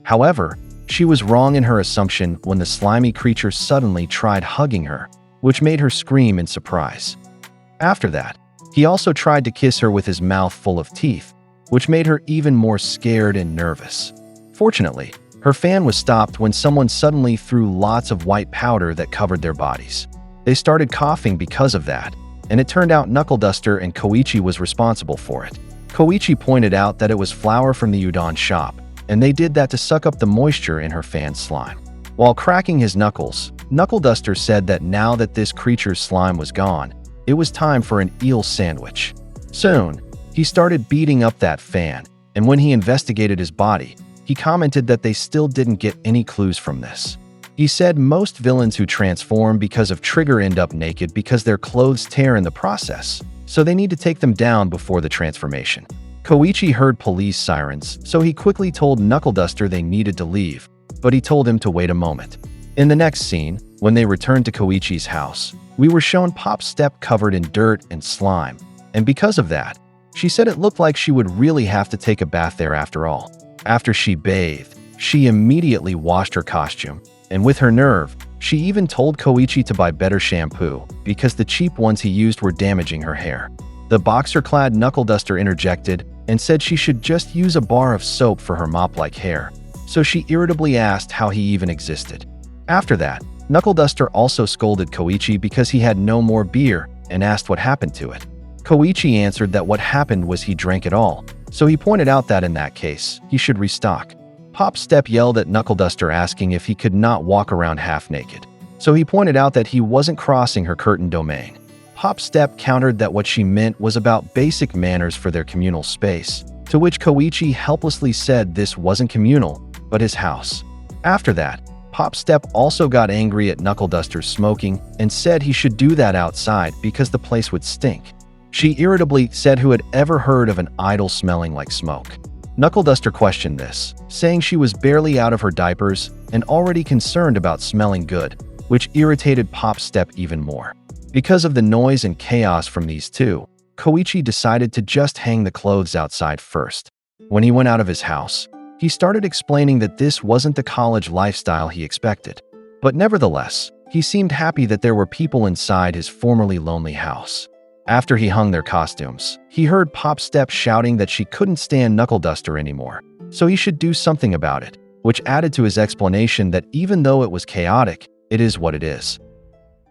However, she was wrong in her assumption when the slimy creature suddenly tried hugging her, which made her scream in surprise. After that, he also tried to kiss her with his mouth full of teeth, which made her even more scared and nervous. Fortunately, her fan was stopped when someone suddenly threw lots of white powder that covered their bodies. They started coughing because of that, and it turned out Knuckle Duster and Koichi was responsible for it. Koichi pointed out that it was flour from the udon shop, and they did that to suck up the moisture in her fan's slime. While cracking his knuckles, Knuckle Duster said that now that this creature's slime was gone, it was time for an eel sandwich. Soon, he started beating up that fan, and when he investigated his body, he commented that they still didn't get any clues from this. He said most villains who transform because of trigger end up naked because their clothes tear in the process, so they need to take them down before the transformation. Koichi heard police sirens, so he quickly told Knuckle Duster they needed to leave, but he told him to wait a moment. In the next scene, when they returned to Koichi's house, we were shown Pop Step covered in dirt and slime, and because of that, she said it looked like she would really have to take a bath there after all. After she bathed, she immediately washed her costume, and with her nerve, she even told Koichi to buy better shampoo because the cheap ones he used were damaging her hair. The boxer-clad Knuckle Duster interjected and said she should just use a bar of soap for her mop-like hair, so she irritably asked how he even existed. After that, Knuckle Duster also scolded Koichi because he had no more beer and asked what happened to it. Koichi answered that what happened was he drank it all, so he pointed out that in that case, he should restock. Pop Step yelled at Knuckle Duster asking if he could not walk around half naked, so he pointed out that he wasn't crossing her curtain domain. Pop Step countered that what she meant was about basic manners for their communal space, to which Koichi helplessly said this wasn't communal, but his house. After that, Pop Step also got angry at Knuckle Duster's smoking and said he should do that outside because the place would stink. She irritably said who had ever heard of an idol smelling like smoke. Knuckle Duster questioned this, saying she was barely out of her diapers and already concerned about smelling good, which irritated Pop Step even more. Because of the noise and chaos from these two, Koichi decided to just hang the clothes outside first. When he went out of his house, he started explaining that this wasn't the college lifestyle he expected. But nevertheless, he seemed happy that there were people inside his formerly lonely house. After he hung their costumes, he heard Pop Step shouting that she couldn't stand Knuckle Duster anymore, so he should do something about it, which added to his explanation that even though it was chaotic, it is what it is.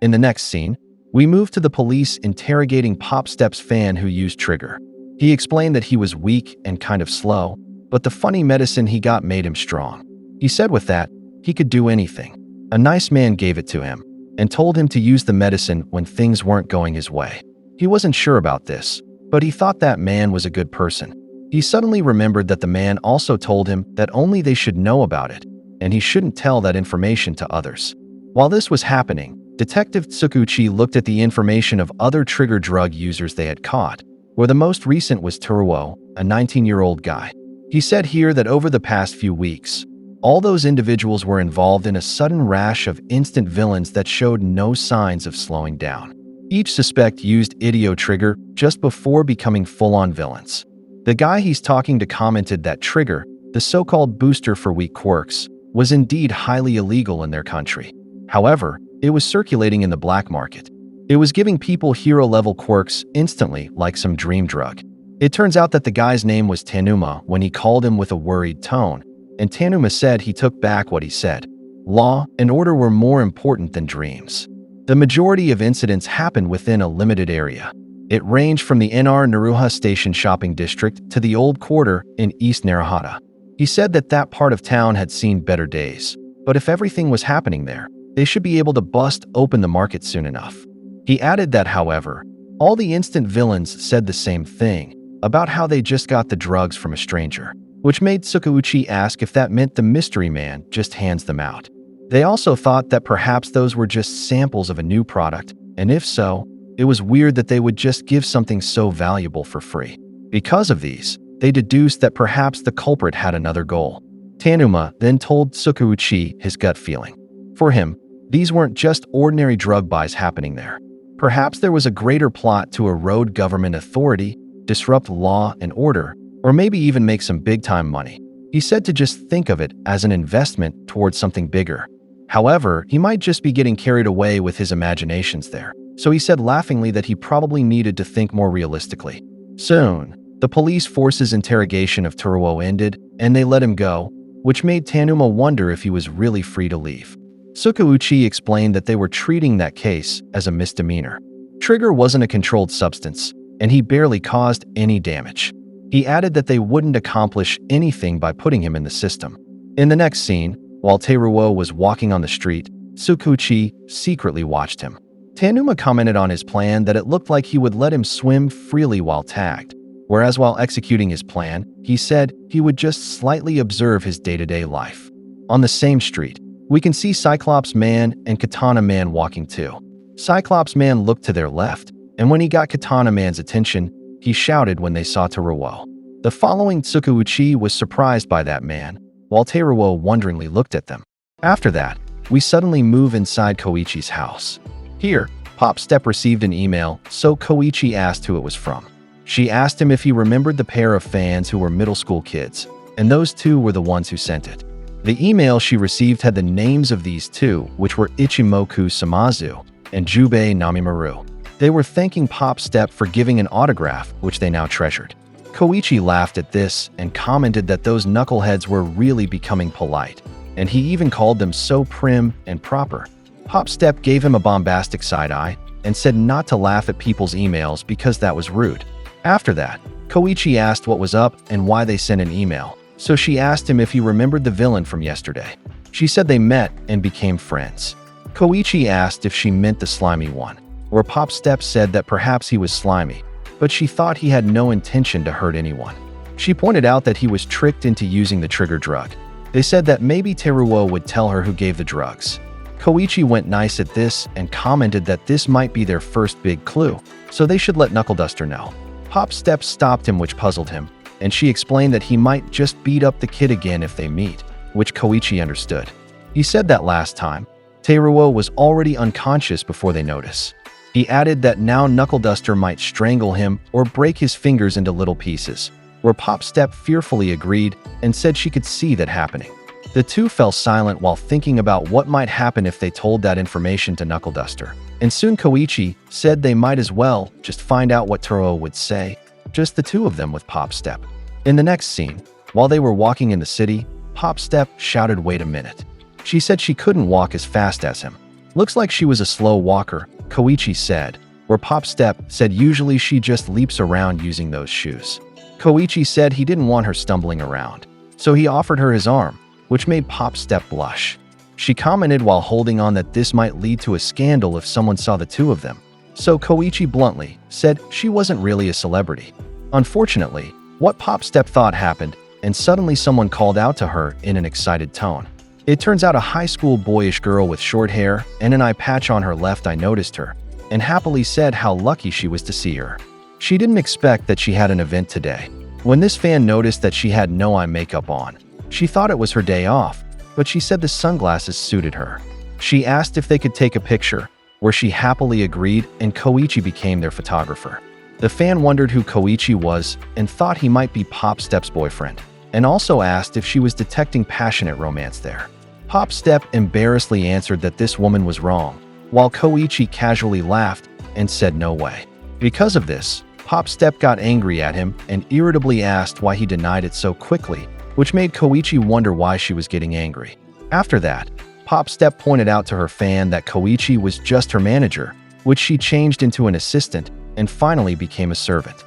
In the next scene, we move to the police interrogating Pop Step's fan who used Trigger. He explained that he was weak and kind of slow, but the funny medicine he got made him strong. He said with that, he could do anything. A nice man gave it to him and told him to use the medicine when things weren't going his way. He wasn't sure about this, but he thought that man was a good person. He suddenly remembered that the man also told him that only they should know about it, and he shouldn't tell that information to others. While this was happening, Detective Tsukuchi looked at the information of other trigger drug users they had caught, where the most recent was Teruo, a 19-year-old guy. He said here that over the past few weeks, all those individuals were involved in a sudden rash of instant villains that showed no signs of slowing down. Each suspect used Idio Trigger just before becoming full-on villains. The guy he's talking to commented that Trigger, the so-called booster for weak quirks, was indeed highly illegal in their country. However, it was circulating in the black market. It was giving people hero-level quirks instantly, like some dream drug. It turns out that the guy's name was Tanuma when he called him with a worried tone, and Tanuma said he took back what he said. Law and order were more important than dreams. The majority of incidents happened within a limited area. It ranged from the NR Naruha Station shopping district to the Old Quarter in East Narahata. He said that that part of town had seen better days, but if everything was happening there, they should be able to bust open the market soon enough. He added that, however, all the instant villains said the same thing about how they just got the drugs from a stranger, which made Tsukuchi ask if that meant the mystery man just hands them out. They also thought that perhaps those were just samples of a new product, and if so, it was weird that they would just give something so valuable for free. Because of these, they deduced that perhaps the culprit had another goal. Tanuma then told Tsukuchi his gut feeling. For him, these weren't just ordinary drug buys happening there. Perhaps there was a greater plot to erode government authority, disrupt law and order, or maybe even make some big-time money. He said to just think of it as an investment towards something bigger. However, he might just be getting carried away with his imaginations there. So he said laughingly that he probably needed to think more realistically. Soon, the police force's interrogation of Teruo ended, and they let him go, which made Tanuma wonder if he was really free to leave. Tsukuchi explained that they were treating that case as a misdemeanor. Trigger wasn't a controlled substance, and he barely caused any damage. He added that they wouldn't accomplish anything by putting him in the system. In the next scene, while Teruo was walking on the street, Tsukuchi secretly watched him. Tanuma commented on his plan that it looked like he would let him swim freely while tagged, whereas while executing his plan, he said he would just slightly observe his day-to-day life. On the same street, we can see Cyclops Man and Katana Man walking too. Cyclops Man looked to their left, and when he got Katana Man's attention, he shouted when they saw Teruo. The following Tsukuchi was surprised by that man, while Teruo wonderingly looked at them. After that, we suddenly move inside Koichi's house. Here, Pop Step received an email, so Koichi asked who it was from. She asked him if he remembered the pair of fans who were middle school kids, and those two were the ones who sent it. The email she received had the names of these two, which were Ichimoku Samazu and Jubei Namimaru. They were thanking Pop Step for giving an autograph, which they now treasured. Koichi laughed at this and commented that those knuckleheads were really becoming polite, and he even called them so prim and proper. Pop Step gave him a bombastic side-eye and said not to laugh at people's emails because that was rude. After that, Koichi asked what was up and why they sent an email, so she asked him if he remembered the villain from yesterday. She said they met and became friends. Koichi asked if she meant the slimy one, where Pop Step said that perhaps he was slimy, but she thought he had no intention to hurt anyone. She pointed out that he was tricked into using the trigger drug. They said that maybe Teruo would tell her who gave the drugs. Koichi went nice at this and commented that this might be their first big clue, so they should let Knuckle Duster know. Pop Step stopped him, which puzzled him, and she explained that he might just beat up the kid again if they meet, which Koichi understood. He said that last time, Teruo was already unconscious before they notice. He added that now Knuckle Duster might strangle him or break his fingers into little pieces, where Pop Step fearfully agreed and said she could see that happening. The two fell silent while thinking about what might happen if they told that information to Knuckle Duster. And soon Koichi said they might as well just find out what Teruo would say, just the two of them with Pop Step. In the next scene, While they were walking in the city, Pop Step shouted, "Wait a minute." She said she couldn't walk as fast as him. "Looks like she was a slow walker," Koichi said, where Pop Step said usually she just leaps around using those shoes. Koichi said he didn't want her stumbling around, so he offered her his arm, which made Pop Step blush. She commented while holding on that this might lead to a scandal if someone saw the two of them, so Koichi bluntly said she wasn't really a celebrity. Unfortunately, what Pop Step thought happened, and suddenly someone called out to her in an excited tone. It turns out a high school boyish girl with short hair and an eye patch on her left eye noticed her, and happily said how lucky she was to see her. She didn't expect that she had an event today. When this fan noticed that she had no eye makeup on, she thought it was her day off, but she said the sunglasses suited her. She asked if they could take a picture, where she happily agreed, and Koichi became their photographer. The fan wondered who Koichi was and thought he might be Pop Step's boyfriend, and also asked if she was detecting passionate romance there. Pop Step embarrassedly answered that this woman was wrong, while Koichi casually laughed and said no way. Because of this, Pop Step got angry at him and irritably asked why he denied it so quickly, which made Koichi wonder why she was getting angry. After that, Pop Step pointed out to her fan that Koichi was just her manager, which she changed into an assistant and finally became a servant.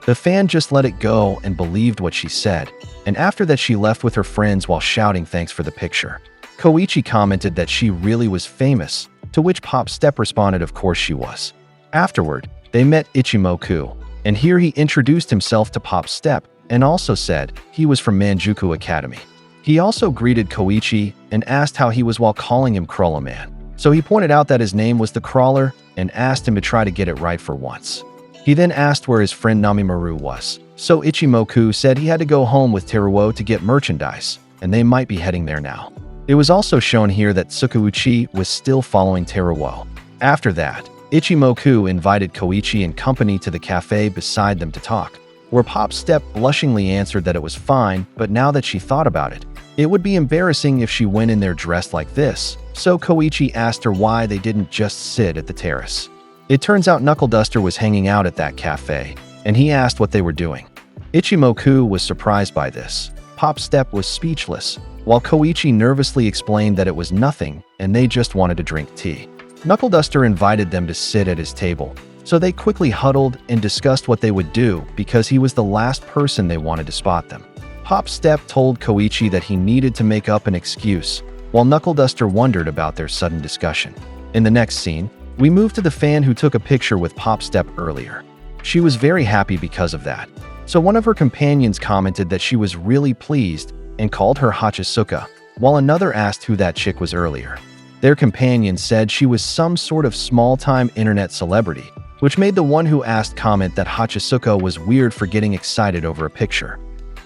The fan just let it go and believed what she said, and after that she left with her friends while shouting thanks for the picture. Koichi commented that she really was famous, to which Pop Step responded of course she was. Afterward, they met Ichimoku, and here he introduced himself to Pop Step and also said he was from Manjuku Academy. He also greeted Koichi and asked how he was while calling him Crawler Man. So he pointed out that his name was the Crawler and asked him to try to get it right for once. He then asked where his friend Namimaru was. So Ichimoku said he had to go home with Teruo to get merchandise, and they might be heading there now. It was also shown here that Tsukauchi was still following Teruo. After that, Ichimoku invited Koichi and company to the cafe beside them to talk, where Pop Step blushingly answered that it was fine, but now that she thought about it, it would be embarrassing if she went in there dressed like this, so Koichi asked her why they didn't just sit at the terrace. It turns out Knuckle Duster was hanging out at that cafe, and he asked what they were doing. Ichimoku was surprised by this. Pop Step was speechless, while Koichi nervously explained that it was nothing and they just wanted to drink tea. Knuckle Duster invited them to sit at his table, so they quickly huddled and discussed what they would do because he was the last person they wanted to spot them. Pop Step told Koichi that he needed to make up an excuse, while Knuckle Duster wondered about their sudden discussion. In the next scene, we move to the fan who took a picture with Pop Step earlier. She was very happy because of that. So one of her companions commented that she was really pleased and called her Hachisuka, while another asked who that chick was earlier. Their companion said she was some sort of small-time internet celebrity, which made the one who asked comment that Hachisuka was weird for getting excited over a picture.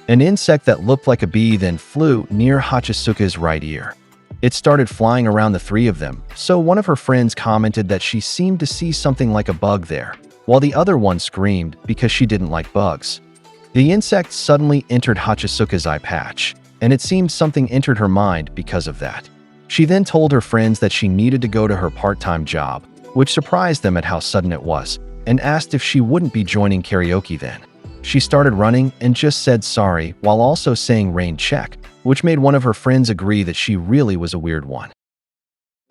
An insect that looked like a bee then flew near Hachisuka's right ear. It started flying around the three of them, so one of her friends commented that she seemed to see something like a bug there, while the other one screamed because she didn't like bugs. The insect suddenly entered Hachisuka's eye patch, and it seemed something entered her mind because of that. She then told her friends that she needed to go to her part-time job, which surprised them at how sudden it was, and asked if she wouldn't be joining karaoke then. She started running and just said sorry while also saying rain check, which made one of her friends agree that she really was a weird one.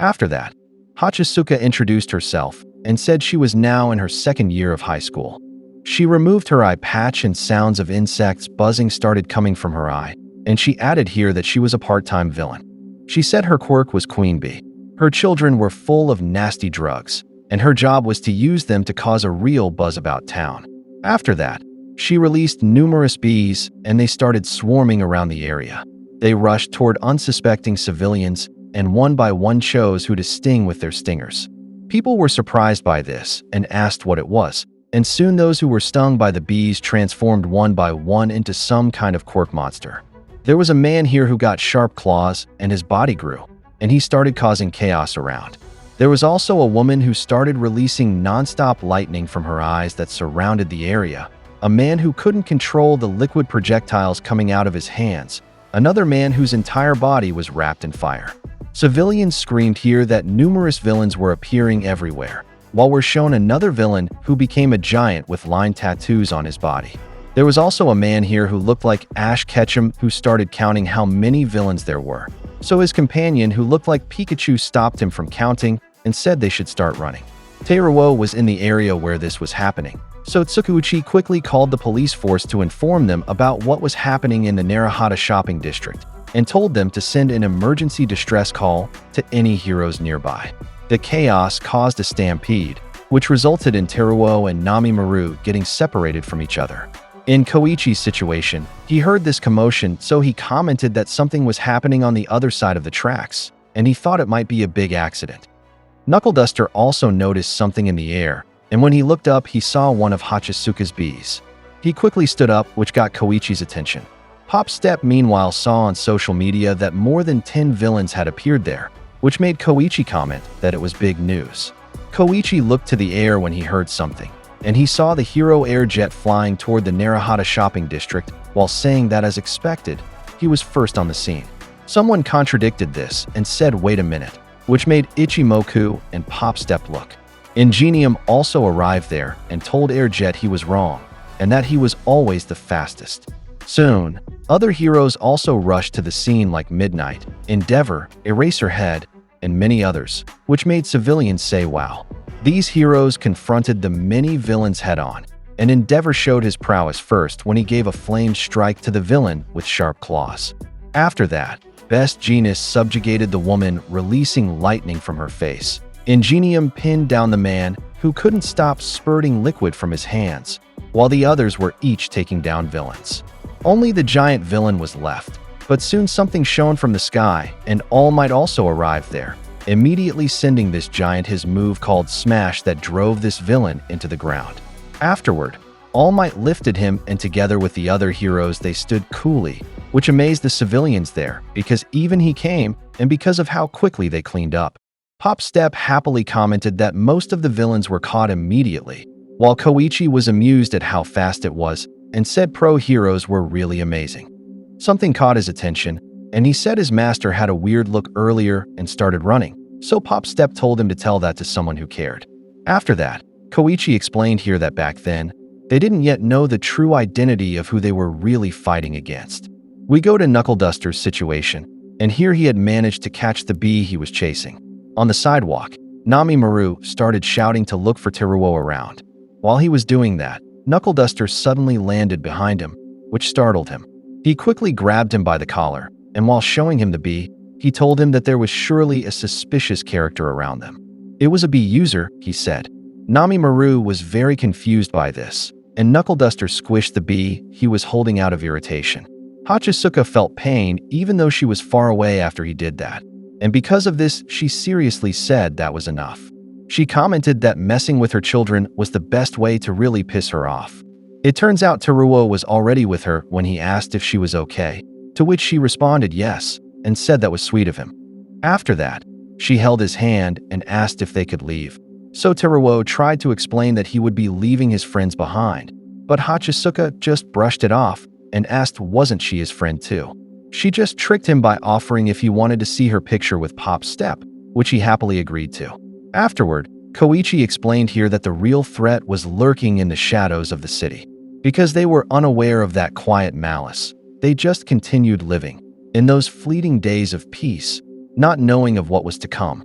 After that, Hachisuka introduced herself and said she was now in her second year of high school. She removed her eye patch and sounds of insects buzzing started coming from her eye, and she added here that she was a part-time villain. She said her quirk was Queen Bee. Her children were full of nasty drugs, and her job was to use them to cause a real buzz about town. After that, she released numerous bees, and they started swarming around the area. They rushed toward unsuspecting civilians, and one by one chose who to sting with their stingers. People were surprised by this and asked what it was, and soon those who were stung by the bees transformed one by one into some kind of quirk monster. There was a man here who got sharp claws, and his body grew, and he started causing chaos around. There was also a woman who started releasing non-stop lightning from her eyes that surrounded the area, a man who couldn't control the liquid projectiles coming out of his hands, another man whose entire body was wrapped in fire. Civilians screamed here that numerous villains were appearing everywhere, while we're shown another villain who became a giant with line tattoos on his body. There was also a man here who looked like Ash Ketchum who started counting how many villains there were. So his companion, who looked like Pikachu, stopped him from counting and said they should start running. Teruo was in the area where this was happening, so Tsukauchi quickly called the police force to inform them about what was happening in the Narahata shopping district and told them to send an emergency distress call to any heroes nearby. The chaos caused a stampede, which resulted in Teruo and Nami-Maru getting separated from each other. In Koichi's situation, he heard this commotion, so he commented that something was happening on the other side of the tracks, and he thought it might be a big accident. Knuckle Duster also noticed something in the air, and when he looked up, he saw one of Hachisuka's bees. He quickly stood up, which got Koichi's attention. Pop Step, meanwhile, saw on social media that more than 10 villains had appeared there, which made Koichi comment that it was big news. Koichi looked to the air when he heard something, and he saw the hero air jet flying toward the Narahata shopping district, while saying that, as expected, he was first on the scene. Someone contradicted this and said, "Wait a minute," which made Ichimoku and Pop Step look. Ingenium also arrived there and told Airjet he was wrong, and that he was always the fastest. Soon, other heroes also rushed to the scene like Midnight, Endeavor, Eraserhead, and many others, which made civilians say wow. These heroes confronted the many villains head-on, and Endeavor showed his prowess first when he gave a flame strike to the villain with sharp claws. After that, Best Genius subjugated the woman, releasing lightning from her face. Ingenium pinned down the man, who couldn't stop spurting liquid from his hands, while the others were each taking down villains. Only the giant villain was left, but soon something shone from the sky, and All Might also arrived there, immediately sending this giant his move called Smash that drove this villain into the ground. Afterward, All Might lifted him, and together with the other heroes they stood coolly, which amazed the civilians there, because even he came, and because of how quickly they cleaned up. Pop Step happily commented that most of the villains were caught immediately, while Koichi was amused at how fast it was, and said pro heroes were really amazing. Something caught his attention, and he said his master had a weird look earlier and started running, so Pop Step told him to tell that to someone who cared. After that, Koichi explained here that back then, they didn't yet know the true identity of who they were really fighting against. We go to Knuckle Duster's situation, and here he had managed to catch the bee he was chasing. On the sidewalk, Nami-Maru started shouting to look for Teruo around. While he was doing that, Knuckle Duster suddenly landed behind him, which startled him. He quickly grabbed him by the collar, and while showing him the bee, he told him that there was surely a suspicious character around them. It was a bee user, he said. Nami-Maru was very confused by this, and Knuckle Duster squished the bee he was holding out of irritation. Hachisuka felt pain even though she was far away after he did that, and because of this, she seriously said that was enough. She commented that messing with her children was the best way to really piss her off. It turns out Teruo was already with her when he asked if she was okay, to which she responded yes, and said that was sweet of him. After that, she held his hand and asked if they could leave. So Teruo tried to explain that he would be leaving his friends behind, but Hachisuka just brushed it off and asked wasn't she his friend too. She just tricked him by offering if he wanted to see her picture with Pop Step, which he happily agreed to. Afterward, Koichi explained here that the real threat was lurking in the shadows of the city. Because they were unaware of that quiet malice, they just continued living in those fleeting days of peace, not knowing of what was to come.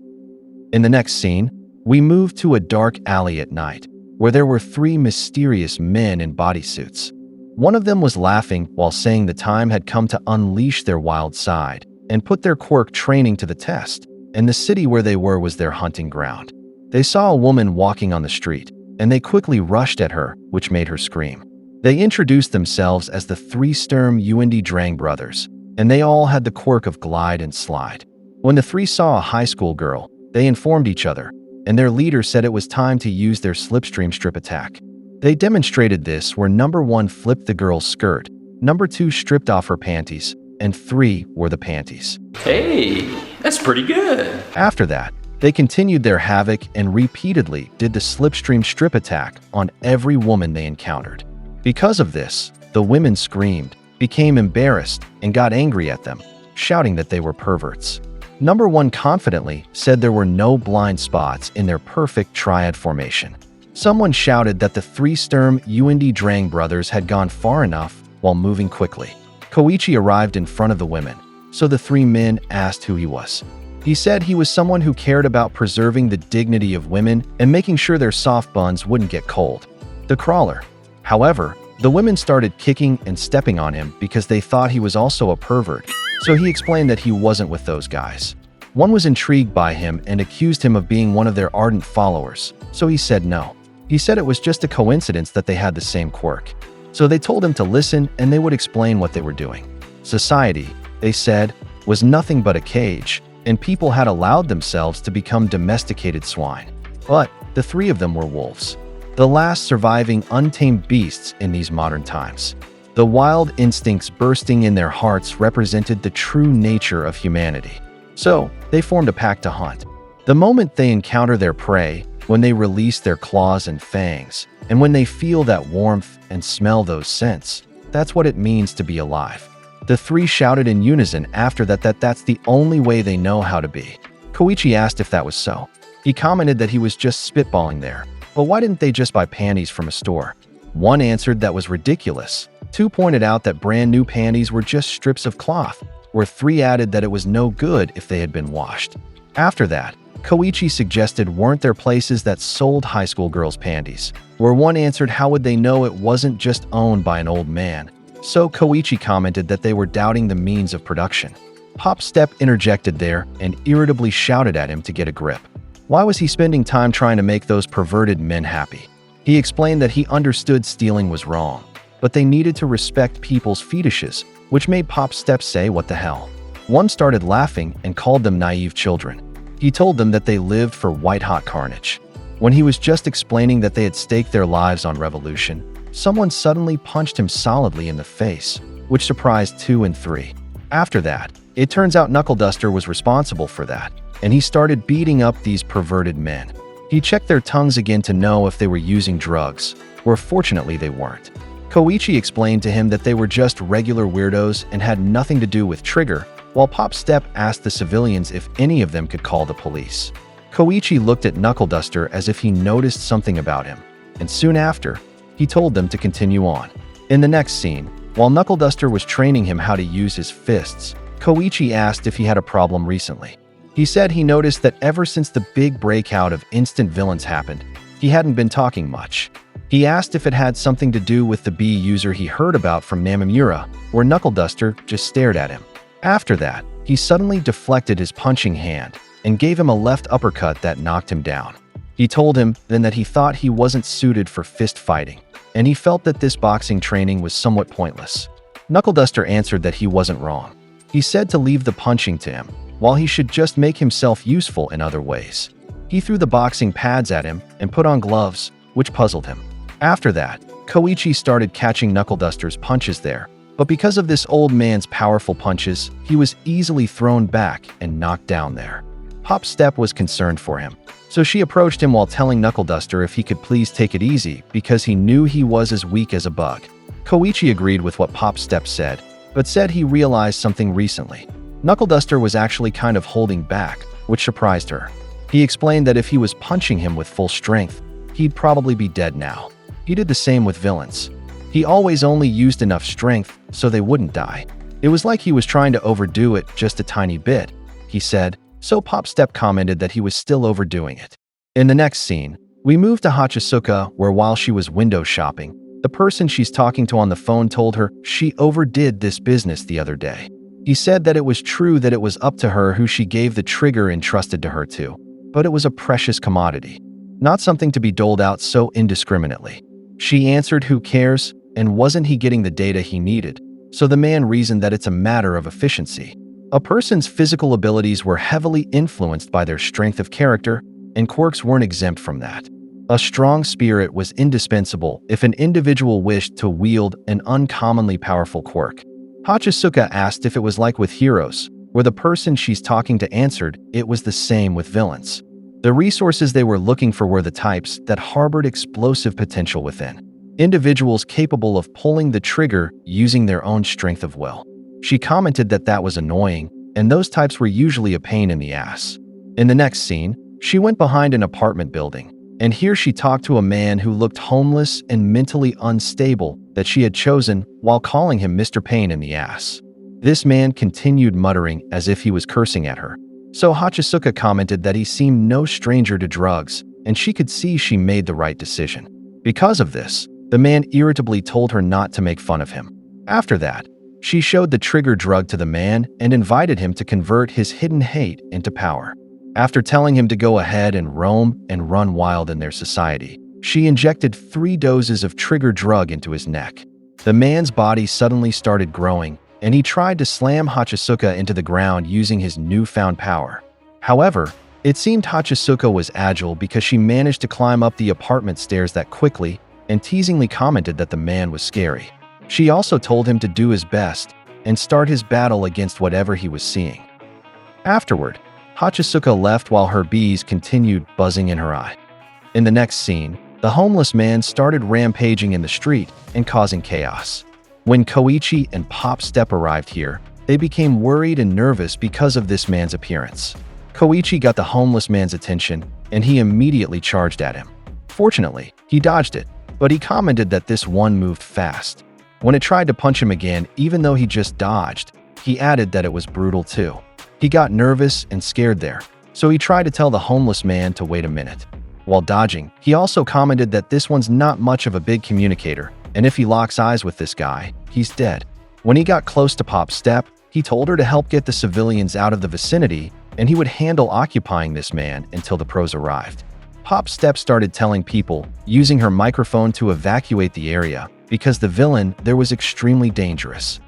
In the next scene, we move to a dark alley at night, where there were 3 mysterious men in bodysuits. One of them was laughing while saying the time had come to unleash their wild side and put their quirk training to the test, and the city where they were was their hunting ground. They saw a woman walking on the street, and they quickly rushed at her, which made her scream. They introduced themselves as the 3 Sturm Uendi Drang brothers, and they all had the quirk of glide and slide. When the 3 saw a high school girl, they informed each other, and their leader said it was time to use their slipstream strip attack. They demonstrated this where number 1 flipped the girl's skirt, number 2 stripped off her panties, and 3 were the panties. Hey, that's pretty good. After that, they continued their havoc and repeatedly did the slipstream strip attack on every woman they encountered. Because of this, the women screamed, became embarrassed, and got angry at them, shouting that they were perverts. Number 1 confidently said there were no blind spots in their perfect triad formation. Someone shouted that the three Sturm und Drang brothers had gone far enough while moving quickly. Koichi arrived in front of the women, so the three men asked who he was. He said he was someone who cared about preserving the dignity of women and making sure their soft buns wouldn't get cold. The crawler. However, the women started kicking and stepping on him because they thought he was also a pervert, so he explained that he wasn't with those guys. One was intrigued by him and accused him of being one of their ardent followers, so he said no. He said it was just a coincidence that they had the same quirk. So they told him to listen and they would explain what they were doing. Society, they said, was nothing but a cage, and people had allowed themselves to become domesticated swine. But the three of them were wolves, the last surviving untamed beasts in these modern times. The wild instincts bursting in their hearts represented the true nature of humanity. So they formed a pack to hunt. The moment they encounter their prey, when they release their claws and fangs, and when they feel that warmth and smell those scents, that's what it means to be alive. The three shouted in unison after that's the only way they know how to be. Koichi asked if that was so. He commented that he was just spitballing there. But why didn't they just buy panties from a store? One answered that was ridiculous. Two pointed out that brand new panties were just strips of cloth, where three added that it was no good if they had been washed. After that, Koichi suggested weren't there places that sold high school girls' panties, where one answered how would they know it wasn't just owned by an old man. So Koichi commented that they were doubting the means of production. Pop Step interjected there and irritably shouted at him to get a grip. Why was he spending time trying to make those perverted men happy? He explained that he understood stealing was wrong, but they needed to respect people's fetishes, which made Pop Step say what the hell. One started laughing and called them naive children. He told them that they lived for white-hot carnage. When he was just explaining that they had staked their lives on revolution, someone suddenly punched him solidly in the face, which surprised 2 and 3. After that, it turns out Knuckle Duster was responsible for that, and he started beating up these perverted men. He checked their tongues again to know if they were using drugs, where fortunately they weren't. Koichi explained to him that they were just regular weirdos and had nothing to do with Trigger, while Pop Step asked the civilians if any of them could call the police. Koichi looked at Knuckle Duster as if he noticed something about him, and soon after, he told them to continue on. In the next scene, while Knuckle Duster was training him how to use his fists, Koichi asked if he had a problem recently. He said he noticed that ever since the big breakout of instant villains happened, he hadn't been talking much. He asked if it had something to do with the bee user he heard about from Namamura, where Knuckle Duster just stared at him. After that, he suddenly deflected his punching hand and gave him a left uppercut that knocked him down. He told him then that he thought he wasn't suited for fist fighting, and he felt that this boxing training was somewhat pointless. Knuckle Duster answered that he wasn't wrong. He said to leave the punching to him, while he should just make himself useful in other ways. He threw the boxing pads at him and put on gloves, which puzzled him. After that, Koichi started catching Knuckle Duster's punches there, but because of this old man's powerful punches, he was easily thrown back and knocked down there. Pop Step was concerned for him, so she approached him while telling Knuckle Duster if he could please take it easy because he knew he was as weak as a bug. Koichi agreed with what Pop Step said, but said he realized something recently. Knuckle Duster was actually kind of holding back, which surprised her. He explained that if he was punching him with full strength, he'd probably be dead now. He did the same with villains. He always only used enough strength so they wouldn't die. It was like he was trying to overdo it just a tiny bit, he said, so Pop Step commented that he was still overdoing it. In the next scene, we move to Hachisuka, where while she was window shopping, the person she's talking to on the phone told her she overdid this business the other day. He said that it was true that it was up to her who she gave the trigger entrusted to her to, but it was a precious commodity, not something to be doled out so indiscriminately. She answered who cares, and wasn't he getting the data he needed, so the man reasoned that it's a matter of efficiency. A person's physical abilities were heavily influenced by their strength of character, and quirks weren't exempt from that. A strong spirit was indispensable if an individual wished to wield an uncommonly powerful quirk. Hachisuka asked if it was like with heroes, where the person she's talking to answered it was the same with villains. The resources they were looking for were the types that harbored explosive potential within, individuals capable of pulling the trigger using their own strength of will. She commented that that was annoying, and those types were usually a pain in the ass. In the next scene, she went behind an apartment building, And here she talked to a man who looked homeless and mentally unstable that she had chosen while calling him Mr. Pain in the ass. This man continued muttering as if he was cursing at her. So Hachisuka commented that he seemed no stranger to drugs, and she could see she made the right decision. Because of this, the man irritably told her not to make fun of him. After that, she showed the trigger drug to the man and invited him to convert his hidden hate into power. After telling him to go ahead and roam and run wild in their society, she injected 3 doses of trigger drug into his neck. The man's body suddenly started growing, and he tried to slam Hachisuka into the ground using his newfound power. However, it seemed Hachisuka was agile because she managed to climb up the apartment stairs that quickly and teasingly commented that the man was scary. She also told him to do his best and start his battle against whatever he was seeing. Afterward, Hachisuka left while her bees continued buzzing in her eye. In the next scene, the homeless man started rampaging in the street and causing chaos. When Koichi and Pop Step arrived here, they became worried and nervous because of this man's appearance. Koichi got the homeless man's attention, and he immediately charged at him. Fortunately, he dodged it, but he commented that this one moved fast. When it tried to punch him again, even though he just dodged, he added that it was brutal too. He got nervous and scared there, so he tried to tell the homeless man to wait a minute. While dodging, he also commented that this one's not much of a big communicator, and if he locks eyes with this guy, he's dead. When he got close to Pop Step, he told her to help get the civilians out of the vicinity, and he would handle occupying this man until the pros arrived. Pop Step started telling people, using her microphone to evacuate the area, because the villain there was extremely dangerous.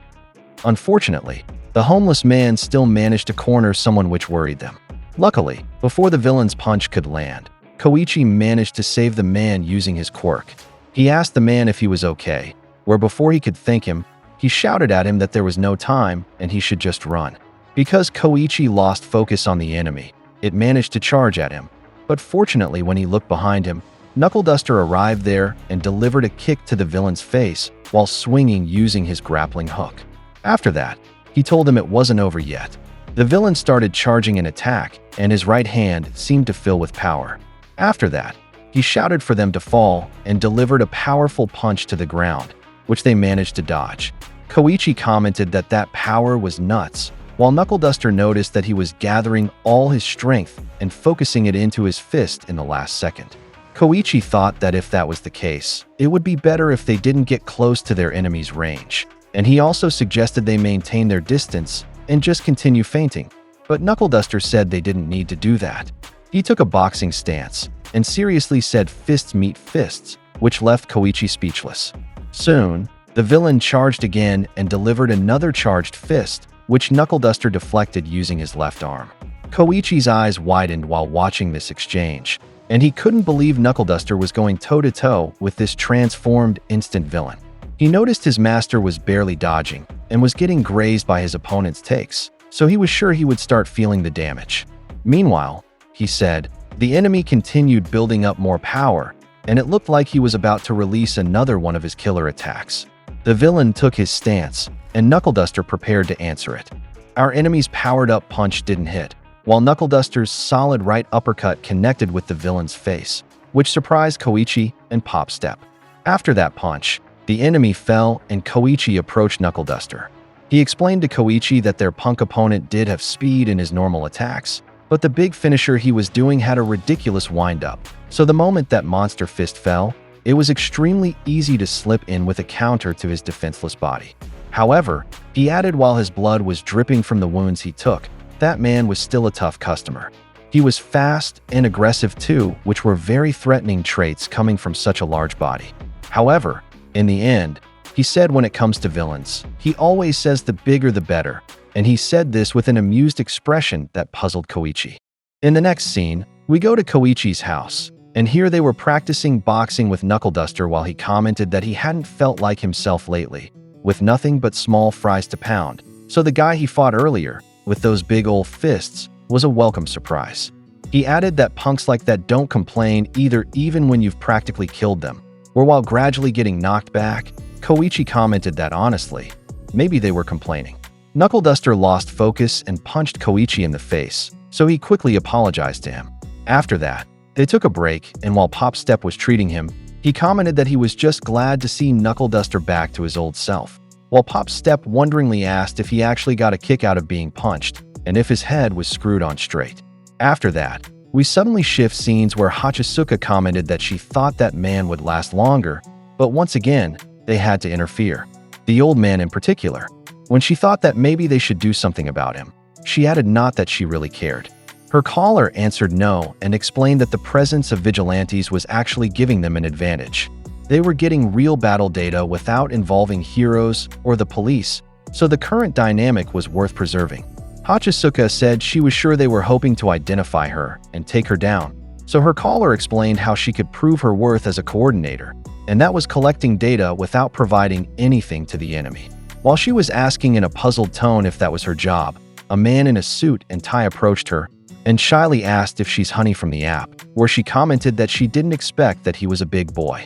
Unfortunately, the homeless man still managed to corner someone, which worried them. Luckily, before the villain's punch could land, Koichi managed to save the man using his quirk. He asked the man if he was okay, where before he could thank him, he shouted at him that there was no time and he should just run. Because Koichi lost focus on the enemy, it managed to charge at him. But fortunately, when he looked behind him, Knuckle Duster arrived there and delivered a kick to the villain's face while swinging using his grappling hook. After that, he told him it wasn't over yet. The villain started charging an attack, and his right hand seemed to fill with power. After that, he shouted for them to fall and delivered a powerful punch to the ground, which they managed to dodge. Koichi commented that that power was nuts, while Knuckle Duster noticed that he was gathering all his strength and focusing it into his fist in the last second. Koichi thought that if that was the case, it would be better if they didn't get close to their enemy's range, and he also suggested they maintain their distance and just continue feinting, but Knuckle Duster said they didn't need to do that. He took a boxing stance and seriously said fists meet fists, which left Koichi speechless. Soon, the villain charged again and delivered another charged fist, which Knuckle Duster deflected using his left arm. Koichi's eyes widened while watching this exchange, and he couldn't believe Knuckle Duster was going toe-to-toe with this transformed instant villain. He noticed his master was barely dodging and was getting grazed by his opponent's takes, so he was sure he would start feeling the damage. Meanwhile, he said, the enemy continued building up more power, and it looked like he was about to release another one of his killer attacks. The villain took his stance, and Knuckle Duster prepared to answer it. Our enemy's powered-up punch didn't hit, while Knuckle Duster's solid right uppercut connected with the villain's face, which surprised Koichi and Pop Step. After that punch, the enemy fell and Koichi approached Knuckle Duster. He explained to Koichi that their punk opponent did have speed in his normal attacks, but the big finisher he was doing had a ridiculous wind-up, so the moment that monster fist fell, it was extremely easy to slip in with a counter to his defenseless body. However, he added while his blood was dripping from the wounds he took, that man was still a tough customer. He was fast and aggressive too, which were very threatening traits coming from such a large body. However, in the end, he said when it comes to villains, he always says the bigger the better, and he said this with an amused expression that puzzled Koichi. In the next scene, we go to Koichi's house, and here they were practicing boxing with Knuckle Duster while he commented that he hadn't felt like himself lately, with nothing but small fries to pound, so the guy he fought earlier, with those big old fists, was a welcome surprise. He added that punks like that don't complain either even when you've practically killed them, or while gradually getting knocked back. Koichi commented that honestly, maybe they were complaining. Knuckle Duster lost focus and punched Koichi in the face, so he quickly apologized to him. After that, They took a break, and while Pop Step was treating him, he commented that he was just glad to see Knuckle Duster back to his old self, while Pop Step wonderingly asked if he actually got a kick out of being punched and if his head was screwed on straight. After that, we suddenly shift scenes where Hachisuka commented that she thought that man would last longer, but once again, they had to interfere. The old man in particular. When she thought that maybe they should do something about him, she added not that she really cared. Her caller answered no and explained that the presence of Vigilantes was actually giving them an advantage. They were getting real battle data without involving heroes or the police, so the current dynamic was worth preserving. Hachisuka said she was sure they were hoping to identify her and take her down, so her caller explained how she could prove her worth as a coordinator, and that was collecting data without providing anything to the enemy. While she was asking in a puzzled tone if that was her job, a man in a suit and tie approached her and shyly asked if she's Honey from the app, where she commented that she didn't expect that he was a big boy.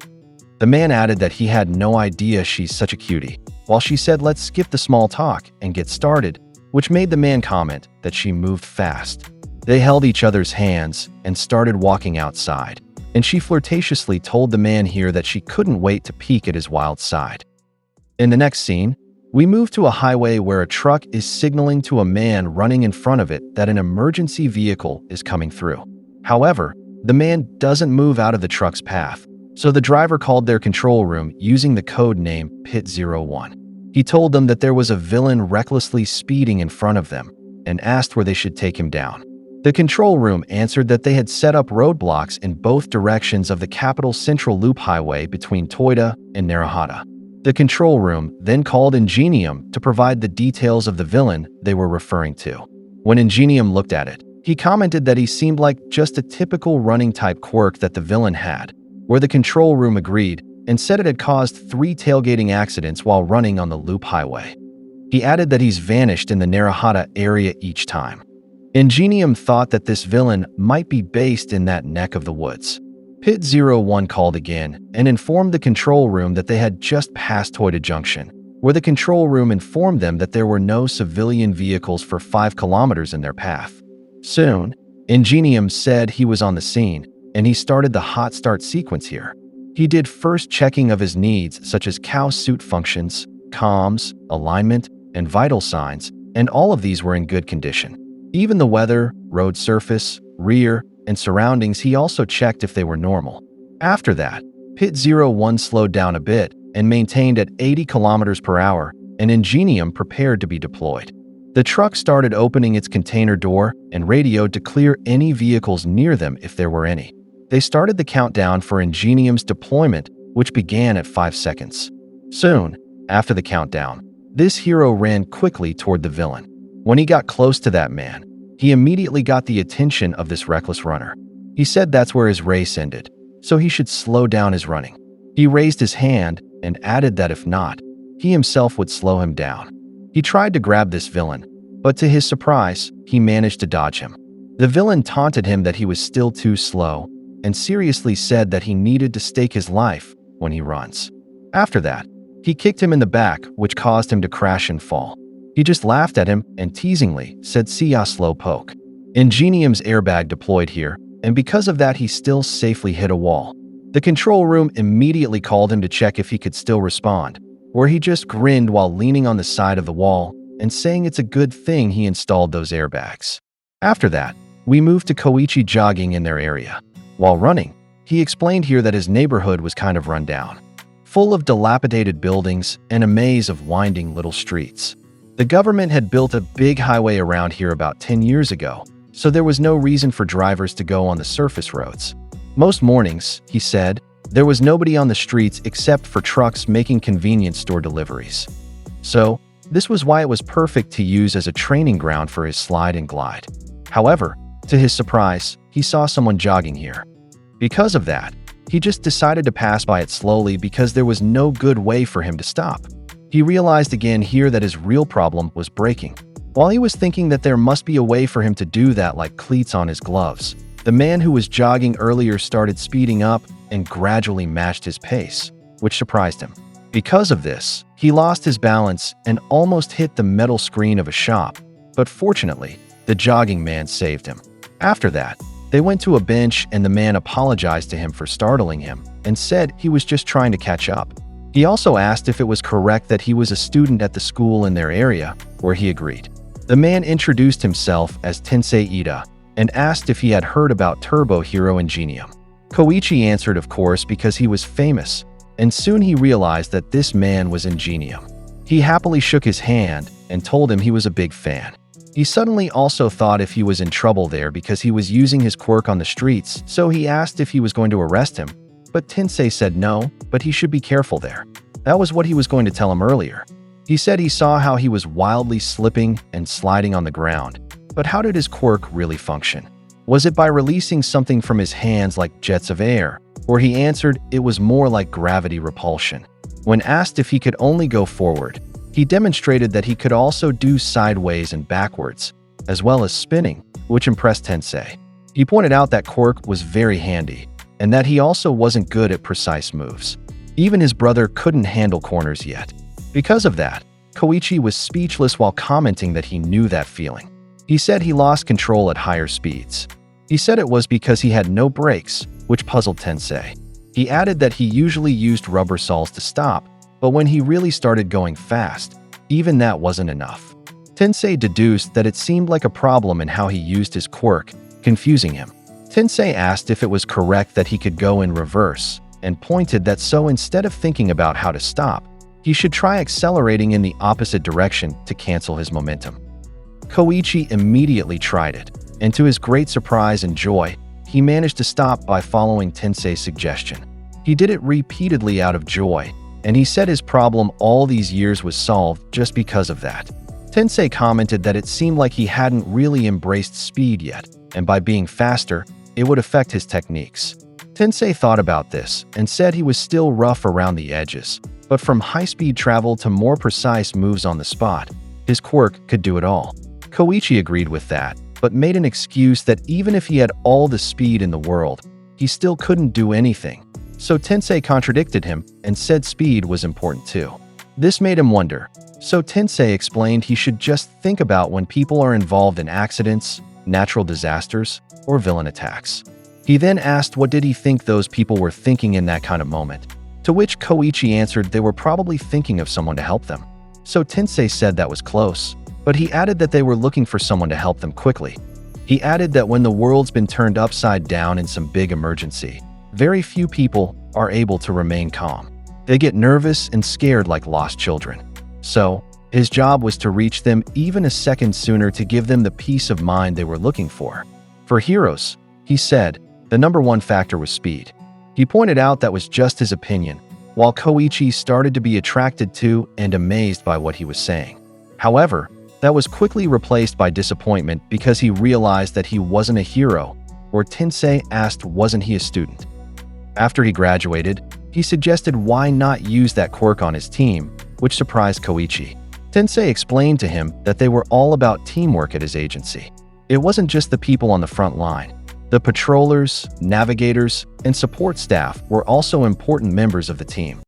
The man added that he had no idea she's such a cutie, while she said let's skip the small talk and get started, which made the man comment that she moved fast. They held each other's hands and started walking outside, and she flirtatiously told the man here that she couldn't wait to peek at his wild side. In the next scene, we move to a highway where a truck is signaling to a man running in front of it that an emergency vehicle is coming through. However, the man doesn't move out of the truck's path, so the driver called their control room using the code name Pit-01. He told them that there was a villain recklessly speeding in front of them and asked where they should take him down. The control room answered that they had set up roadblocks in both directions of the Capital Central Loop Highway between Toyota and Narahata. The control room then called Ingenium to provide the details of the villain they were referring to. When Ingenium looked at it, he commented that he seemed like just a typical running type quirk that the villain had, where the control room agreed and said it had caused 3 tailgating accidents while running on the loop highway. He added that he's vanished in the Narahata area each time. Ingenium thought that this villain might be based in that neck of the woods. Pit-01 called again and informed the control room that they had just passed Toyota Junction, where the control room informed them that there were no civilian vehicles for 5 kilometers in their path. Soon, Ingenium said he was on the scene, and he started the hot start sequence here. He did first checking of his needs such as cow suit functions, comms, alignment, and vital signs, and all of these were in good condition. Even the weather, road surface, rear, and surroundings he also checked if they were normal. After that, Pit-01 slowed down a bit and maintained at 80 kilometers per hour, and Ingenium prepared to be deployed. The truck started opening its container door and radioed to clear any vehicles near them if there were any. They started the countdown for Ingenium's deployment, which began at 5 seconds. Soon, after the countdown, this hero ran quickly toward the villain. When he got close to that man, he immediately got the attention of this reckless runner. He said that's where his race ended, so he should slow down his running. He raised his hand and added that if not, he himself would slow him down. He tried to grab this villain, but to his surprise, he managed to dodge him. The villain taunted him that he was still too slow and seriously said that he needed to stake his life when he runs. After that, he kicked him in the back, which caused him to crash and fall. He just laughed at him and teasingly said, "See ya, slow poke." Ingenium's airbag deployed here, and because of that he still safely hit a wall. The control room immediately called him to check if he could still respond, where he just grinned while leaning on the side of the wall and saying it's a good thing he installed those airbags. After that, we moved to Koichi jogging in their area. While running, he explained here that his neighborhood was kind of run down, full of dilapidated buildings and a maze of winding little streets. The government had built a big highway around here about 10 years ago, so there was no reason for drivers to go on the surface roads. Most mornings, he said, there was nobody on the streets except for trucks making convenience store deliveries. So, this was why it was perfect to use as a training ground for his slide and glide. However, to his surprise, he saw someone jogging here. Because of that, he just decided to pass by it slowly because there was no good way for him to stop. He realized again here that his real problem was braking. While he was thinking that there must be a way for him to do that like cleats on his gloves, the man who was jogging earlier started speeding up and gradually matched his pace, which surprised him. Because of this, he lost his balance and almost hit the metal screen of a shop, but fortunately, the jogging man saved him. After that, They went to a bench and the man apologized to him for startling him and said he was just trying to catch up. He also asked if it was correct that he was a student at the school in their area, where he agreed. The man introduced himself as Tensei Ida and asked if he had heard about Turbo Hero Ingenium. Koichi answered of course because he was famous, and soon he realized that this man was Ingenium. He happily shook his hand and told him he was a big fan. He suddenly also thought if he was in trouble there because he was using his quirk on the streets, so he asked if he was going to arrest him, but Tensei said no, but he should be careful there. That was what he was going to tell him earlier. He said he saw how he was wildly slipping and sliding on the ground, but how did his quirk really function? Was it by releasing something from his hands like jets of air? Or he answered it was more like gravity repulsion. When asked if he could only go forward, he demonstrated that he could also do sideways and backwards, as well as spinning, which impressed Tensei. He pointed out that quirk was very handy, and that he also wasn't good at precise moves. Even his brother couldn't handle corners yet. Because of that, Koichi was speechless while commenting that he knew that feeling. He said he lost control at higher speeds. He said it was because he had no brakes, which puzzled Tensei. He added that he usually used rubber soles to stop, but when he really started going fast, even that wasn't enough. Tensei deduced that it seemed like a problem in how he used his quirk, confusing him. Tensei asked if it was correct that he could go in reverse, and pointed that so instead of thinking about how to stop, he should try accelerating in the opposite direction to cancel his momentum. Koichi immediately tried it, and to his great surprise and joy, he managed to stop by following Tensei's suggestion. He did it repeatedly out of joy, and he said his problem all these years was solved just because of that. Tensei commented that it seemed like he hadn't really embraced speed yet, and by being faster, it would affect his techniques. Tensei thought about this and said he was still rough around the edges, but from high-speed travel to more precise moves on the spot, his quirk could do it all. Koichi agreed with that, but made an excuse that even if he had all the speed in the world, he still couldn't do anything. So Tensei contradicted him and said speed was important too. This made him wonder, so Tensei explained he should just think about when people are involved in accidents, natural disasters, or villain attacks. He then asked what did he think those people were thinking in that kind of moment, to which Koichi answered they were probably thinking of someone to help them. So Tensei said that was close, but he added that they were looking for someone to help them quickly. He added that when the world's been turned upside down in some big emergency, very few people are able to remain calm. They get nervous and scared like lost children. So, his job was to reach them even a second sooner to give them the peace of mind they were looking for. For heroes, he said, the number one factor was speed. He pointed out that was just his opinion, while Koichi started to be attracted to and amazed by what he was saying. However, that was quickly replaced by disappointment because he realized that he wasn't a hero, or Tensei asked wasn't he a student. After he graduated, he suggested why not use that quirk on his team, which surprised Koichi. Tensei explained to him that they were all about teamwork at his agency. It wasn't just the people on the front line. The patrollers, navigators, and support staff were also important members of the team.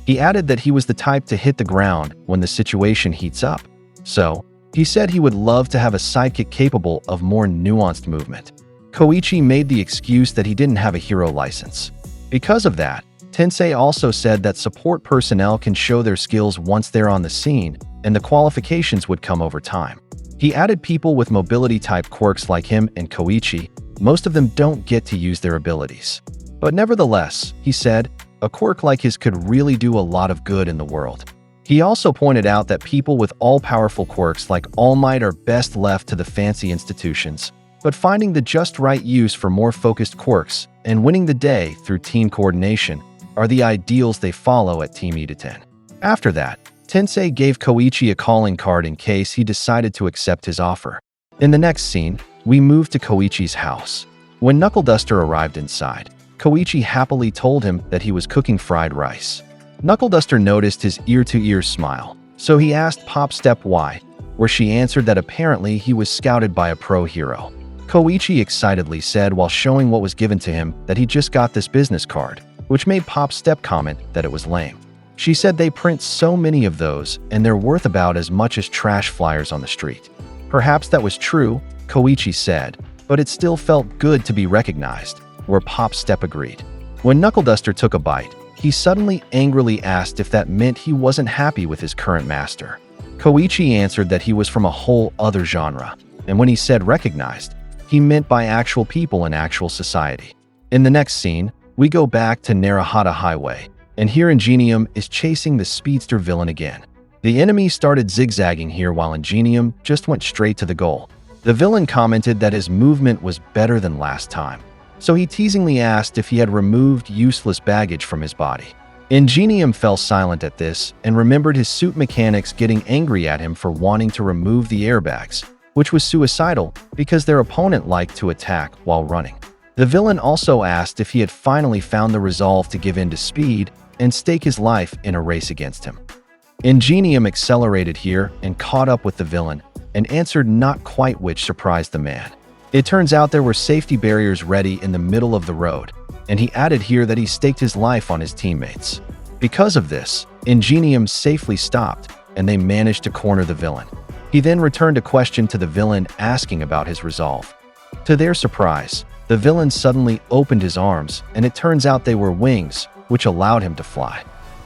He added that he was the type to hit the ground when the situation heats up. So, he said he would love to have a sidekick capable of more nuanced movement. Koichi made the excuse that he didn't have a hero license. Because of that, Tensei also said that support personnel can show their skills once they're on the scene, and the qualifications would come over time. He added people with mobility-type quirks like him and Koichi, most of them don't get to use their abilities. But nevertheless, he said, a quirk like his could really do a lot of good in the world. He also pointed out that people with all-powerful quirks like All Might are best left to the fancy institutions, but finding the just right use for more focused quirks and winning the day through team coordination are the ideals they follow at Team Oniii-Chan. After that, Tensei gave Koichi a calling card in case he decided to accept his offer. In the next scene, we move to Koichi's house. When Knuckle Duster arrived inside, Koichi happily told him that he was cooking fried rice. Knuckle Duster noticed his ear-to-ear smile, so he asked Pop Step why, where she answered that apparently he was scouted by a pro hero. Koichi excitedly said while showing what was given to him that he just got this business card, which made Pop Step comment that it was lame. She said they print so many of those and they're worth about as much as trash flyers on the street. Perhaps that was true, Koichi said, but it still felt good to be recognized, where Pop Step agreed. When Knuckle Duster took a bite, he suddenly angrily asked if that meant he wasn't happy with his current master. Koichi answered that he was from a whole other genre, and when he said recognized, he meant by actual people in actual society. In the next scene, we go back to Narahata Highway, and here Ingenium is chasing the speedster villain again. The enemy started zigzagging here while Ingenium just went straight to the goal. The villain commented that his movement was better than last time, so he teasingly asked if he had removed useless baggage from his body. Ingenium fell silent at this and remembered his suit mechanics getting angry at him for wanting to remove the airbags, which was suicidal because their opponent liked to attack while running. The villain also asked if he had finally found the resolve to give in to speed and stake his life in a race against him. Ingenium accelerated here and caught up with the villain and answered not quite, which surprised the man. It turns out there were safety barriers ready in the middle of the road, and he added here that he staked his life on his teammates. Because of this, Ingenium safely stopped, and they managed to corner the villain. He then returned a question to the villain asking about his resolve. To their surprise, the villain suddenly opened his arms, and it turns out they were wings, which allowed him to fly.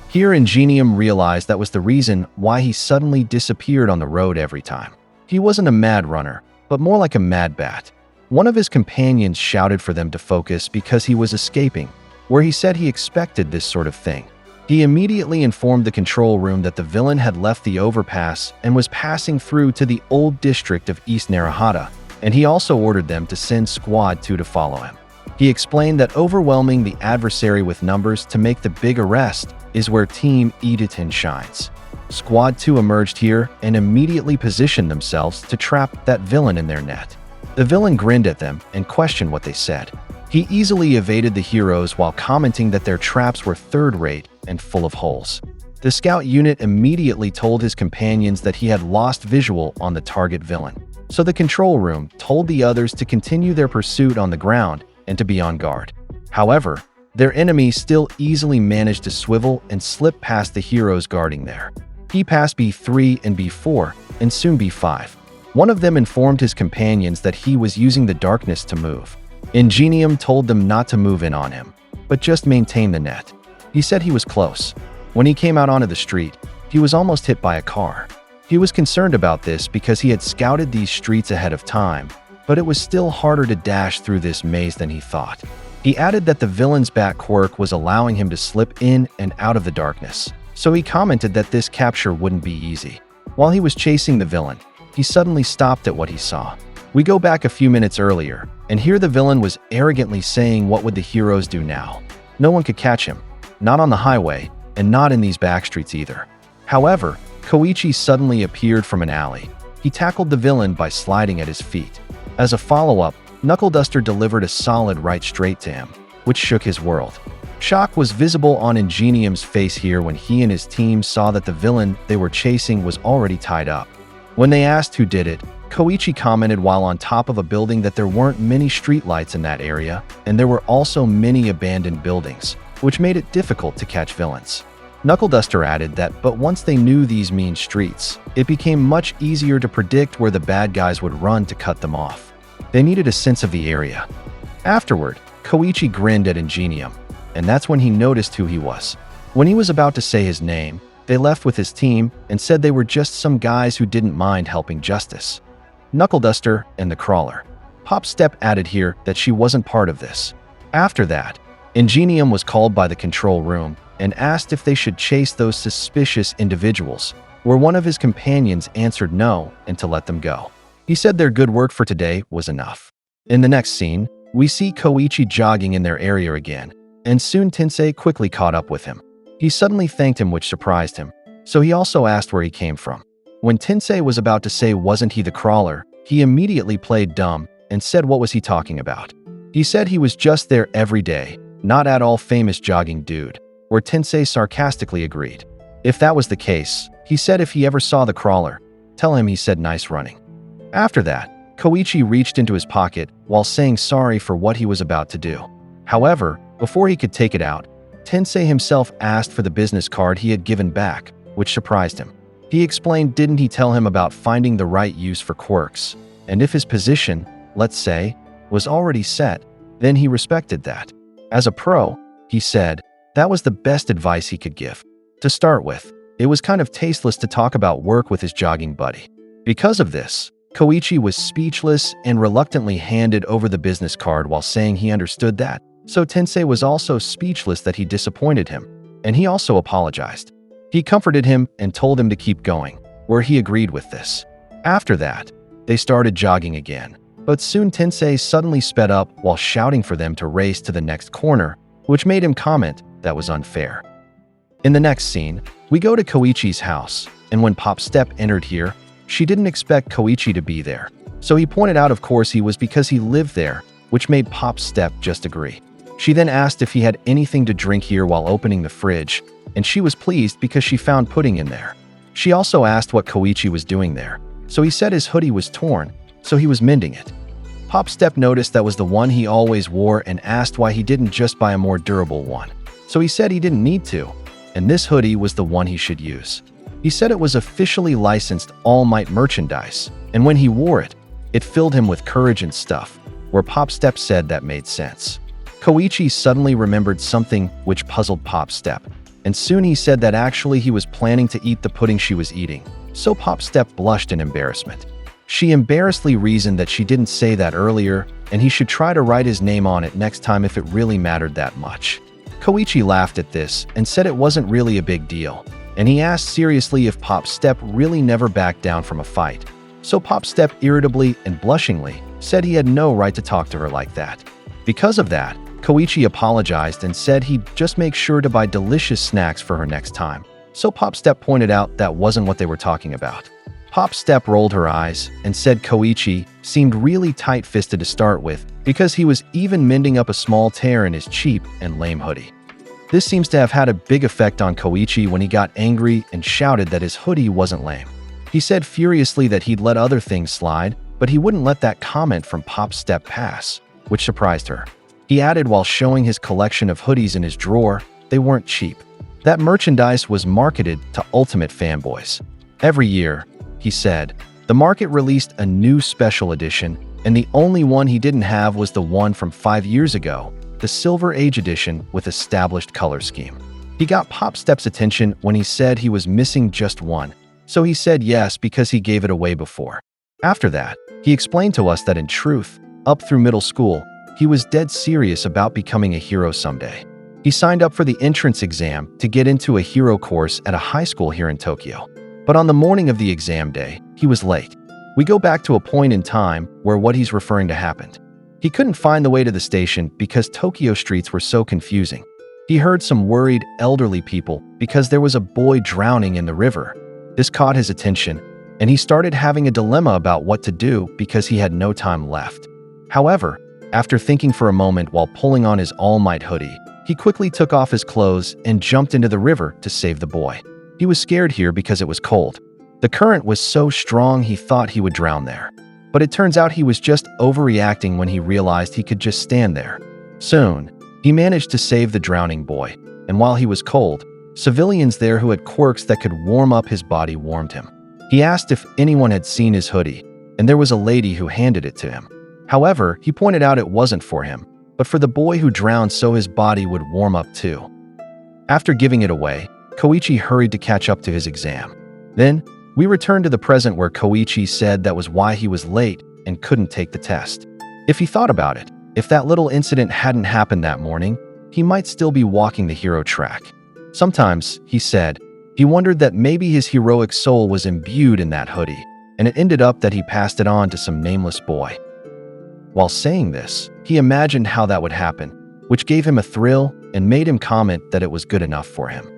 Here Ingenium realized that was the reason why he suddenly disappeared on the road every time. He wasn't a mad runner, but more like a mad bat. One of his companions shouted for them to focus because he was escaping, where he said he expected this sort of thing. He immediately informed the control room that the villain had left the overpass and was passing through to the old district of East Narahata, and he also ordered them to send Squad 2 to follow him. He explained that overwhelming the adversary with numbers to make the big arrest is where Team Oniii-Chan shines. Squad 2 emerged here and immediately positioned themselves to trap that villain in their net. The villain grinned at them and questioned what they said. He easily evaded the heroes while commenting that their traps were third-rate and full of holes. The scout unit immediately told his companions that he had lost visual on the target villain, so the control room told the others to continue their pursuit on the ground and to be on guard. However, their enemy still easily managed to swivel and slip past the heroes guarding there. He passed B3 and B4, and soon B5. One of them informed his companions that he was using the darkness to move. Ingenium told them not to move in on him, but just maintain the net. He said he was close. When he came out onto the street, he was almost hit by a car. He was concerned about this because he had scouted these streets ahead of time, but it was still harder to dash through this maze than he thought. He added that the villain's bat quirk was allowing him to slip in and out of the darkness, so he commented that this capture wouldn't be easy. While he was chasing the villain, he suddenly stopped at what he saw. We go back a few minutes earlier, and here the villain was arrogantly saying what would the heroes do now. No one could catch him, not on the highway, and not in these backstreets either. However, Koichi suddenly appeared from an alley. He tackled the villain by sliding at his feet. As a follow-up, Knuckle Duster delivered a solid right straight to him, which shook his world. Shock was visible on Ingenium's face here when he and his team saw that the villain they were chasing was already tied up. When they asked who did it, Koichi commented while on top of a building that there weren't many streetlights in that area, and there were also many abandoned buildings, which made it difficult to catch villains. Knuckle Duster added that but once they knew these mean streets, it became much easier to predict where the bad guys would run to cut them off. They needed a sense of the area. Afterward, Koichi grinned at Ingenium, and that's when he noticed who he was. When he was about to say his name, they left with his team and said they were just some guys who didn't mind helping justice. Knuckle Duster and the Crawler. Pop Step added here that she wasn't part of this. After that, Ingenium was called by the control room and asked if they should chase those suspicious individuals, where one of his companions answered no and to let them go. He said their good work for today was enough. In the next scene, we see Koichi jogging in their area again, and soon Tensei quickly caught up with him. He suddenly thanked him, which surprised him, so he also asked where he came from. When Tensei was about to say wasn't he the Crawler, he immediately played dumb and said what was he talking about. He said he was just there every day, not at all famous jogging dude, where Tensei sarcastically agreed. If that was the case, he said if he ever saw the Crawler, tell him he said nice running. After that, Koichi reached into his pocket while saying sorry for what he was about to do. However, before he could take it out, Tensei himself asked for the business card he had given back, which surprised him. He explained didn't he tell him about finding the right use for quirks, and if his position, let's say, was already set, then he respected that. As a pro, he said, that was the best advice he could give. To start with, it was kind of tasteless to talk about work with his jogging buddy. Because of this, Koichi was speechless and reluctantly handed over the business card while saying he understood that. So Tensei was also speechless that he disappointed him, and he also apologized. He comforted him and told him to keep going, where he agreed with this. After that, they started jogging again, but soon Tensei suddenly sped up while shouting for them to race to the next corner, which made him comment that was unfair. In the next scene, we go to Koichi's house, and when Pop Step entered here, she didn't expect Koichi to be there. So he pointed out of course he was because he lived there, which made Pop Step just agree. She then asked if he had anything to drink here while opening the fridge, and she was pleased because she found pudding in there. She also asked what Koichi was doing there, so he said his hoodie was torn, so he was mending it. Pop Step noticed that was the one he always wore and asked why he didn't just buy a more durable one. So he said he didn't need to, and this hoodie was the one he should use. He said it was officially licensed All Might merchandise, and when he wore it, it filled him with courage and stuff, where Pop Step said that made sense. Koichi suddenly remembered something which puzzled Pop Step, and soon he said that actually he was planning to eat the pudding she was eating, so Pop Step blushed in embarrassment. She embarrassedly reasoned that she didn't say that earlier, and he should try to write his name on it next time if it really mattered that much. Koichi laughed at this and said it wasn't really a big deal, and he asked seriously if Pop Step really never backed down from a fight. So Pop Step irritably and blushingly said he had no right to talk to her like that. Because of that, Koichi apologized and said he'd just make sure to buy delicious snacks for her next time. So Pop Step pointed out that wasn't what they were talking about. Pop Step rolled her eyes and said Koichi seemed really tight-fisted to start with because he was even mending up a small tear in his cheap and lame hoodie. This seems to have had a big effect on Koichi when he got angry and shouted that his hoodie wasn't lame. He said furiously that he'd let other things slide, but he wouldn't let that comment from Pop Step pass, which surprised her. He added while showing his collection of hoodies in his drawer, they weren't cheap. That merchandise was marketed to ultimate fanboys. Every year, he said, the market released a new special edition, and the only one he didn't have was the one from 5 years ago, the Silver Age edition with established color scheme. He got Pop Step's attention when he said he was missing just one, so he said yes because he gave it away before. After that, he explained to us that in truth, up through middle school, he was dead serious about becoming a hero someday. He signed up for the entrance exam to get into a hero course at a high school here in Tokyo. But on the morning of the exam day, he was late. We go back to a point in time where what he's referring to happened. He couldn't find the way to the station because Tokyo streets were so confusing. He heard some worried elderly people because there was a boy drowning in the river. This caught his attention, and he started having a dilemma about what to do because he had no time left. However, after thinking for a moment while pulling on his All Might hoodie, he quickly took off his clothes and jumped into the river to save the boy. He was scared here because it was cold. The current was so strong he thought he would drown there. But it turns out he was just overreacting when he realized he could just stand there. Soon, he managed to save the drowning boy, and while he was cold, civilians there who had quirks that could warm up his body warmed him. He asked if anyone had seen his hoodie, and there was a lady who handed it to him. However, he pointed out it wasn't for him, but for the boy who drowned so his body would warm up too. After giving it away, Koichi hurried to catch up to his exam. Then, we returned to the present where Koichi said that was why he was late and couldn't take the test. If he thought about it, if that little incident hadn't happened that morning, he might still be walking the hero track. Sometimes, he said, he wondered that maybe his heroic soul was imbued in that hoodie, and it ended up that he passed it on to some nameless boy. While saying this, he imagined how that would happen, which gave him a thrill and made him comment that it was good enough for him.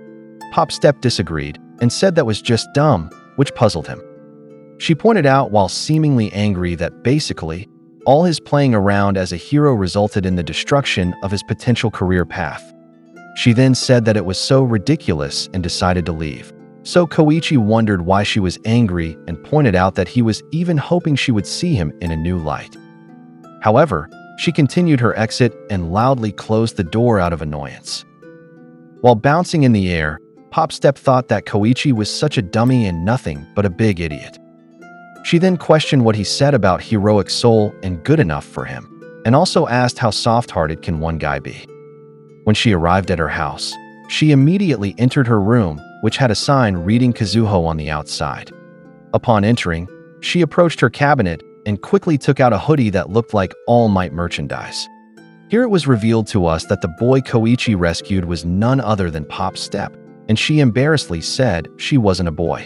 Pop Step disagreed and said that was just dumb, which puzzled him. She pointed out while seemingly angry that basically, all his playing around as a hero resulted in the destruction of his potential career path. She then said that it was so ridiculous and decided to leave. So Koichi wondered why she was angry and pointed out that he was even hoping she would see him in a new light. However, she continued her exit and loudly closed the door out of annoyance. While bouncing in the air, Pop Step thought that Koichi was such a dummy and nothing but a big idiot. She then questioned what he said about heroic soul and good enough for him, and also asked how soft-hearted can one guy be. When she arrived at her house, she immediately entered her room, which had a sign reading Kazuho on the outside. Upon entering, she approached her cabinet and quickly took out a hoodie that looked like All Might merchandise. Here it was revealed to us that the boy Koichi rescued was none other than Pop Step, and she embarrassedly said she wasn't a boy.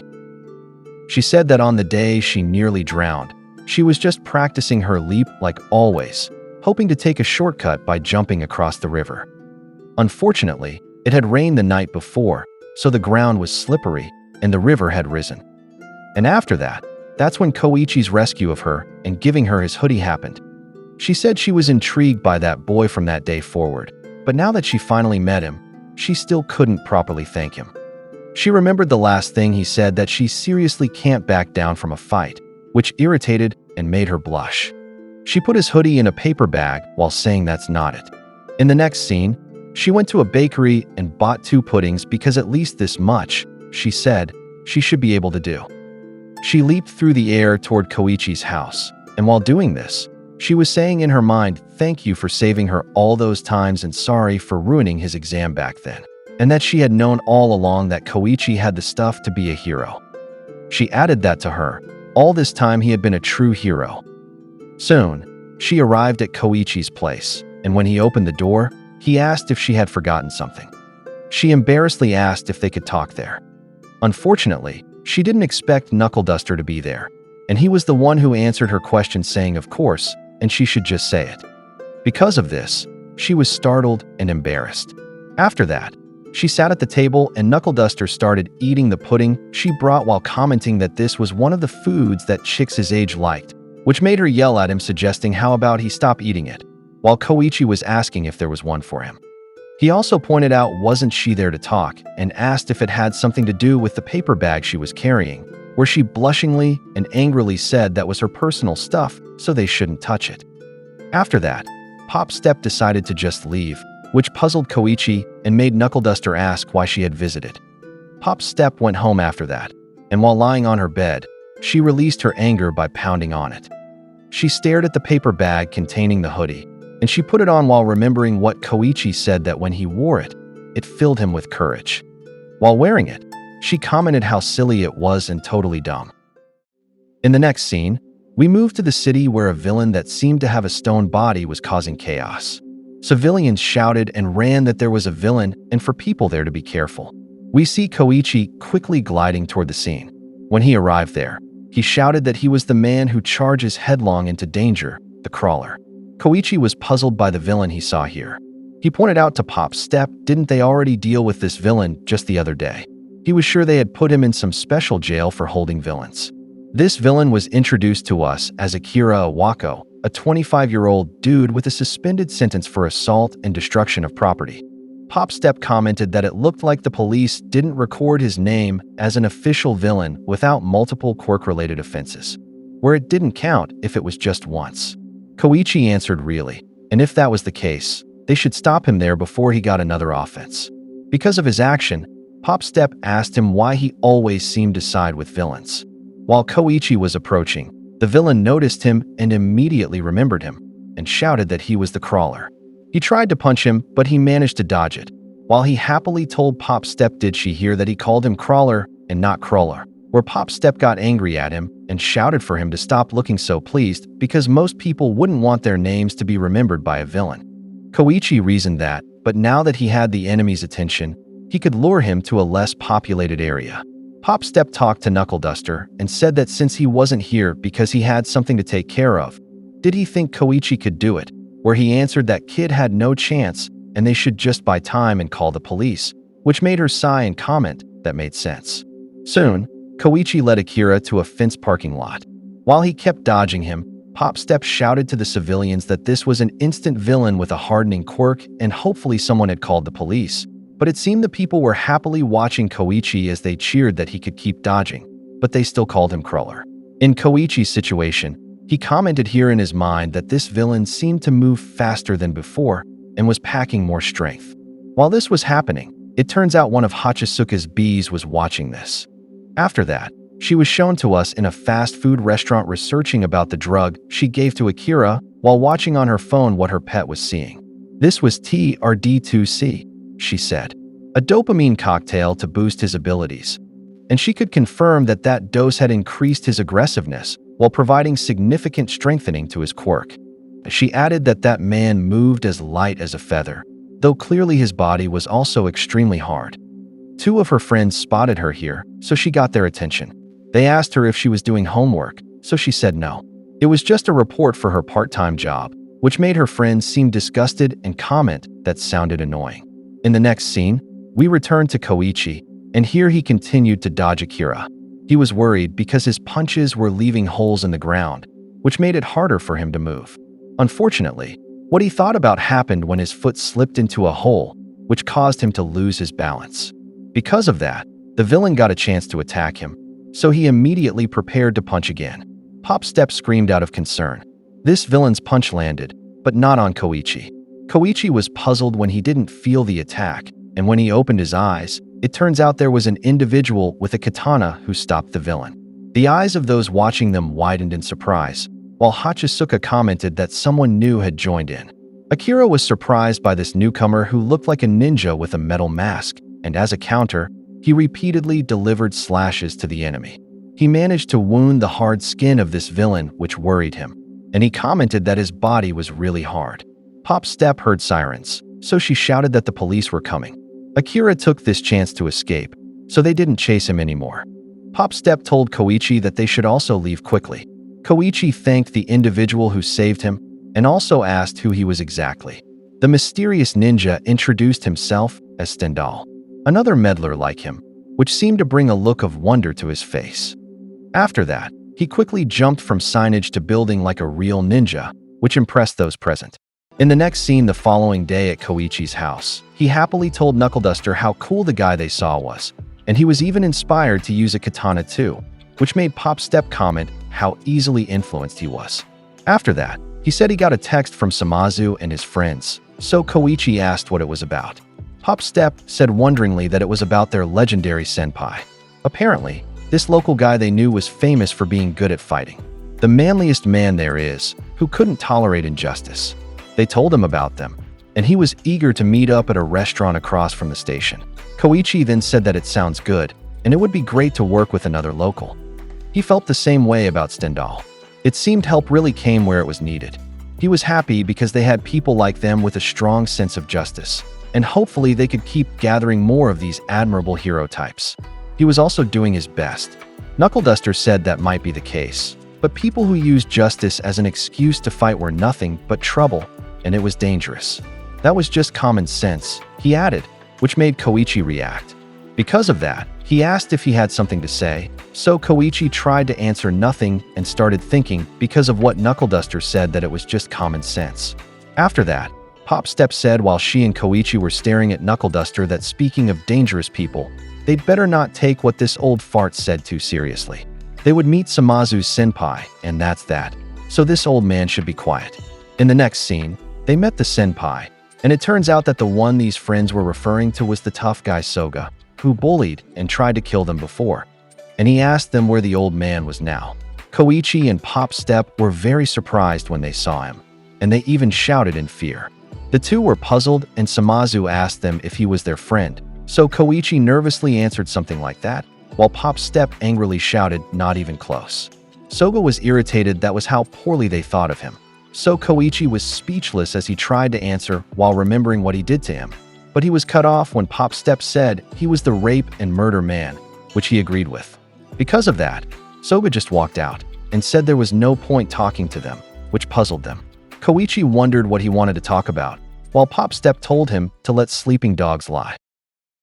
She said that on the day she nearly drowned, she was just practicing her leap like always, hoping to take a shortcut by jumping across the river. Unfortunately, it had rained the night before, so the ground was slippery and the river had risen. And after that, that's when Koichi's rescue of her and giving her his hoodie happened. She said she was intrigued by that boy from that day forward, but now that she finally met him, she still couldn't properly thank him. She remembered the last thing he said, that she seriously can't back down from a fight, which irritated and made her blush. She put his hoodie in a paper bag while saying that's not it. In the next scene, she went to a bakery and bought 2 puddings because at least this much, she said, she should be able to do. She leaped through the air toward Koichi's house, and while doing this, she was saying in her mind, thank you for saving her all those times and sorry for ruining his exam back then, and that she had known all along that Koichi had the stuff to be a hero. She added that to her, all this time he had been a true hero. Soon, she arrived at Koichi's place, and when he opened the door, he asked if she had forgotten something. She embarrassedly asked if they could talk there. Unfortunately, she didn't expect Knuckle Duster to be there, and he was the one who answered her question saying of course, and she should just say it. Because of this, she was startled and embarrassed. After that, she sat at the table and Knuckle Duster started eating the pudding she brought while commenting that this was one of the foods that chicks his age liked, which made her yell at him suggesting how about he stop eating it, while Koichi was asking if there was one for him. He also pointed out wasn't she there to talk and asked if it had something to do with the paper bag she was carrying, where she blushingly and angrily said that was her personal stuff, so they shouldn't touch it. After that, Pop Step decided to just leave, which puzzled Koichi and made Knuckle Duster ask why she had visited. Pop Step went home after that, and while lying on her bed, she released her anger by pounding on it. She stared at the paper bag containing the hoodie, and she put it on while remembering what Koichi said that when he wore it, it filled him with courage. While wearing it, she commented how silly it was and totally dumb. In the next scene, we move to the city where a villain that seemed to have a stone body was causing chaos. Civilians shouted and ran that there was a villain and for people there to be careful. We see Koichi quickly gliding toward the scene. When he arrived there, he shouted that he was the man who charges headlong into danger, the Crawler. Koichi was puzzled by the villain he saw here. He pointed out to Pop Step, didn't they already deal with this villain just the other day? He was sure they had put him in some special jail for holding villains. This villain was introduced to us as Akira Iwako, a 25-year-old dude with a suspended sentence for assault and destruction of property. Pop Step commented that it looked like the police didn't record his name as an official villain without multiple quirk-related offenses, where it didn't count if it was just once. Koichi answered really, and if that was the case, they should stop him there before he got another offense. Because of his action, Pop Step asked him why he always seemed to side with villains. While Koichi was approaching, the villain noticed him and immediately remembered him, and shouted that he was the Crawler. He tried to punch him, but he managed to dodge it. While he happily told Pop Step did she hear that he called him Crawler and not Crawler, where Pop Step got angry at him and shouted for him to stop looking so pleased because most people wouldn't want their names to be remembered by a villain. Koichi reasoned that, but now that he had the enemy's attention, he could lure him to a less populated area. Pop Step talked to Knuckle Duster and said that since he wasn't here because he had something to take care of, did he think Koichi could do it? Where he answered that kid had no chance and they should just buy time and call the police, which made her sigh and comment that made sense. Soon, Koichi led Akira to a fenced parking lot. While he kept dodging him, Pop Step shouted to the civilians that this was an instant villain with a hardening quirk and hopefully someone had called the police. But it seemed the people were happily watching Koichi as they cheered that he could keep dodging, but they still called him Crawler. In Koichi's situation, he commented here in his mind that this villain seemed to move faster than before and was packing more strength. While this was happening, it turns out one of Hachisuka's bees was watching this. After that, She was shown to us in a fast food restaurant researching about the drug she gave to Akira while watching on her phone what her pet was seeing. This was TRD2C, she said, a dopamine cocktail to boost his abilities. And she could confirm that that dose had increased his aggressiveness while providing significant strengthening to his quirk. She added that that man moved as light as a feather, though clearly his body was also extremely hard. Two of her friends spotted her here, so she got their attention. They asked her if she was doing homework, so she said no. It was just a report for her part-time job, which made her friends seem disgusted and comment that sounded annoying. In the next scene, we return to Koichi, and here he continued to dodge Akira. He was worried because his punches were leaving holes in the ground, which made it harder for him to move. Unfortunately, what he thought about happened when his foot slipped into a hole, which caused him to lose his balance. Because of that, the villain got a chance to attack him, so he immediately prepared to punch again. Pop Step screamed out of concern. This villain's punch landed, but not on Koichi. Koichi was puzzled when he didn't feel the attack, and when he opened his eyes, it turns out there was an individual with a katana who stopped the villain. The eyes of those watching them widened in surprise, while Hachisuka commented that someone new had joined in. Akira was surprised by this newcomer who looked like a ninja with a metal mask, and as a counter, he repeatedly delivered slashes to the enemy. He managed to wound the hard skin of this villain, which worried him, and he commented that his body was really hard. Pop Step heard sirens, so she shouted that the police were coming. Akira took this chance to escape, so they didn't chase him anymore. Pop Step told Koichi that they should also leave quickly. Koichi thanked the individual who saved him and also asked who he was exactly. The mysterious ninja introduced himself as Stendhal, another meddler like him, which seemed to bring a look of wonder to his face. After that, he quickly jumped from signage to building like a real ninja, which impressed those present. In the next scene the following day at Koichi's house, he happily told Knuckleduster how cool the guy they saw was, and he was even inspired to use a katana too, which made Pop Step comment how easily influenced he was. After that, he said he got a text from Samazu and his friends, so Koichi asked what it was about. Pop Step said wonderingly that it was about their legendary senpai. Apparently, this local guy they knew was famous for being good at fighting. The manliest man there is, who couldn't tolerate injustice. They told him about them, and he was eager to meet up at a restaurant across from the station. Koichi then said that it sounds good, and it would be great to work with another local. He felt the same way about Stendhal. It seemed help really came where it was needed. He was happy because they had people like them with a strong sense of justice, and hopefully they could keep gathering more of these admirable hero types. He was also doing his best. Knuckleduster said that might be the case, but people who used justice as an excuse to fight were nothing but trouble, and it was dangerous. That was just common sense, he added, which made Koichi react. Because of that, he asked if he had something to say, so Koichi tried to answer nothing and started thinking because of what Knuckleduster said that it was just common sense. After that, Pop Step said while she and Koichi were staring at Knuckleduster that speaking of dangerous people, they'd better not take what this old fart said too seriously. They would meet Samazu's senpai, and that's that, so this old man should be quiet. In the next scene, they met the senpai, and it turns out that the one these friends were referring to was the tough guy Soga, who bullied and tried to kill them before, and he asked them where the old man was now. Koichi and Pop Step were very surprised when they saw him, and they even shouted in fear. The two were puzzled, and Samazu asked them if he was their friend, so Koichi nervously answered something like that, while Pop Step angrily shouted, "Not even close." Soga was irritated that was how poorly they thought of him, so Koichi was speechless as he tried to answer while remembering what he did to him. But he was cut off when Pop Step said he was the rape and murder man, which he agreed with. Because of that, Soga just walked out and said there was no point talking to them, which puzzled them. Koichi wondered what he wanted to talk about, while Pop Step told him to let sleeping dogs lie.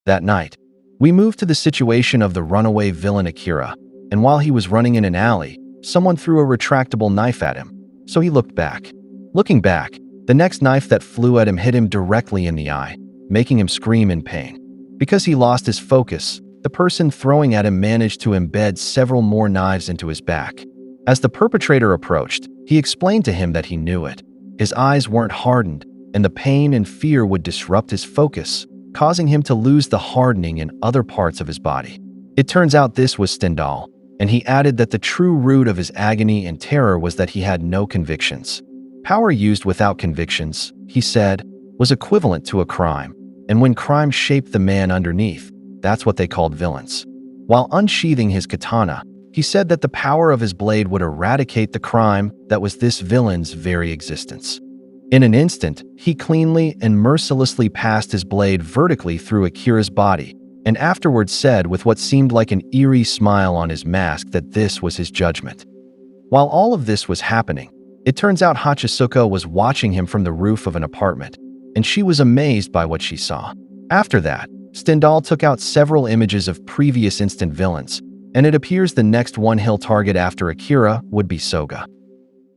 That night, we moved to the situation of the runaway villain Akira, and while he was running in an alley, someone threw a retractable knife at him, so he looked back. Looking back, the next knife that flew at him hit him directly in the eye, making him scream in pain. Because he lost his focus, the person throwing at him managed to embed several more knives into his back. As the perpetrator approached, he explained to him that he knew it. His eyes weren't hardened, and the pain and fear would disrupt his focus, causing him to lose the hardening in other parts of his body. It turns out this was Stendhal, and he added that the true root of his agony and terror was that he had no convictions. Power used without convictions, he said, was equivalent to a crime, and when crime shaped the man underneath, that's what they called villains. While unsheathing his katana, he said that the power of his blade would eradicate the crime that was this villain's very existence. In an instant, he cleanly and mercilessly passed his blade vertically through Akira's body, and afterwards said with what seemed like an eerie smile on his mask that this was his judgment. While all of this was happening, it turns out Hachisuka was watching him from the roof of an apartment, and she was amazed by what she saw. After that, Stendhal took out several images of previous instant villains, and it appears the next one he'll target after Akira would be Soga.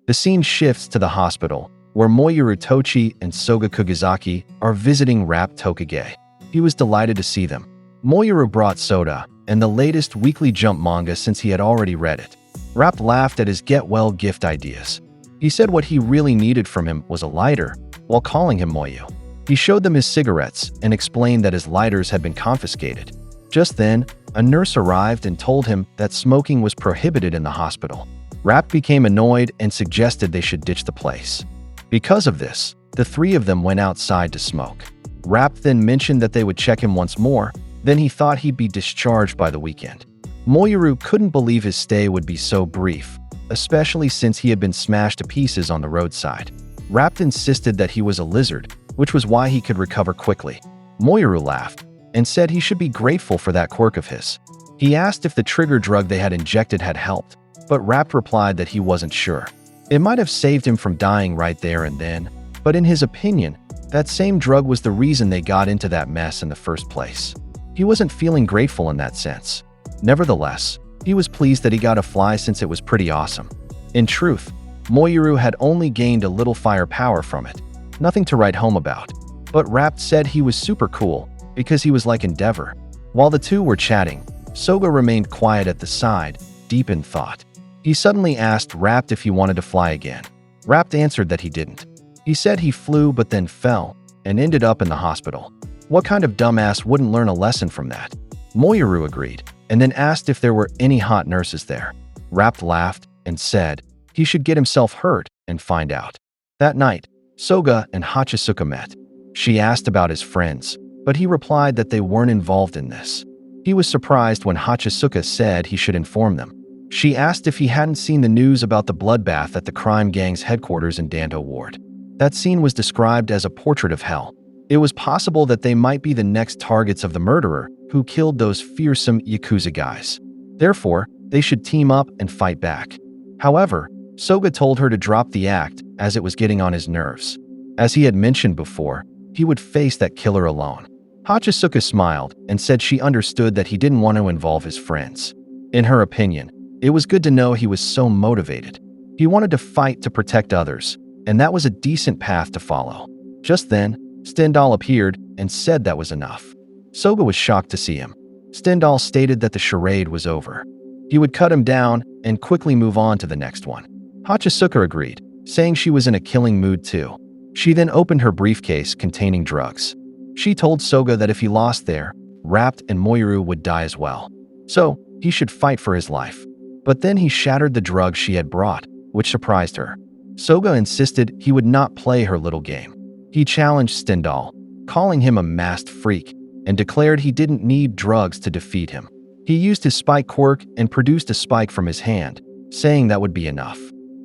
The scene shifts to the hospital, where Moyuru Tochi and Soga Kugazaki are visiting Rap Tokage. He was delighted to see them. Moyuru brought soda and the latest Weekly Jump manga since he had already read it. Rap laughed at his get-well gift ideas. He said what he really needed from him was a lighter, while calling him Moyu. He showed them his cigarettes and explained that his lighters had been confiscated. Just then, a nurse arrived and told him that smoking was prohibited in the hospital. Rap became annoyed and suggested they should ditch the place. Because of this, the three of them went outside to smoke. Rap then mentioned that they would check him once more, then he thought he'd be discharged by the weekend. Moyuru couldn't believe his stay would be so brief, especially since he had been smashed to pieces on the roadside. Rap insisted that he was a lizard, which was why he could recover quickly. Moyuru laughed and said he should be grateful for that quirk of his. He asked if the trigger drug they had injected had helped, but Rap replied that he wasn't sure. It might have saved him from dying right there and then, but in his opinion, that same drug was the reason they got into that mess in the first place. He wasn't feeling grateful in that sense. Nevertheless, he was pleased that he got a fly since it was pretty awesome. In truth, Moyuru had only gained a little firepower from it, nothing to write home about. But Rap said he was super cool because he was like Endeavor. While the two were chatting, Soga remained quiet at the side, deep in thought. He suddenly asked Rapt if he wanted to fly again. Rapt answered that he didn't. He said he flew but then fell and ended up in the hospital. What kind of dumbass wouldn't learn a lesson from that? Moyuru agreed, and then asked if there were any hot nurses there. Rapt laughed and said he should get himself hurt and find out. That night, Soga and Hachisuka met. She asked about his friends, but he replied that they weren't involved in this. He was surprised when Hachisuka said he should inform them. She asked if he hadn't seen the news about the bloodbath at the crime gang's headquarters in Danto Ward. That scene was described as a portrait of hell. It was possible that they might be the next targets of the murderer who killed those fearsome Yakuza guys. Therefore, they should team up and fight back. However, Soga told her to drop the act as it was getting on his nerves. As he had mentioned before, he would face that killer alone. Hachisuka smiled and said she understood that he didn't want to involve his friends. In her opinion, it was good to know he was so motivated. He wanted to fight to protect others, and that was a decent path to follow. Just then, Stendhal appeared and said that was enough. Soga was shocked to see him. Stendhal stated that the charade was over. He would cut him down and quickly move on to the next one. Hachisuka agreed, saying she was in a killing mood too. She then opened her briefcase containing drugs. She told Soga that if he lost there, Rapt and Moyuru would die as well. So, he should fight for his life. But then he shattered the drugs she had brought, which surprised her. Soga insisted he would not play her little game. He challenged Stendhal, calling him a masked freak, and declared he didn't need drugs to defeat him. He used his spike quirk and produced a spike from his hand, saying that would be enough.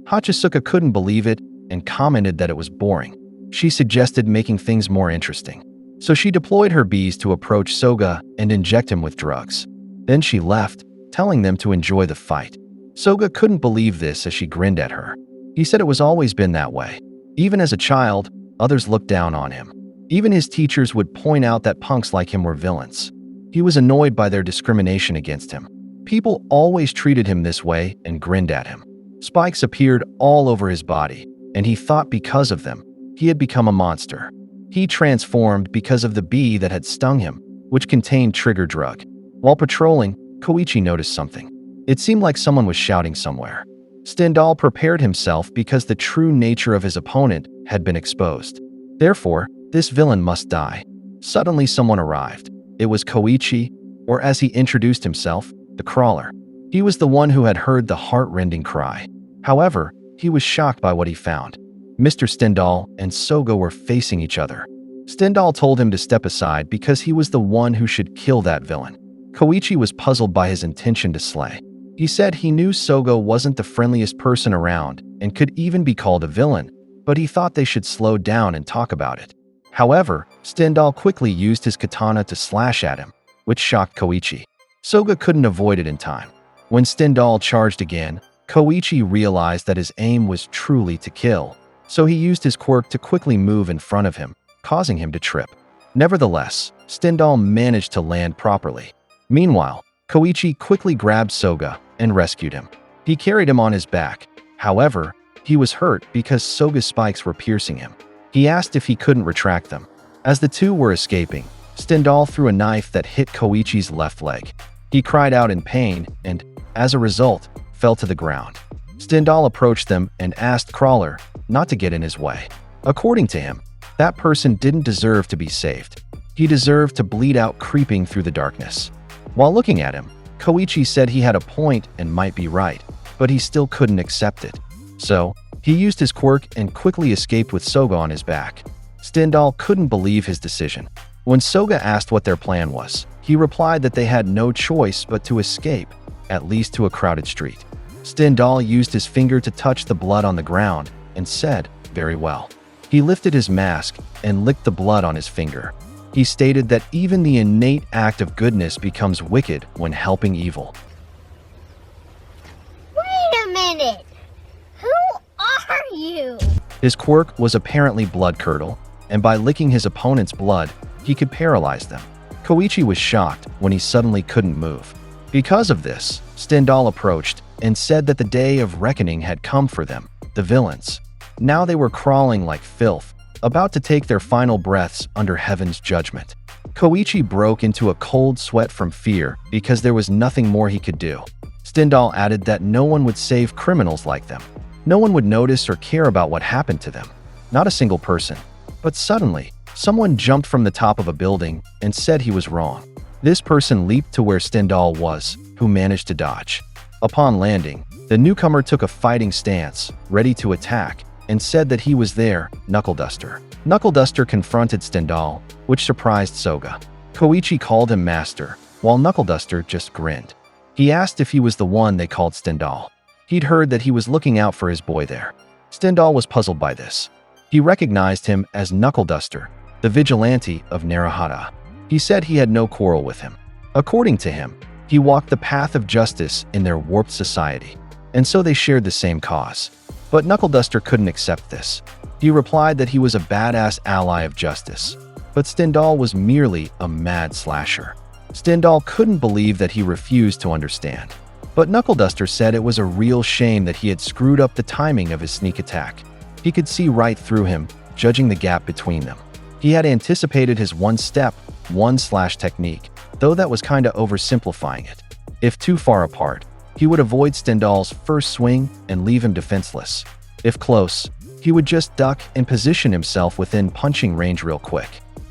Hachisuka couldn't believe it and commented that it was boring. She suggested making things more interesting. So she deployed her bees to approach Soga and inject him with drugs. Then she left, telling them to enjoy the fight. Soga couldn't believe this as she grinned at her. He said it was always been that way. Even as a child, others looked down on him. Even his teachers would point out that punks like him were villains. He was annoyed by their discrimination against him. People always treated him this way and grinned at him. Spikes appeared all over his body, and he thought because of them, he had become a monster. He transformed because of the bee that had stung him, which contained trigger drug. While patrolling, Koichi noticed something. It seemed like someone was shouting somewhere. Stendhal prepared himself because the true nature of his opponent had been exposed. Therefore, this villain must die. Suddenly someone arrived. It was Koichi, or as he introduced himself, the Crawler. He was the one who had heard the heart-rending cry. However, he was shocked by what he found. Mr. Stendhal and Soga were facing each other. Stendhal told him to step aside because he was the one who should kill that villain. Koichi was puzzled by his intention to slay. He said he knew Soga wasn't the friendliest person around and could even be called a villain, but he thought they should slow down and talk about it. However, Stendhal quickly used his katana to slash at him, which shocked Koichi. Soga couldn't avoid it in time. When Stendhal charged again, Koichi realized that his aim was truly to kill, so he used his quirk to quickly move in front of him, causing him to trip. Nevertheless, Stendhal managed to land properly. Meanwhile, Koichi quickly grabbed Soga and rescued him. He carried him on his back. However, he was hurt because Soga's spikes were piercing him. He asked if he couldn't retract them. As the two were escaping, Stendhal threw a knife that hit Koichi's left leg. He cried out in pain and, as a result, fell to the ground. Stendhal approached them and asked Crawler not to get in his way. According to him, that person didn't deserve to be saved. He deserved to bleed out creeping through the darkness. While looking at him, Koichi said he had a point and might be right, but he still couldn't accept it. So, he used his quirk and quickly escaped with Soga on his back. Stendhal couldn't believe his decision. When Soga asked what their plan was, he replied that they had no choice but to escape, at least to a crowded street. Stendhal used his finger to touch the blood on the ground and said, "Very well." He lifted his mask and licked the blood on his finger. He stated that even the innate act of goodness becomes wicked when helping evil. Wait a minute! Who are you? His quirk was apparently Blood Curdle, and by licking his opponent's blood, he could paralyze them. Koichi was shocked when he suddenly couldn't move. Because of this, Stendhal approached and said that the day of reckoning had come for them, the villains. Now they were crawling like filth, about to take their final breaths under heaven's judgment. Koichi broke into a cold sweat from fear because there was nothing more he could do. Stendhal added that no one would save criminals like them. No one would notice or care about what happened to them. Not a single person. But suddenly, someone jumped from the top of a building and said he was wrong. This person leaped to where Stendhal was, who managed to dodge. Upon landing, the newcomer took a fighting stance, ready to attack, and said that he was there, Knuckle Duster. Knuckle Duster confronted Stendhal, which surprised Soga. Koichi called him master, while Knuckle Duster just grinned. He asked if he was the one they called Stendhal. He'd heard that he was looking out for his boy there. Stendhal was puzzled by this. He recognized him as Knuckle Duster, the vigilante of Narahata. He said he had no quarrel with him. According to him, he walked the path of justice in their warped society, and so they shared the same cause. But Knuckle Duster couldn't accept this. He replied that he was a badass ally of justice, but Stendhal was merely a mad slasher. Stendhal couldn't believe that he refused to understand. But Knuckle Duster said it was a real shame that he had screwed up the timing of his sneak attack. He could see right through him, judging the gap between them. He had anticipated his one-step, one-slash technique, though that was kinda oversimplifying it. If too far apart, he would avoid Stendhal's first swing and leave him defenseless. If close, he would just duck and position himself within punching range real quick.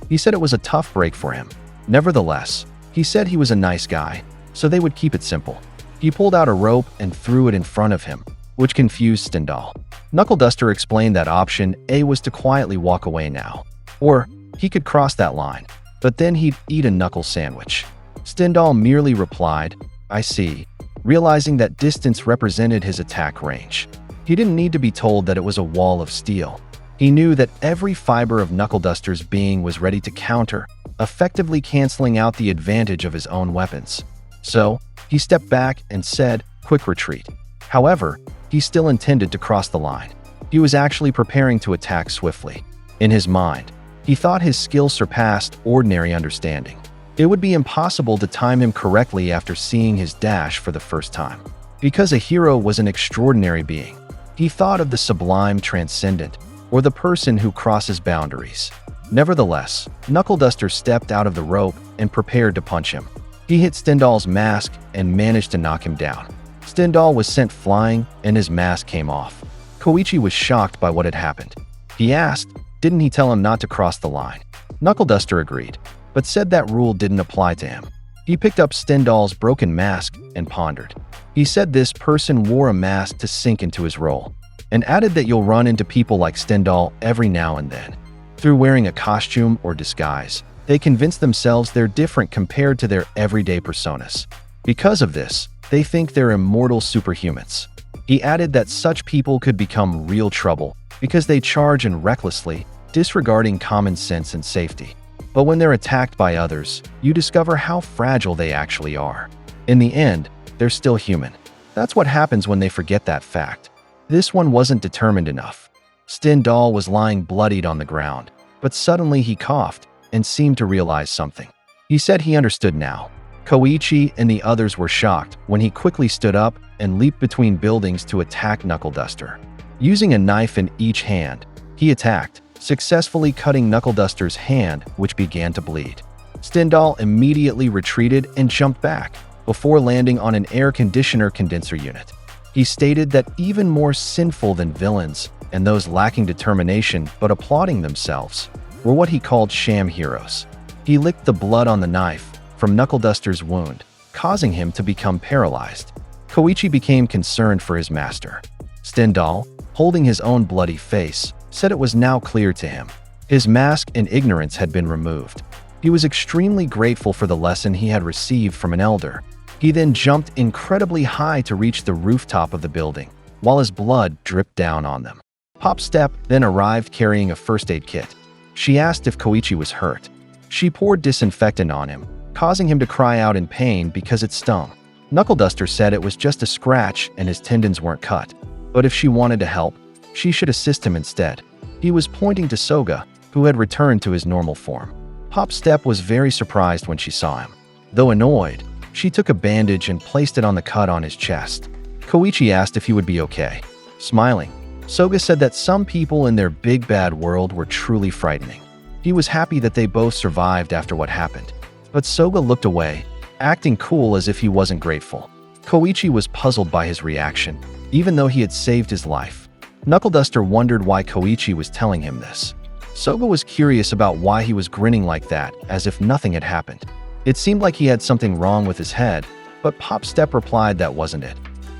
He said it was a tough break for him. Nevertheless, he said he was a nice guy, so they would keep it simple. He pulled out a rope and threw it in front of him, which confused Stendhal. Knuckle Duster explained that option A was to quietly walk away now. Or, he could cross that line, but then he'd eat a knuckle sandwich. Stendhal merely replied, "I see," realizing that distance represented his attack range. He didn't need to be told that it was a wall of steel. He knew that every fiber of Knuckle Duster's being was ready to counter, effectively canceling out the advantage of his own weapons. So, he stepped back and said, "Quick retreat." However, he still intended to cross the line. He was actually preparing to attack swiftly. In his mind, he thought his skill surpassed ordinary understanding. It would be impossible to time him correctly after seeing his dash for the first time. Because a hero was an extraordinary being, he thought of the sublime transcendent, or the person who crosses boundaries. Nevertheless, Knuckle Duster stepped out of the rope and prepared to punch him. He hit Stendhal's mask and managed to knock him down. Stendhal was sent flying and his mask came off. Koichi was shocked by what had happened. He asked, didn't he tell him not to cross the line? Knuckle Duster agreed, but said that rule didn't apply to him. He picked up Stendhal's broken mask and pondered. He said this person wore a mask to sink into his role, and added that you'll run into people like Stendhal every now and then. Through wearing a costume or disguise, they convince themselves they're different compared to their everyday personas. Because of this, they think they're immortal superhumans. He added that such people could become real trouble because they charge in recklessly, disregarding common sense and safety. But when they're attacked by others, you discover how fragile they actually are. In the end, they're still human. That's what happens when they forget that fact. This one wasn't determined enough. Stendhal was lying bloodied on the ground, but suddenly he coughed and seemed to realize something. He said he understood now. Koichi and the others were shocked when he quickly stood up and leaped between buildings to attack Knuckle Duster. Using a knife in each hand, he attacked, successfully cutting Knuckle Duster's hand, which began to bleed. Stendhal immediately retreated and jumped back, before landing on an air conditioner condenser unit. He stated that even more sinful than villains, and those lacking determination but applauding themselves, were what he called sham heroes. He licked the blood on the knife from Knuckle Duster's wound, causing him to become paralyzed. Koichi became concerned for his master. Stendhal, holding his own bloody face, said it was now clear to him. His mask and ignorance had been removed. He was extremely grateful for the lesson he had received from an elder. He then jumped incredibly high to reach the rooftop of the building, while his blood dripped down on them. Pop Step then arrived carrying a first aid kit. She asked if Koichi was hurt. She poured disinfectant on him, causing him to cry out in pain because it stung. Knuckle Duster said it was just a scratch and his tendons weren't cut, but if she wanted to help, she should assist him instead. He was pointing to Soga, who had returned to his normal form. Pop Step was very surprised when she saw him. Though annoyed, she took a bandage and placed it on the cut on his chest. Koichi asked if he would be okay. Smiling, Soga said that some people in their big bad world were truly frightening. He was happy that they both survived after what happened. But Soga looked away, acting cool as if he wasn't grateful. Koichi was puzzled by his reaction, even though he had saved his life. Knuckle Duster wondered why Koichi was telling him this. Soga was curious about why he was grinning like that, as if nothing had happened. It seemed like he had something wrong with his head, but Pop Step replied that wasn't it.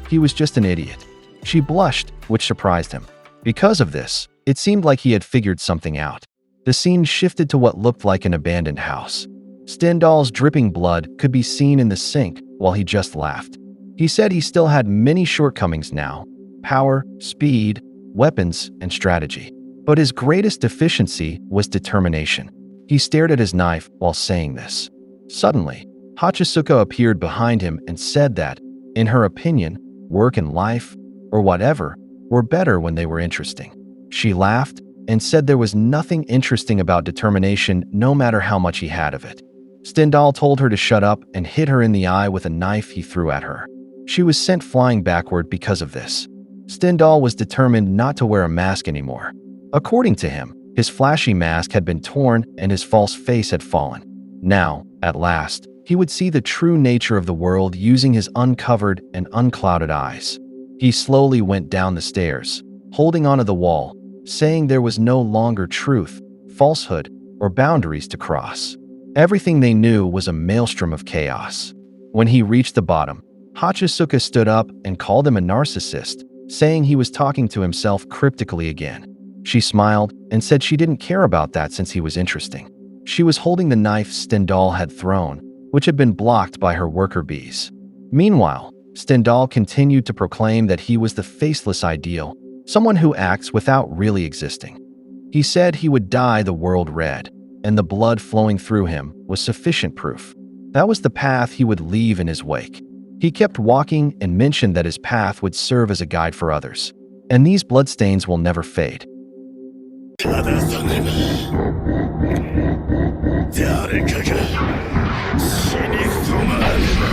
He was just an idiot. She blushed, which surprised him. Because of this, it seemed like he had figured something out. The scene shifted to what looked like an abandoned house. Stendhal's dripping blood could be seen in the sink while he just laughed. He said he still had many shortcomings now: power, speed, weapons, and strategy. But his greatest deficiency was determination. He stared at his knife while saying this. Suddenly, Hachisuka appeared behind him and said that, in her opinion, work and life, or whatever, were better when they were interesting. She laughed and said there was nothing interesting about determination no matter how much he had of it. Stendhal told her to shut up and hit her in the eye with a knife he threw at her. She was sent flying backward because of this. Stendhal was determined not to wear a mask anymore. According to him, his flashy mask had been torn and his false face had fallen. Now, at last, he would see the true nature of the world using his uncovered and unclouded eyes. He slowly went down the stairs, holding onto the wall, saying there was no longer truth, falsehood, or boundaries to cross. Everything they knew was a maelstrom of chaos. When he reached the bottom, Hachisuka stood up and called him a narcissist, saying he was talking to himself cryptically again. She smiled and said she didn't care about that since he was interesting. She was holding the knife Stendhal had thrown, which had been blocked by her worker bees. Meanwhile, Stendhal continued to proclaim that he was the faceless ideal, someone who acts without really existing. He said he would dye the world red, and the blood flowing through him was sufficient proof. That was the path he would leave in his wake. He kept walking and mentioned that his path would serve as a guide for others, and these bloodstains will never fade. 正さねば誰かが死に